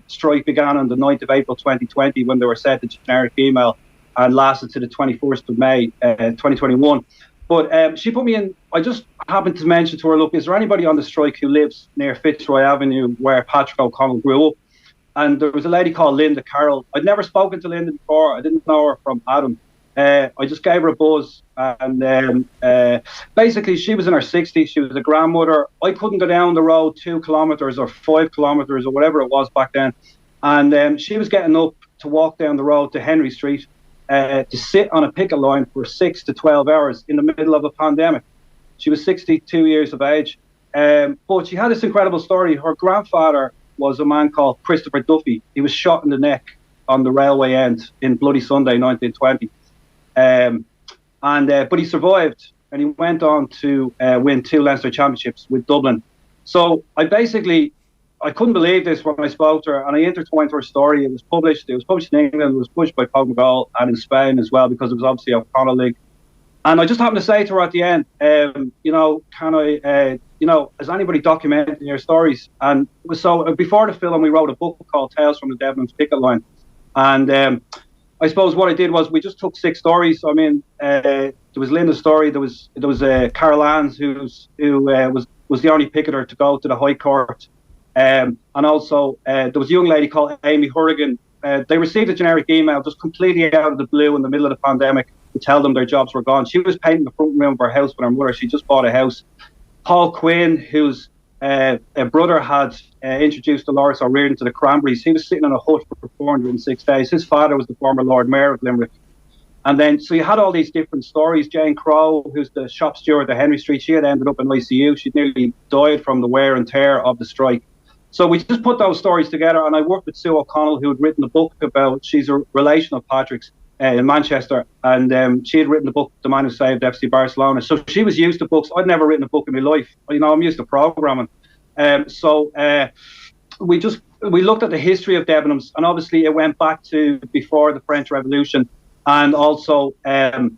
strike began on the 9th of April 2020 when they were set to generic email and lasted to the 21st of May 2021. But she put me in, I just happened to mention to her, look, is there anybody on the strike who lives near Fitzroy Avenue where Patrick O'Connell grew up? And there was a lady called Linda Carroll. I'd never spoken to Linda before. I didn't know her from Adam. I just gave her a buzz, and basically she was in her 60s. She was a grandmother. I couldn't go down the road 2 kilometres or 5 kilometres or whatever it was back then. And she was getting up to walk down the road to Henry Street to sit on a picket line for 6 to 12 hours in the middle of a pandemic. She was 62 years of age. But she had this incredible story. Her grandfather was a man called Christopher Duffy. He was shot in the neck on the railway end in Bloody Sunday 1920. But he survived, and he went on to win 2 Leinster championships with Dublin. So I couldn't believe this when I spoke to her, and I intertwined her story. It was published in England, it was pushed by Pog McGall, and in Spain as well, because it was obviously O'Connell League. And I just happened to say to her at the end, can I, has anybody documented your stories? And so before the film, we wrote a book called Tales from the Debenhams Picket Line. And I suppose what I did was we just took 6 stories. I mean, there was Linda's story. There was Carol Ann's, who was the only picketer to go to the High Court, and also there was a young lady called Amy Hurrigan. They received a generic email just completely out of the blue in the middle of the pandemic to tell them their jobs were gone. She was painting the front room of her house with her mother. She just bought a house. Paul Quinn, whose a brother had introduced Dolores O'Riordan to the Cranberries. He was sitting in a hut for 406 days. His father was the former Lord Mayor of Limerick. And then, so you had all these different stories. Jane Crowe, who's the shop steward at Henry Street, she had ended up in ICU. She'd nearly died from the wear and tear of the strike. So we just put those stories together, and I worked with Sue O'Connell, who had written a book about, she's a relation of Patrick's in Manchester, and she had written the book, The Man Who Saved FC Barcelona. So she was used to books. I'd never written a book in my life. I'm used to programming. So we looked at the history of Debenhams, and obviously it went back to before the French Revolution, and also the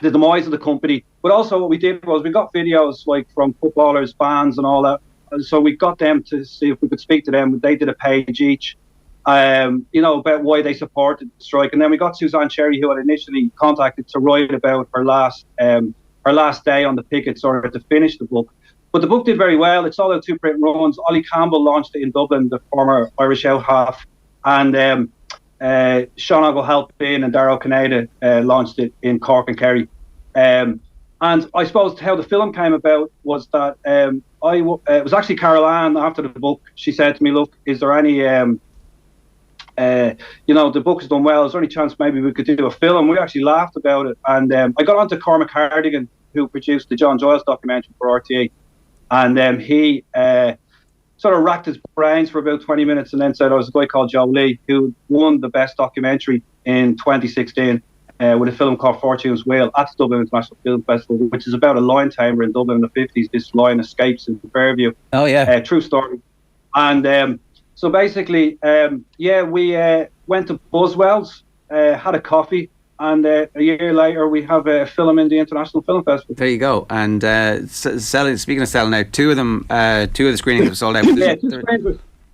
demise of the company. But also what we did was we got videos like from footballers, fans and all that. So we got them to see if we could speak to them. They did a page each, about why they supported the strike. And then we got Suzanne Sherry, who had initially contacted to write about her last day on the pickets, or to finish the book. But the book did very well. It sold out 2 print runs. Ollie Campbell launched it in Dublin, the former Irish out half. And Sean O'Halpin and Darragh Canada launched it in Cork and Kerry. And I suppose how the film came about was that it was actually Carol Ann after the book. She said to me, look, is there any, the book has done well. Is there any chance maybe we could do a film? We actually laughed about it. And I got on to Cormac Hardigan, who produced the John Giles documentary for RTE. And he sort of racked his brains for about 20 minutes and then said, there's a guy called Joe Lee who won the best documentary in 2016 with a film called Fortune's Wheel at the Dublin International Film Festival, which is about a lion tamer in Dublin in the 50s. This lion escapes in Fairview. Oh, yeah. True story. And so basically, we went to Buzzwells, had a coffee, and a year later we have a film in the International Film Festival. There you go. And speaking of selling out, 2 of the screenings have sold out.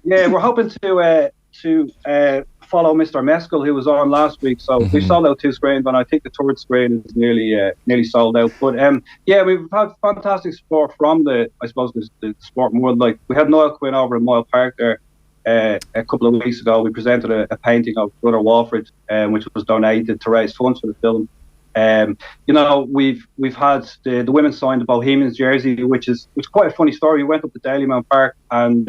We're hoping to follow Mr. Mescal, who was on last week. So we sold out 2 screens, and I think the 3rd screen is nearly sold out. But we've had fantastic support from the sport world. Like, we had Niall Quinn over in Moyle Park there a couple of weeks ago. We presented a painting of Brother Walfrid, which was donated to raise funds for the film. We've had the women signed the Bohemians jersey, which is quite a funny story. We went up to Dalymount Park, and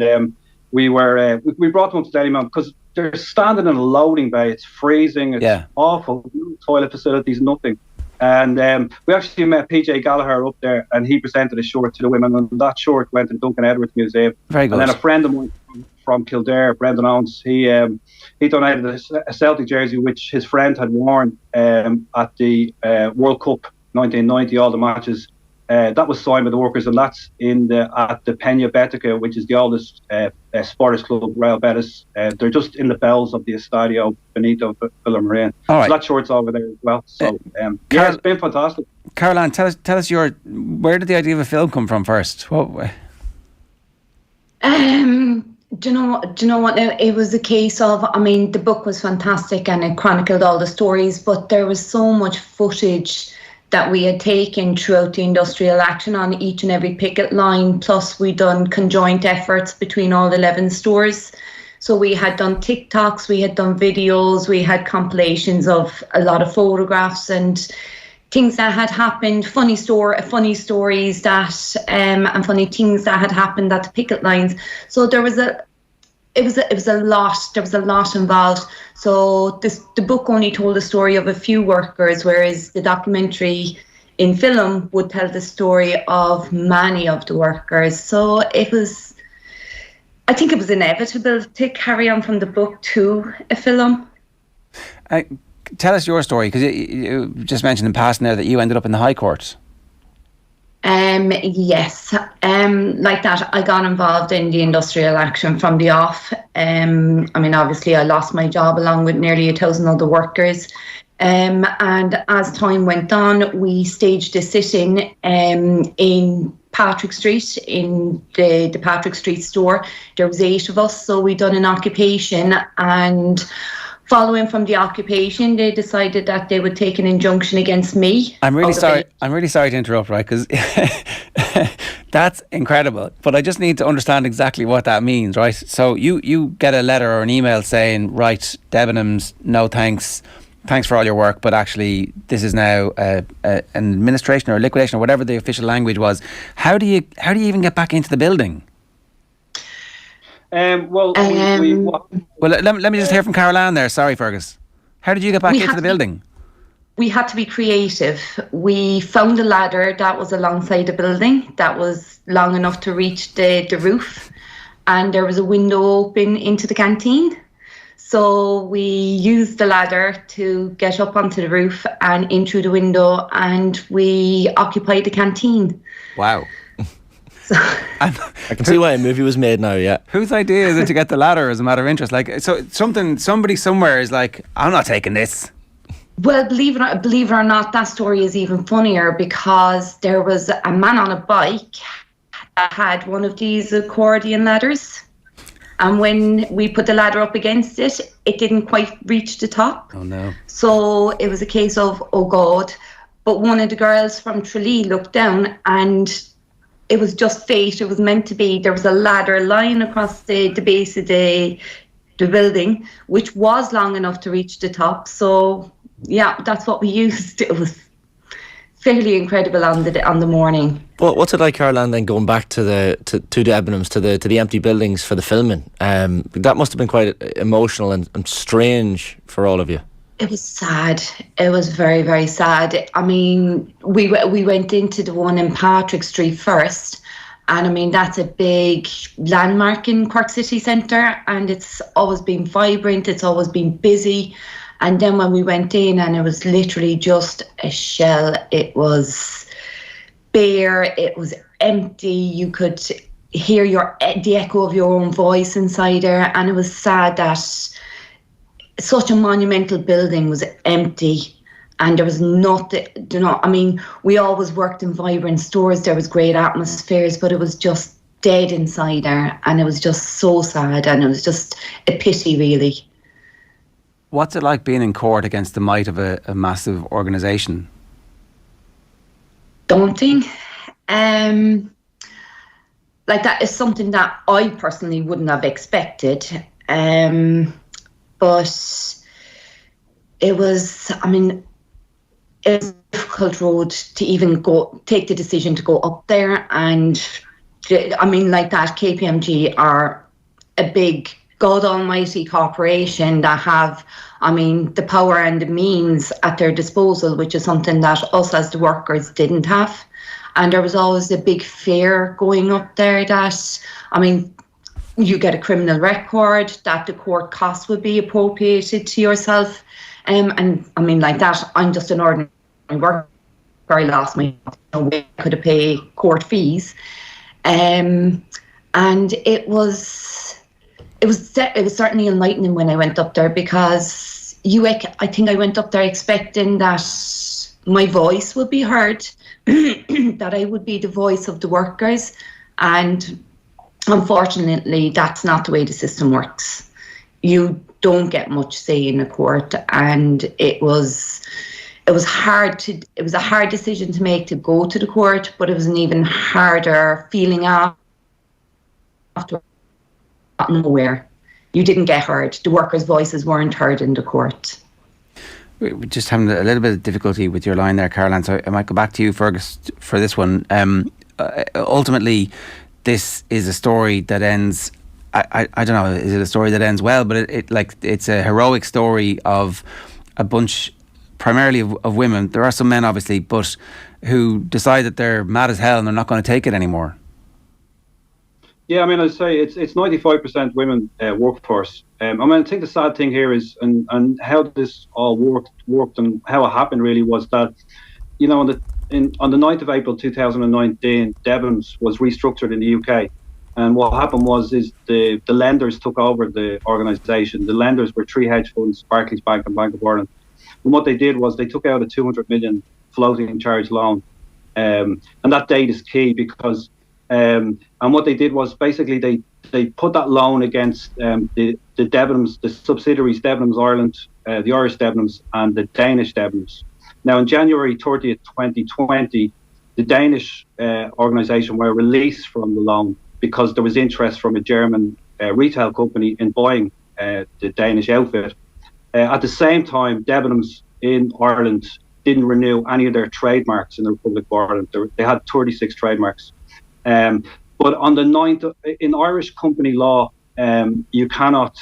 we brought them up to Debenhams because they're standing in a loading bay. It's freezing. It's awful. No toilet facilities, nothing. And we actually met PJ Gallagher up there, and he presented a shirt to the women, and that shirt went to Duncan Edwards Museum. Very good. And then a friend of mine from Kildare, Brendan Owens, he donated a Celtic jersey which his friend had worn at the World Cup 1990, all the matches. That was signed by the workers, and that's at the Peña Bética, which is the oldest sports club, Real Betis. They're just in the bells of the Estadio Benito Villamarín. All right. So that short's over there as well. So it's been fantastic. Caroline, tell us where did the idea of a film come from first? What? Do you know what? It was a case of, I mean, the book was fantastic and it chronicled all the stories, but there was so much footage that we had taken throughout the industrial action on each and every picket line. Plus, we done conjoint efforts between all 11 stores. So we had done TikToks, we had done videos, we had compilations of a lot of photographs and things that had happened, funny stories that and funny things that had happened at the picket lines. So there was it was a lot. There was a lot involved. So the book only told the story of a few workers, whereas the documentary in film would tell the story of many of the workers. So I think it was inevitable to carry on from the book to a film. Tell us your story, because you just mentioned in passing there that you ended up in the High Court. Yes, like that, I got involved in the industrial action from the off. I mean, obviously, I lost my job along with nearly 1,000 other workers. And as time went on, we staged a sit-in in Patrick Street, in the Patrick Street store. There was 8 of us, so we done an occupation, and following from the occupation, they decided that they would take an injunction against me. I'm really sorry to interrupt, right? Because that's incredible. But I just need to understand exactly what that means, right? So you get a letter or an email saying, right, Debenhams, no thanks for all your work, but actually this is now an administration or liquidation or whatever the official language was. How do you even get back into the building? Well, let me just hear from Caroline there. Sorry, Fergus. How did you get back into the building? We had to be creative. We found a ladder that was alongside the building that was long enough to reach the roof, and there was a window open into the canteen. So we used the ladder to get up onto the roof and in through the window, and we occupied the canteen. Wow. I can see why a movie was made now, yeah. Whose idea is it to get the ladder as a matter of interest? Like, so somebody somewhere is like, I'm not taking this. Well, believe it or not, that story is even funnier, because there was a man on a bike that had one of these accordion ladders. And when we put the ladder up against it, it didn't quite reach the top. Oh, no. So it was a case of, oh, God. But one of the girls from Tralee looked down, and it was just fate. It was meant to be. There was a ladder lying across the base of the building, which was long enough to reach the top. So, yeah, that's what we used. It was fairly incredible on the morning. Well, what's it like, Caroline, then going back to the Debenhams, to the empty buildings for the filming? That must have been quite emotional and strange for all of you. It was sad. It was very, very sad. I mean, we went into the one in Patrick Street first, and I mean, that's a big landmark in Cork City Centre, and it's always been vibrant, it's always been busy. And then when we went in, and it was literally just a shell, it was bare, it was empty, you could hear the echo of your own voice inside there, and it was sad that such a monumental building was empty, and there was nothing, I mean, we always worked in vibrant stores, there was great atmospheres, but it was just dead inside there, and it was just so sad, and it was just a pity, really. What's it like being in court against the might of a massive organisation? Daunting. Like, that is something that I personally wouldn't have expected. But it was, I mean, it was a difficult road to even take the decision to go up there. And I mean, like that, KPMG are a big God Almighty corporation that have, I mean, the power and the means at their disposal, which is something that us as the workers didn't have. And there was always a big fear going up there that, I mean, you get a criminal record, that the court costs would be appropriated to yourself. And I mean, like that, I'm just an ordinary worker. I lost my way, I could have paid court fees. And it was certainly enlightening when I went up there, because I think I went up there expecting that my voice would be heard, that I would be the voice of the workers, and unfortunately that's not the way the system works. You don't get much say in the court, and it was a hard decision to make, to go to the court, but it was an even harder feeling after nowhere. You didn't get heard. The workers' voices weren't heard in the court. We're just having a little bit of difficulty with your line there, Caroline, so I might go back to you, Fergus, for this one. Ultimately, this is a story that ends, I don't know, is it a story that ends well? But it's a heroic story of a bunch, primarily of women. There are some men, obviously, but who decide that they're mad as hell and they're not going to take it anymore. Yeah, I mean, I'd say it's 95% women workforce. I mean, I think the sad thing here is, and how this all worked and how it happened really was that, you know, on the 9th of April 2019, Debenhams was restructured in the UK. And what happened was the lenders took over the organisation. The lenders were three hedge funds, Barclays Bank and Bank of Ireland. And what they did was they took out a 200 million floating charge loan. And that date is key because, and what they did was basically they put that loan against the Debenhams, the subsidiaries, Debenhams Ireland, the Irish Debenhams and the Danish Debenhams. Now, on January 30th, 2020, the Danish organisation were released from the loan because there was interest from a German retail company in buying the Danish outfit. At the same time, Debenhams in Ireland didn't renew any of their trademarks in the Republic of Ireland. They had 36 trademarks. But on the 9th, in Irish company law, you cannot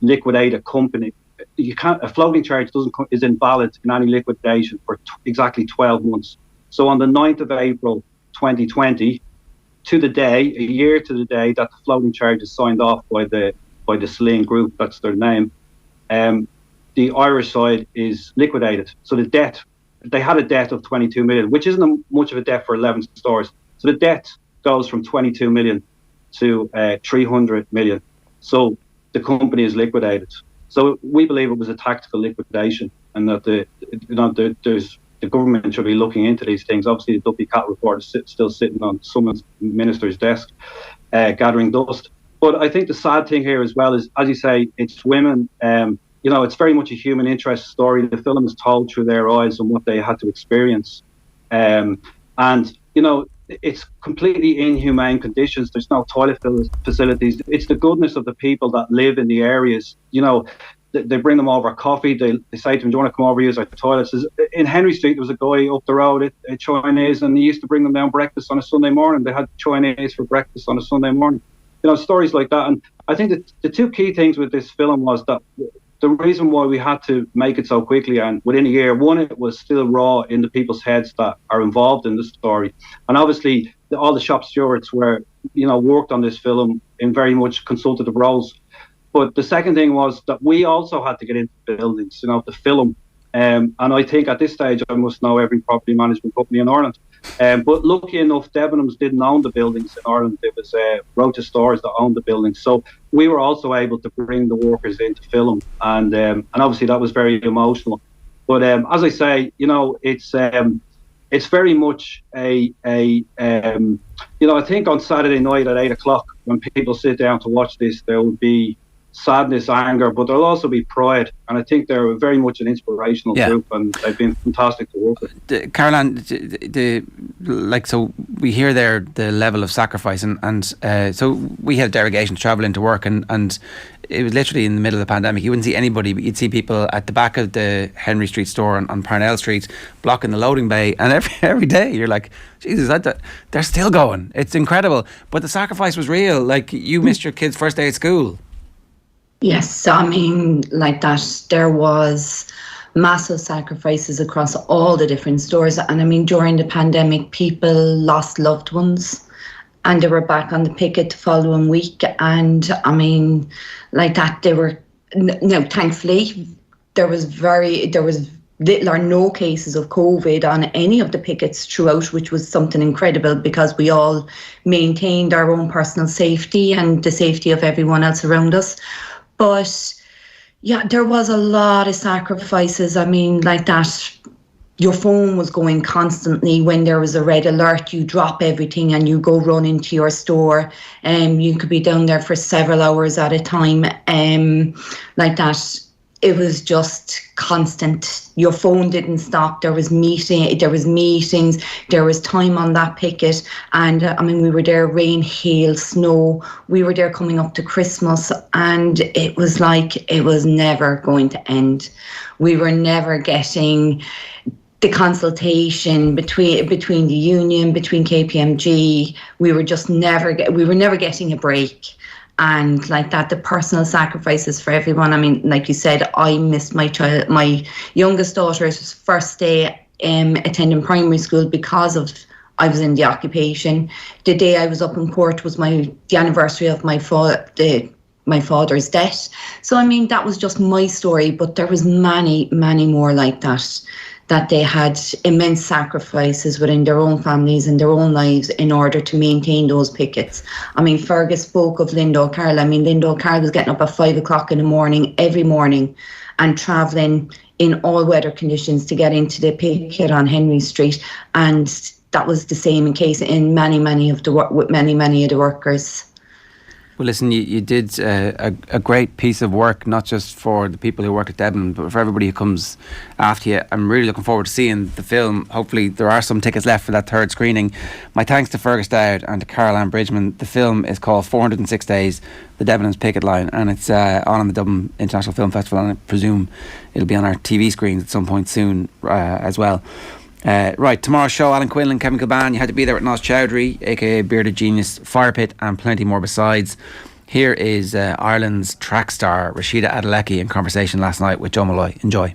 liquidate a company. A floating charge is invalid in any liquidation for exactly 12 months. So on the 9th of April 2020, to the day, a year to the day that the floating charge is signed off by the Celine Group, that's their name, the Irish side is liquidated. So the debt, they had a debt of 22 million, which isn't much of a debt for 11 stores. So the debt goes from 22 million to 300 million. So the company is liquidated. So we believe it was a tactical liquidation, and that the government should be looking into these things. Obviously, the Duffy Cat report is still sitting on someone's minister's desk, gathering dust. But I think the sad thing here as well is, as you say, it's women. You know, it's very much a human interest story. The film is told through their eyes and what they had to experience. And, you know, it's completely inhumane conditions. There's no toilet facilities. It's the goodness of the people that live in the areas. You know, they bring them over coffee. They say to them, do you want to come over and use our toilets? In Henry Street, there was a guy up the road, a Chinese, and he used to bring them down breakfast on a Sunday morning. They had Chinese for breakfast on a Sunday morning. You know, stories like that. And I think that the two key things with this film was that the reason why we had to make it so quickly and within a year, one, it was still raw in the people's heads that are involved in the story. And obviously, all the shop stewards were, you know, worked on this film in very much consultative roles. But the second thing was that we also had to get into buildings, you know, to film. And I think at this stage, I must know every property management company in Ireland. But lucky enough, Debenhams didn't own the buildings in Ireland. It was Rota Stores that owned the buildings. So we were also able to bring the workers in to film. And obviously that was very emotional. But as I say, you know, it's very much you know, I think on Saturday night at 8 o'clock, when people sit down to watch this, there will be sadness, anger, but there'll also be pride. And I think they're very much an inspirational group, and they've been fantastic to work with. Caroline, so we hear there the level of sacrifice, and so we had a derogation to travel into work, and it was literally in the middle of the pandemic. You wouldn't see anybody, but you'd see people at the back of the Henry Street store on Parnell Street blocking the loading bay, and every day you're like, Jesus, they're still going. It's incredible. But the sacrifice was real. Like, you missed your kid's first day at school. Yes, I mean, like that, there was massive sacrifices across all the different stores. And I mean, during the pandemic, people lost loved ones and they were back on the picket the following week. And I mean, like that, they were, no, thankfully, there was little or no cases of COVID on any of the pickets throughout, which was something incredible because we all maintained our own personal safety and the safety of everyone else around us. But yeah, there was a lot of sacrifices. I mean, like that, your phone was going constantly. When there was a red alert, you drop everything and you go run into your store. You could be down there for several hours at a time. Like that, it was just constant. Your phone didn't stop. There was meetings, there was time on that picket. And I mean, we were there, rain, hail, snow. We were there coming up to Christmas, and it was like it was never going to end. We were never getting the consultation between the union, between KPMG. We were never getting a break. And like that, the personal sacrifices for everyone. I mean, like you said, I missed my youngest daughter's first day attending primary school because I was in the occupation. The day I was up in court was the anniversary of my father's death. So I mean, that was just my story, but there was many more like that they had immense sacrifices within their own families and their own lives in order to maintain those pickets. I mean, Fergus spoke of Linda O'Carroll. I mean, Linda O'Carroll was getting up at 5 o'clock in the morning, every morning, and travelling in all weather conditions to get into the picket on Henry Street. And that was the same case in many of the workers. Well, listen, you did a great piece of work, not just for the people who work at Debenhams, but for everybody who comes after you. I'm really looking forward to seeing the film. Hopefully there are some tickets left for that third screening. My thanks to Fergus Dowd and to Caroline Bridgeman. The film is called 406 Days, the Debenhams Picket Line, and it's on the Dublin International Film Festival, and I presume it'll be on our TV screens at some point soon as well. Right, tomorrow's show, Alan Quinlan, Kevin Kilban. You had to be there with Nos Chowdhury, aka Bearded Genius, Fire Pit, and plenty more besides. Here is Ireland's track star Rashida Adeleke in conversation last night with Joe Malloy. Enjoy.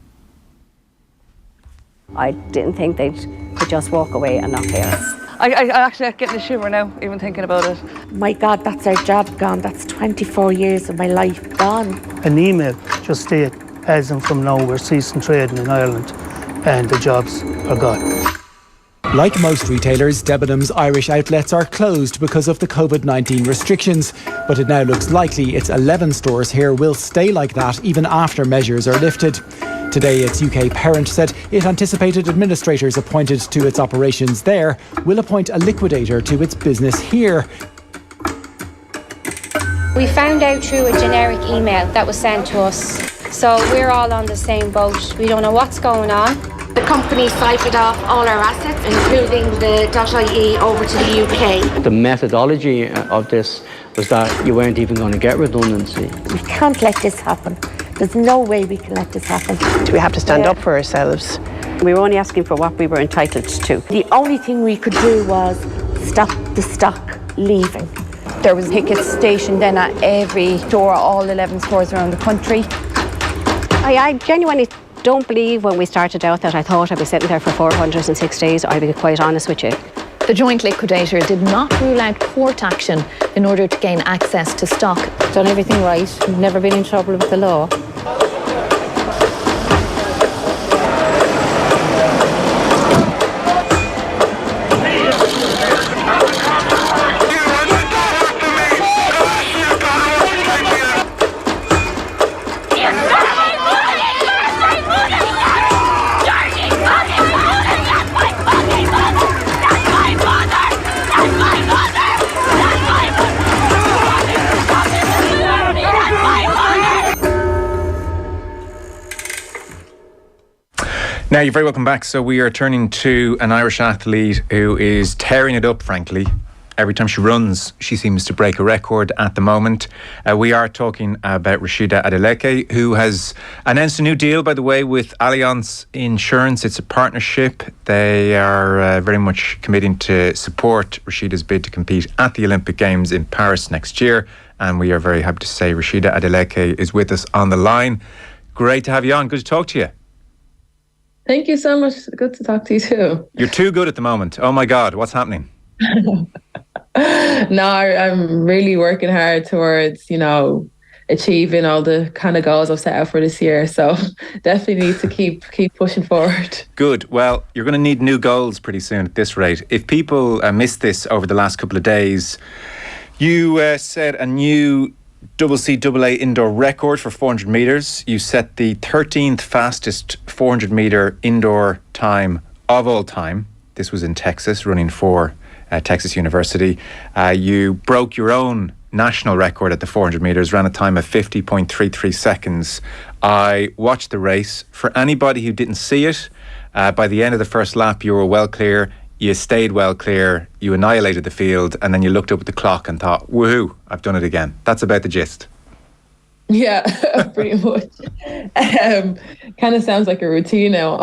I didn't think they could just walk away and not pay us. I actually get in a shiver now, even thinking about it. My God, that's our job gone. That's 24 years of my life gone. An email just stated, as and from now, we're ceasing trading in Ireland, and the jobs are gone. Like most retailers, Debenhams' Irish outlets are closed because of the COVID-19 restrictions, but it now looks likely its 11 stores here will stay like that even after measures are lifted. Today, its UK parent said it anticipated administrators appointed to its operations there will appoint a liquidator to its business here. We found out through a generic email that was sent to us. So we're all on the same boat. We don't know what's going on. The company siphoned off all our assets, including the .ie, over to the UK. The methodology of this was that you weren't even going to get redundancy. We can't let this happen. There's no way we can let this happen. We have to stand up for ourselves. We were only asking for what we were entitled to. The only thing we could do was stop the stock leaving. There was pickets stationed then at every store, all 11 stores around the country. I genuinely don't believe when we started out that I thought I'd be sitting there for 406 days. I'll be quite honest with you. The joint liquidator did not rule out court action in order to gain access to stock. Done everything right, never been in trouble with the law. That's my mother! Now, you're very welcome back. So we are turning to an Irish athlete who is tearing it up, frankly. Every time she runs, she seems to break a record at the moment. We are talking about Rashida Adeleke, who has announced a new deal, by the way, with Allianz Insurance. It's a partnership. They are very much committing to support Rashida's bid to compete at the Olympic Games in Paris next year. And we are very happy to say Rashida Adeleke is with us on the line. Great to have you on. Good to talk to you. Thank you so much. Good to talk to you too. You're too good at the moment. Oh my God, what's happening? No, I'm really working hard towards, achieving all the kind of goals I've set out for this year. So definitely need to keep pushing forward. Good. Well, you're going to need new goals pretty soon at this rate. If people missed this over the last couple of days, you set a new CCAA indoor record for 400 metres. You set the 13th fastest 400 metre indoor time of all time. This was in Texas, running for Texas University. You broke your own national record at the 400 metres, ran a time of 50.33 seconds. I watched the race. For anybody who didn't see it, by the end of the first lap, you were well clear. You stayed well clear. You annihilated the field, and then you looked up at the clock and thought, woohoo, I've done it again. That's about the gist. Yeah, pretty much. Kind of sounds like a routine now.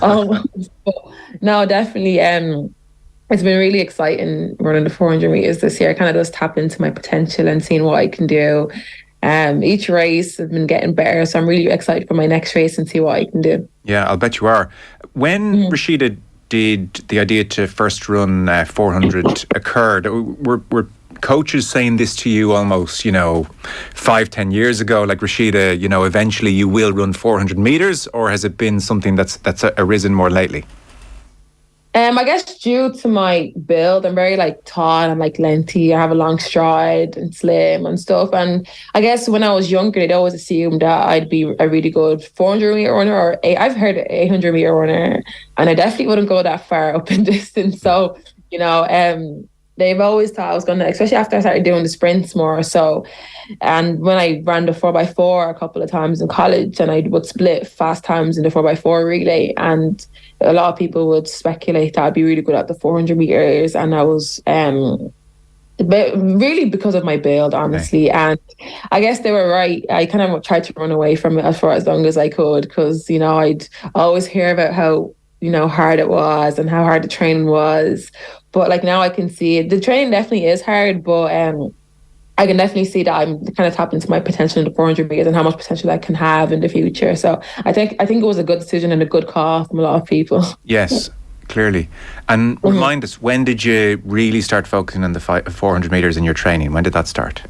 Almost. But no, definitely. It's been really exciting running the 400 metres this year. I kind of just tap into my potential and seeing what I can do. Each race I've been getting better, so I'm really excited for my next race and see what I can do. Yeah, I'll bet you are. When Rashida did the idea to first run 400 occurred, were coaches saying this to you almost, 5-10 years ago, like, Rashida, eventually you will run 400 metres, or has it been something that's arisen more lately? I guess due to my build, I'm very tall, I'm lengthy, I have a long stride and slim and stuff. And I guess when I was younger, they'd always assumed that I'd be a really good 400 metre runner, or I've heard 800 metre runner, and I definitely wouldn't go that far up in distance. So, they've always thought I was going to, especially after I started doing the sprints more. So, and when I ran the 4x4 a couple of times in college, and I would split fast times in the 4x4 relay, and a lot of people would speculate that I'd be really good at the 400 metres, and I was really because of my build, honestly. Okay. And I guess they were right. I kind of tried to run away from it for as long as I could, because, I'd always hear about how, hard it was and how hard the training was. But now I can see it. The training definitely is hard, but I can definitely see that I'm kind of tapping into my potential in the 400 metres and how much potential I can have in the future. So I think it was a good decision and a good call from a lot of people. Yes, clearly. And remind us, when did you really start focusing on the 400 metres in your training? When did that start?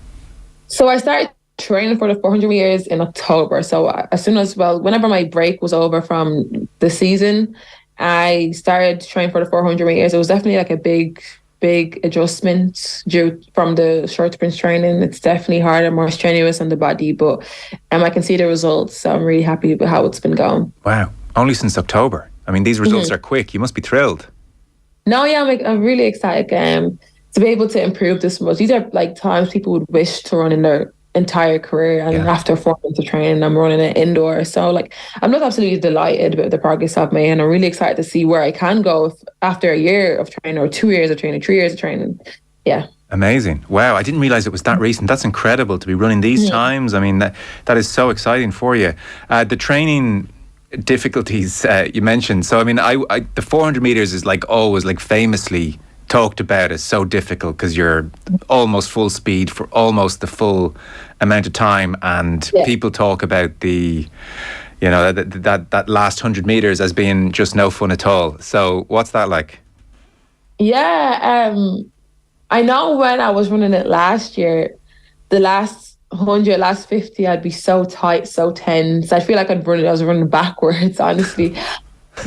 So I started training for the 400 metres in October. So as soon as, whenever my break was over from the season, I started training for the 400 metres. It was definitely a big adjustment due from the short sprints training. It's definitely harder, more strenuous on the body, but I can see the results. So I'm really happy with how it's been going. Wow. Only since October. I mean, these results are quick. You must be thrilled. No, yeah, I'm really excited to be able to improve this much. These are times people would wish to run in their entire career, and after 4 months of training, I'm running it indoor. So I'm just absolutely delighted with the progress I've made, and I'm really excited to see where I can go after a year of training, or 2 years of training, 3 years of training. Yeah. Amazing. Wow, I didn't realise it was that recent. That's incredible to be running these times. I mean, that is so exciting for you. The training difficulties you mentioned. So I mean, I the 400 metres is always famously talked about as so difficult, because you're almost full speed for almost the full amount of time, and people talk about the that last 100 metres as being just no fun at all. So what's that like? Yeah, I know when I was running it last year, the last 100, last 50, I'd be so tight, so tense. I feel like I was running backwards, honestly.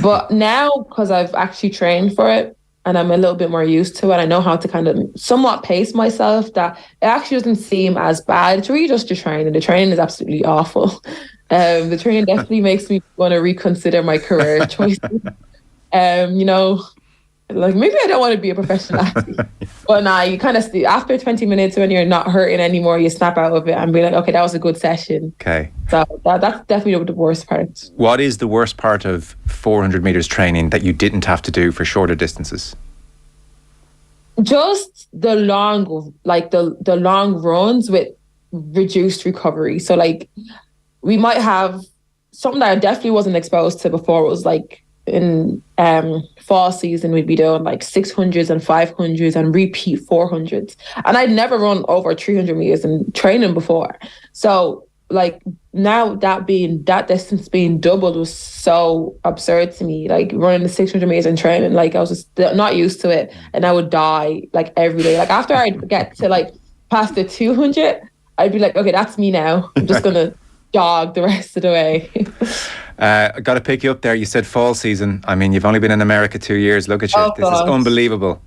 But now, because I've actually trained for it, and I'm a little bit more used to it, I know how to kind of somewhat pace myself, that it actually doesn't seem as bad. It's really just the training. The training is absolutely awful. The training definitely makes me want to reconsider my career choices. like, maybe I don't want to be a professional athlete. But nah, you kind of, after 20 minutes when you're not hurting anymore, you snap out of it and be like, okay, that was a good session. Okay. So that's definitely the worst part. What is the worst part of 400 metres training that you didn't have to do for shorter distances? Just the long, like the long runs with reduced recovery. So like, we might have something that I definitely wasn't exposed to before. It was like, in fall season, we'd be doing like 600s and 500s and repeat 400s. And I'd never run over 300 meters in training before. So like, now that distance being doubled was so absurd to me. Like, running the 600 meters in training, like, I was just not used to it, and I would die like every day. Like, after I'd get to like past the 200, I'd be like, okay, that's me now. I'm just gonna jog the rest of the way. I got to pick you up there. You said fall season. I mean, you've only been in America 2 years. Look at you. This is unbelievable.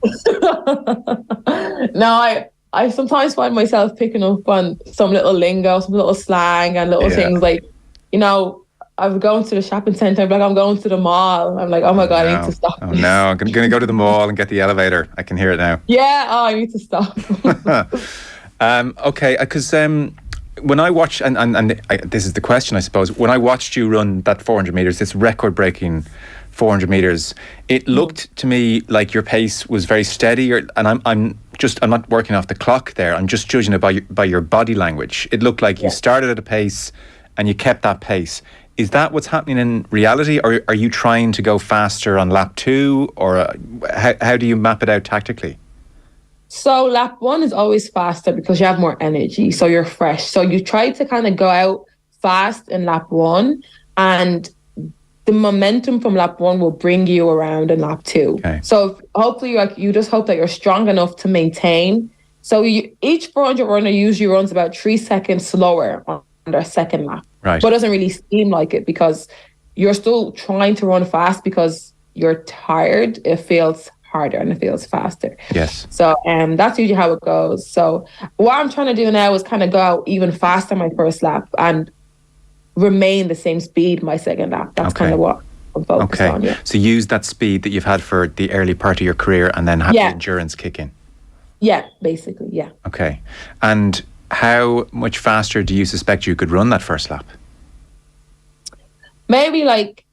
No, I sometimes find myself picking up on some little lingo, some little slang and little things like, you know, I'm going to the shopping centre, I'm like, I'm going to the mall. I'm like, oh my God, I need to stop. Oh no, I'm going to go to the mall and get the elevator. I can hear it now. Yeah, I need to stop. Okay, because when I watch, this is the question, I suppose, when I watched you run that 400 metres, this record-breaking 400 metres, it looked to me like your pace was very steady, and I'm not working off the clock there, I'm just judging it by your body language. It looked like you started at a pace and you kept that pace. Is that what's happening in reality, or are you trying to go faster on lap 2, or how do you map it out tactically? So lap 1 is always faster because you have more energy, so you're fresh. So you try to kind of go out fast in lap 1, and the momentum from lap 1 will bring you around in lap 2. Okay. So hopefully, like, you just hope that you're strong enough to maintain. So each 400 runner usually runs about 3 seconds slower on their second lap. Right. But it doesn't really seem like it because you're still trying to run fast because you're tired. It feels harder and it feels faster. Yes. So that's usually how it goes. So what I'm trying to do now is kind of go out even faster my first lap and remain the same speed my second lap. That's kind of what I'm focused on. Yeah. So use that speed that you've had for the early part of your career and then have the endurance kick in. Yeah, basically, yeah. Okay. And how much faster do you suspect you could run that first lap? Maybe like,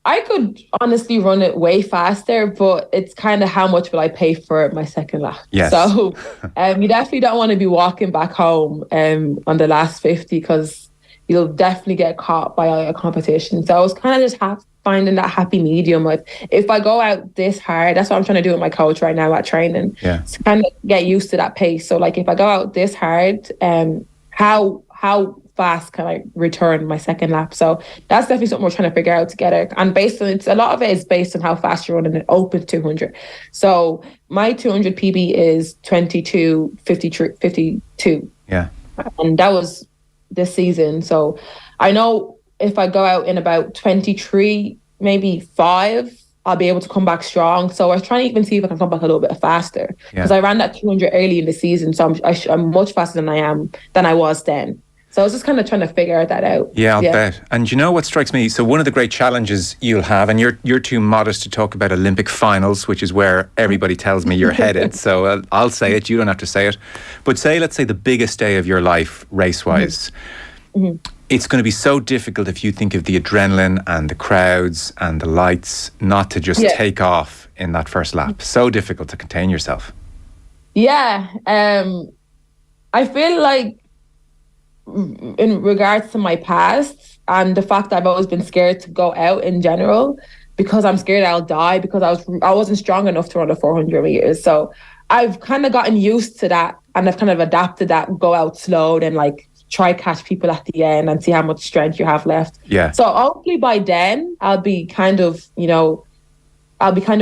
I could honestly run it way faster, but it's kind of how much will I pay for my second lap. Yes. So you definitely don't want to be walking back home on the last 50 because you'll definitely get caught by a competition. So I was kind of just finding that happy medium of, if I go out this hard, that's what I'm trying to do with my coach right now at training. Yeah. To kind of get used to that pace. So like, if I go out this hard, how fast can I return my second lap? So that's definitely something we're trying to figure out together. And a lot of it is based on how fast you're running an open 200. So my 200 PB is 22:52. Yeah. And that was this season. So I know if I go out in about 23, maybe 5, I'll be able to come back strong. So I was trying to even see if I can come back a little bit faster because I ran that 200 early in the season. So I'm much faster than I was then. So I was just kind of trying to figure that out. Yeah, I'll bet. And you know what strikes me? So one of the great challenges you'll have, and you're too modest to talk about Olympic finals, which is where everybody tells me you're headed. So I'll say it. You don't have to say it. But let's say the biggest day of your life, race-wise. Mm-hmm. It's going to be so difficult if you think of the adrenaline and the crowds and the lights not to just take off in that first lap. So difficult to contain yourself. Yeah. I feel like in regards to my past and the fact that I've always been scared to go out in general because I'm scared I'll die because I wasn't strong enough to run the 400 meters. So I've kind of gotten used to that and I've kind of adapted that, go out slow and like try catch people at the end and see how much strength you have left. Yeah. So hopefully by then I'll be kind of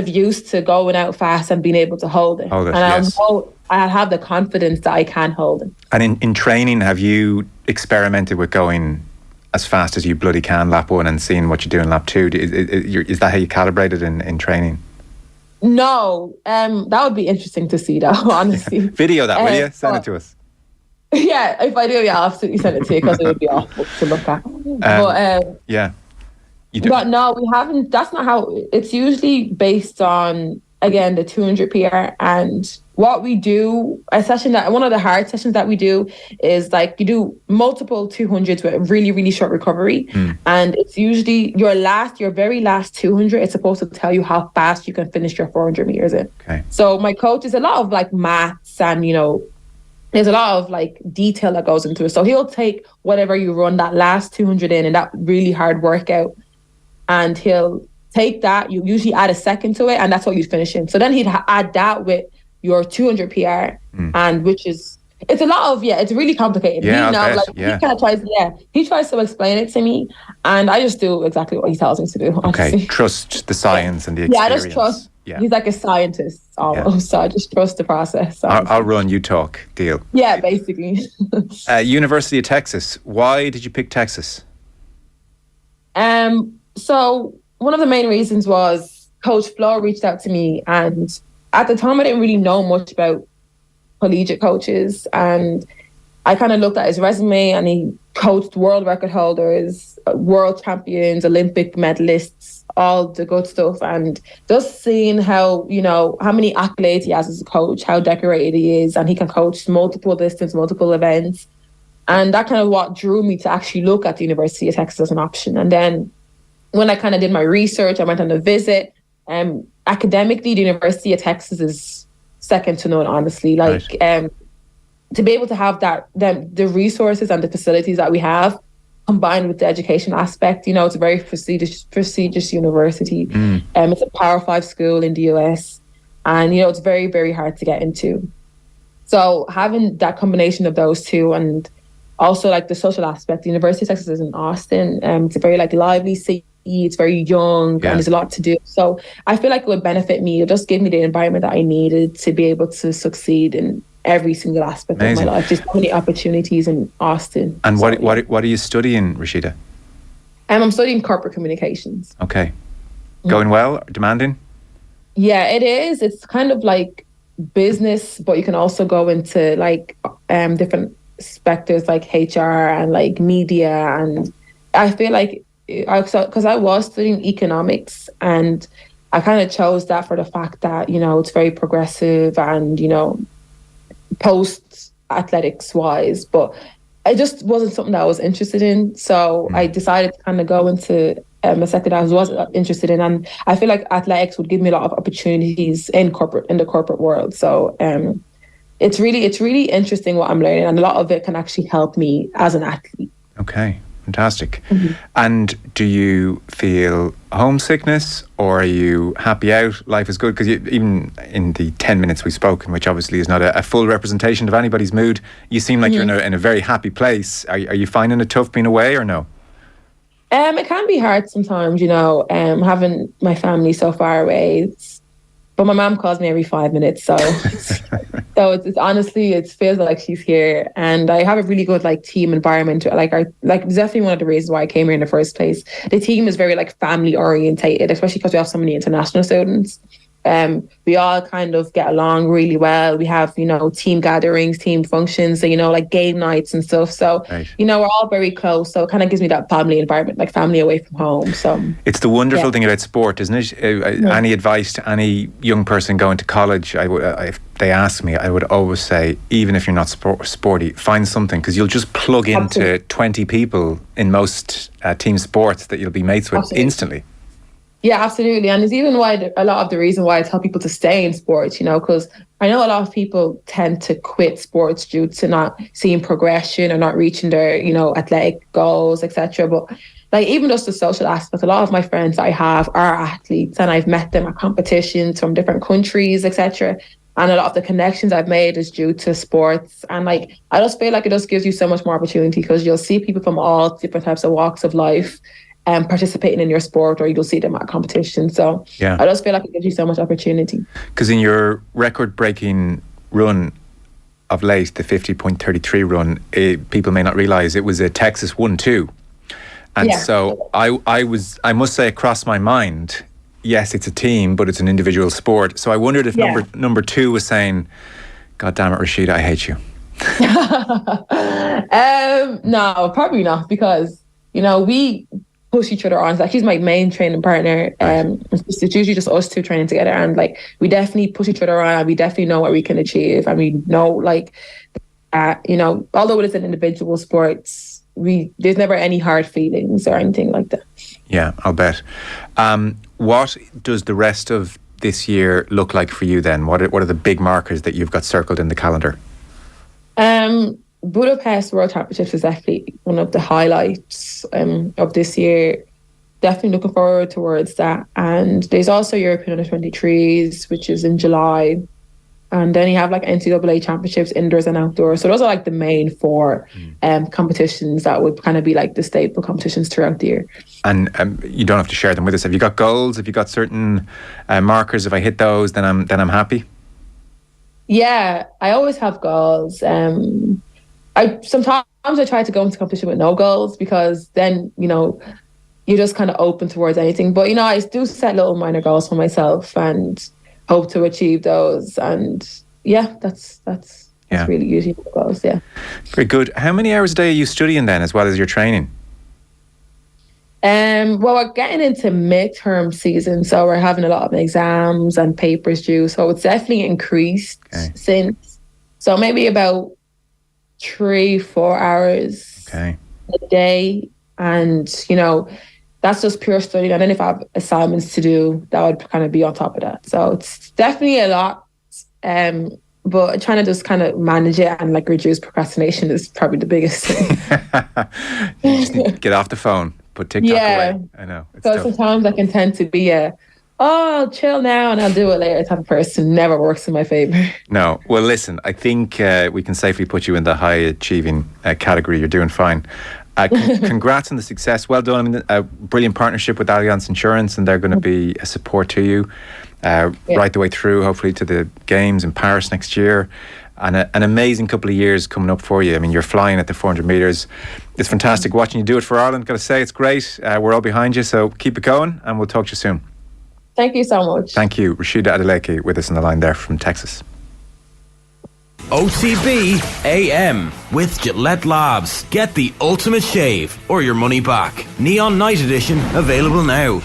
used to going out fast and being able to hold it. And I'll have the confidence that I can hold it. And in training, have you experimented with going as fast as you bloody can lap 1 and seeing what you do in lap 2? Is that how you calibrated in training? No, that would be interesting to see though, honestly. Video that, will you? Send it to us. Yeah, if I do, I'll absolutely send it to you because it would be awful to look at. Yeah. You do? But no, we haven't. That's not how. It's usually based on, again, the 200 PR. And what we do, one of the hard sessions that we do is like you do multiple 200s with a really, really short recovery. And it's usually your very last 200, it's supposed to tell you how fast you can finish your 400 meters in. Okay. So my coach is a lot of like maths and, there's a lot of like detail that goes into it. So he'll take whatever you run that last 200 in that really hard workout, and he'll take that, you usually add a second to it, and that's what you finish in. So then he'd add that with your 200 PR, and it's a lot of, it's really complicated. Yeah, He tries to explain it to me, and I just do exactly what he tells me to do. Honestly. Okay, trust the science and the experience. Yeah, I just trust. Yeah. He's like a scientist almost, so I just trust the process. I'll run, you talk, deal. Yeah, basically. University of Texas. Why did you pick Texas? So one of the main reasons was Coach Flo reached out to me, and at the time I didn't really know much about collegiate coaches, and I kind of looked at his resume, and he coached world record holders, world champions, Olympic medalists, all the good stuff, and just seeing how many accolades he has as a coach, how decorated he is, and he can coach multiple distance, multiple events. And that kind of what drew me to actually look at the University of Texas as an option. And then when I kind of did my research, I went on a visit. Academically, the University of Texas is second to none, honestly. Like, to be able to have the resources and the facilities that we have, combined with the education aspect, it's a very prestigious university. It's a Power 5 school in the US, and it's very, very hard to get into. So having that combination of those two, and also like the social aspect, the University of Texas is in Austin. It's a very like lively city. It's very young, and there's a lot to do. So I feel like it would benefit me. It just gave me the environment that I needed to be able to succeed in every single aspect of my life. There's so many opportunities in Austin. And what are you studying, Rashida? I'm studying corporate communications. Okay. Going well? Demanding? Yeah, it is. It's kind of like business, but you can also go into like different sectors like HR and like media. And I feel like because I was studying economics, and I kind of chose that for the fact that, it's very progressive and, post athletics wise, but it just wasn't something that I was interested in. So I decided to kind of go into a sector that I was interested in, and I feel like athletics would give me a lot of opportunities in the corporate world. So it's really interesting what I'm learning, and a lot of it can actually help me as an athlete. Okay, fantastic. And do you feel homesickness, or are you happy out? Life is good? Because even in the 10 minutes we've spoken, which obviously is not a full representation of anybody's mood, you seem like you're in a very happy place. Are you finding it tough being away, or no? It can be hard sometimes, having my family so far away. But my mom calls me every 5 minutes, so it's honestly, it feels like she's here, and I have a really good like team environment. It's definitely one of the reasons why I came here in the first place. The team is very like family orientated, especially because we have so many international students. We all kind of get along really well. We have, team gatherings, team functions, like game nights and stuff. So, we're all very close. So it kind of gives me that family environment, like family away from home. So it's the wonderful thing about sport, isn't it? Any advice to any young person going to college, if they ask me, I would always say, even if you're not sporty, find something, because you'll just plug into 20 people in most team sports that you'll be mates with instantly. Yeah, absolutely. And it's even a lot of the reason why I tell people to stay in sports, because I know a lot of people tend to quit sports due to not seeing progression or not reaching their, athletic goals, etc. But like even just the social aspect, a lot of my friends I have are athletes, and I've met them at competitions from different countries, etc. And a lot of the connections I've made is due to sports. And like, I just feel like it just gives you so much more opportunity, because you'll see people from all different types of walks of life participating in your sport, or you'll see them at competition. So I just feel like it gives you so much opportunity. Because in your record-breaking run of late, the 50.33 run, people may not realise it was a Texas 1-2. And so I must say, it crossed my mind, yes, it's a team, but it's an individual sport. So I wondered if number two was saying, God damn it, Rashida, I hate you. No, probably not, because, push each other on. Like, she's my main training partner. It's usually just us two training together, and like we definitely push each other on. And we definitely know what we can achieve, and we know, like, you know, although it is an individual sport, there's never any hard feelings or anything like that. Yeah, I'll bet. What does the rest of this year look like for you then? What are the big markers that you've got circled in the calendar? Budapest World Championships is definitely one of the highlights of this year. Definitely looking forward towards that. And there's also European Under-23s, which is in July. And then you have like NCAA championships, indoors and outdoors. So those are like the main four competitions that would kind of be like the staple competitions throughout the year. And you don't have to share them with us. Have you got goals? Have you got certain markers? If I hit those, then I'm happy. Yeah, I always have goals. Sometimes I try to go into competition with no goals, because then, you know, you're just kind of open towards anything. But, you know, I do set little minor goals for myself and hope to achieve those. And yeah, that's really usually the goals. Yeah. Very good. How many hours a day are you studying then, as well as your training? Well, we're getting into midterm season, so we're having a lot of exams and papers due. So it's definitely increased since. So maybe about 3-4 hours a day. And, you know, that's just pure studying. And then if I have assignments to do, that would kind of be on top of that. So it's definitely a lot. But trying to just kind of manage it and like reduce procrastination is probably the biggest thing. You just need to get off the phone, put TikTok away. I know. So sometimes I can tend to be I'll chill now and I'll do it later type of person. Never works in my favour. No. Well, listen, I think we can safely put you in the high achieving category. You're doing fine. Congrats on the success. Well done. I mean, a brilliant partnership with Allianz Insurance, and they're going to be a support to you right the way through, hopefully to the games in Paris next year. And an amazing couple of years coming up for you. I mean, you're flying at the 400 metres. It's fantastic watching you do it for Ireland. Got to say, it's great. We're all behind you, so keep it going, and we'll talk to you soon. Thank you so much. Thank you. Rashida Adeleke with us on the line there from Texas. OTB AM with Gillette Labs. Get the ultimate shave or your money back. Neon Night Edition available now.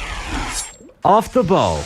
Off the ball.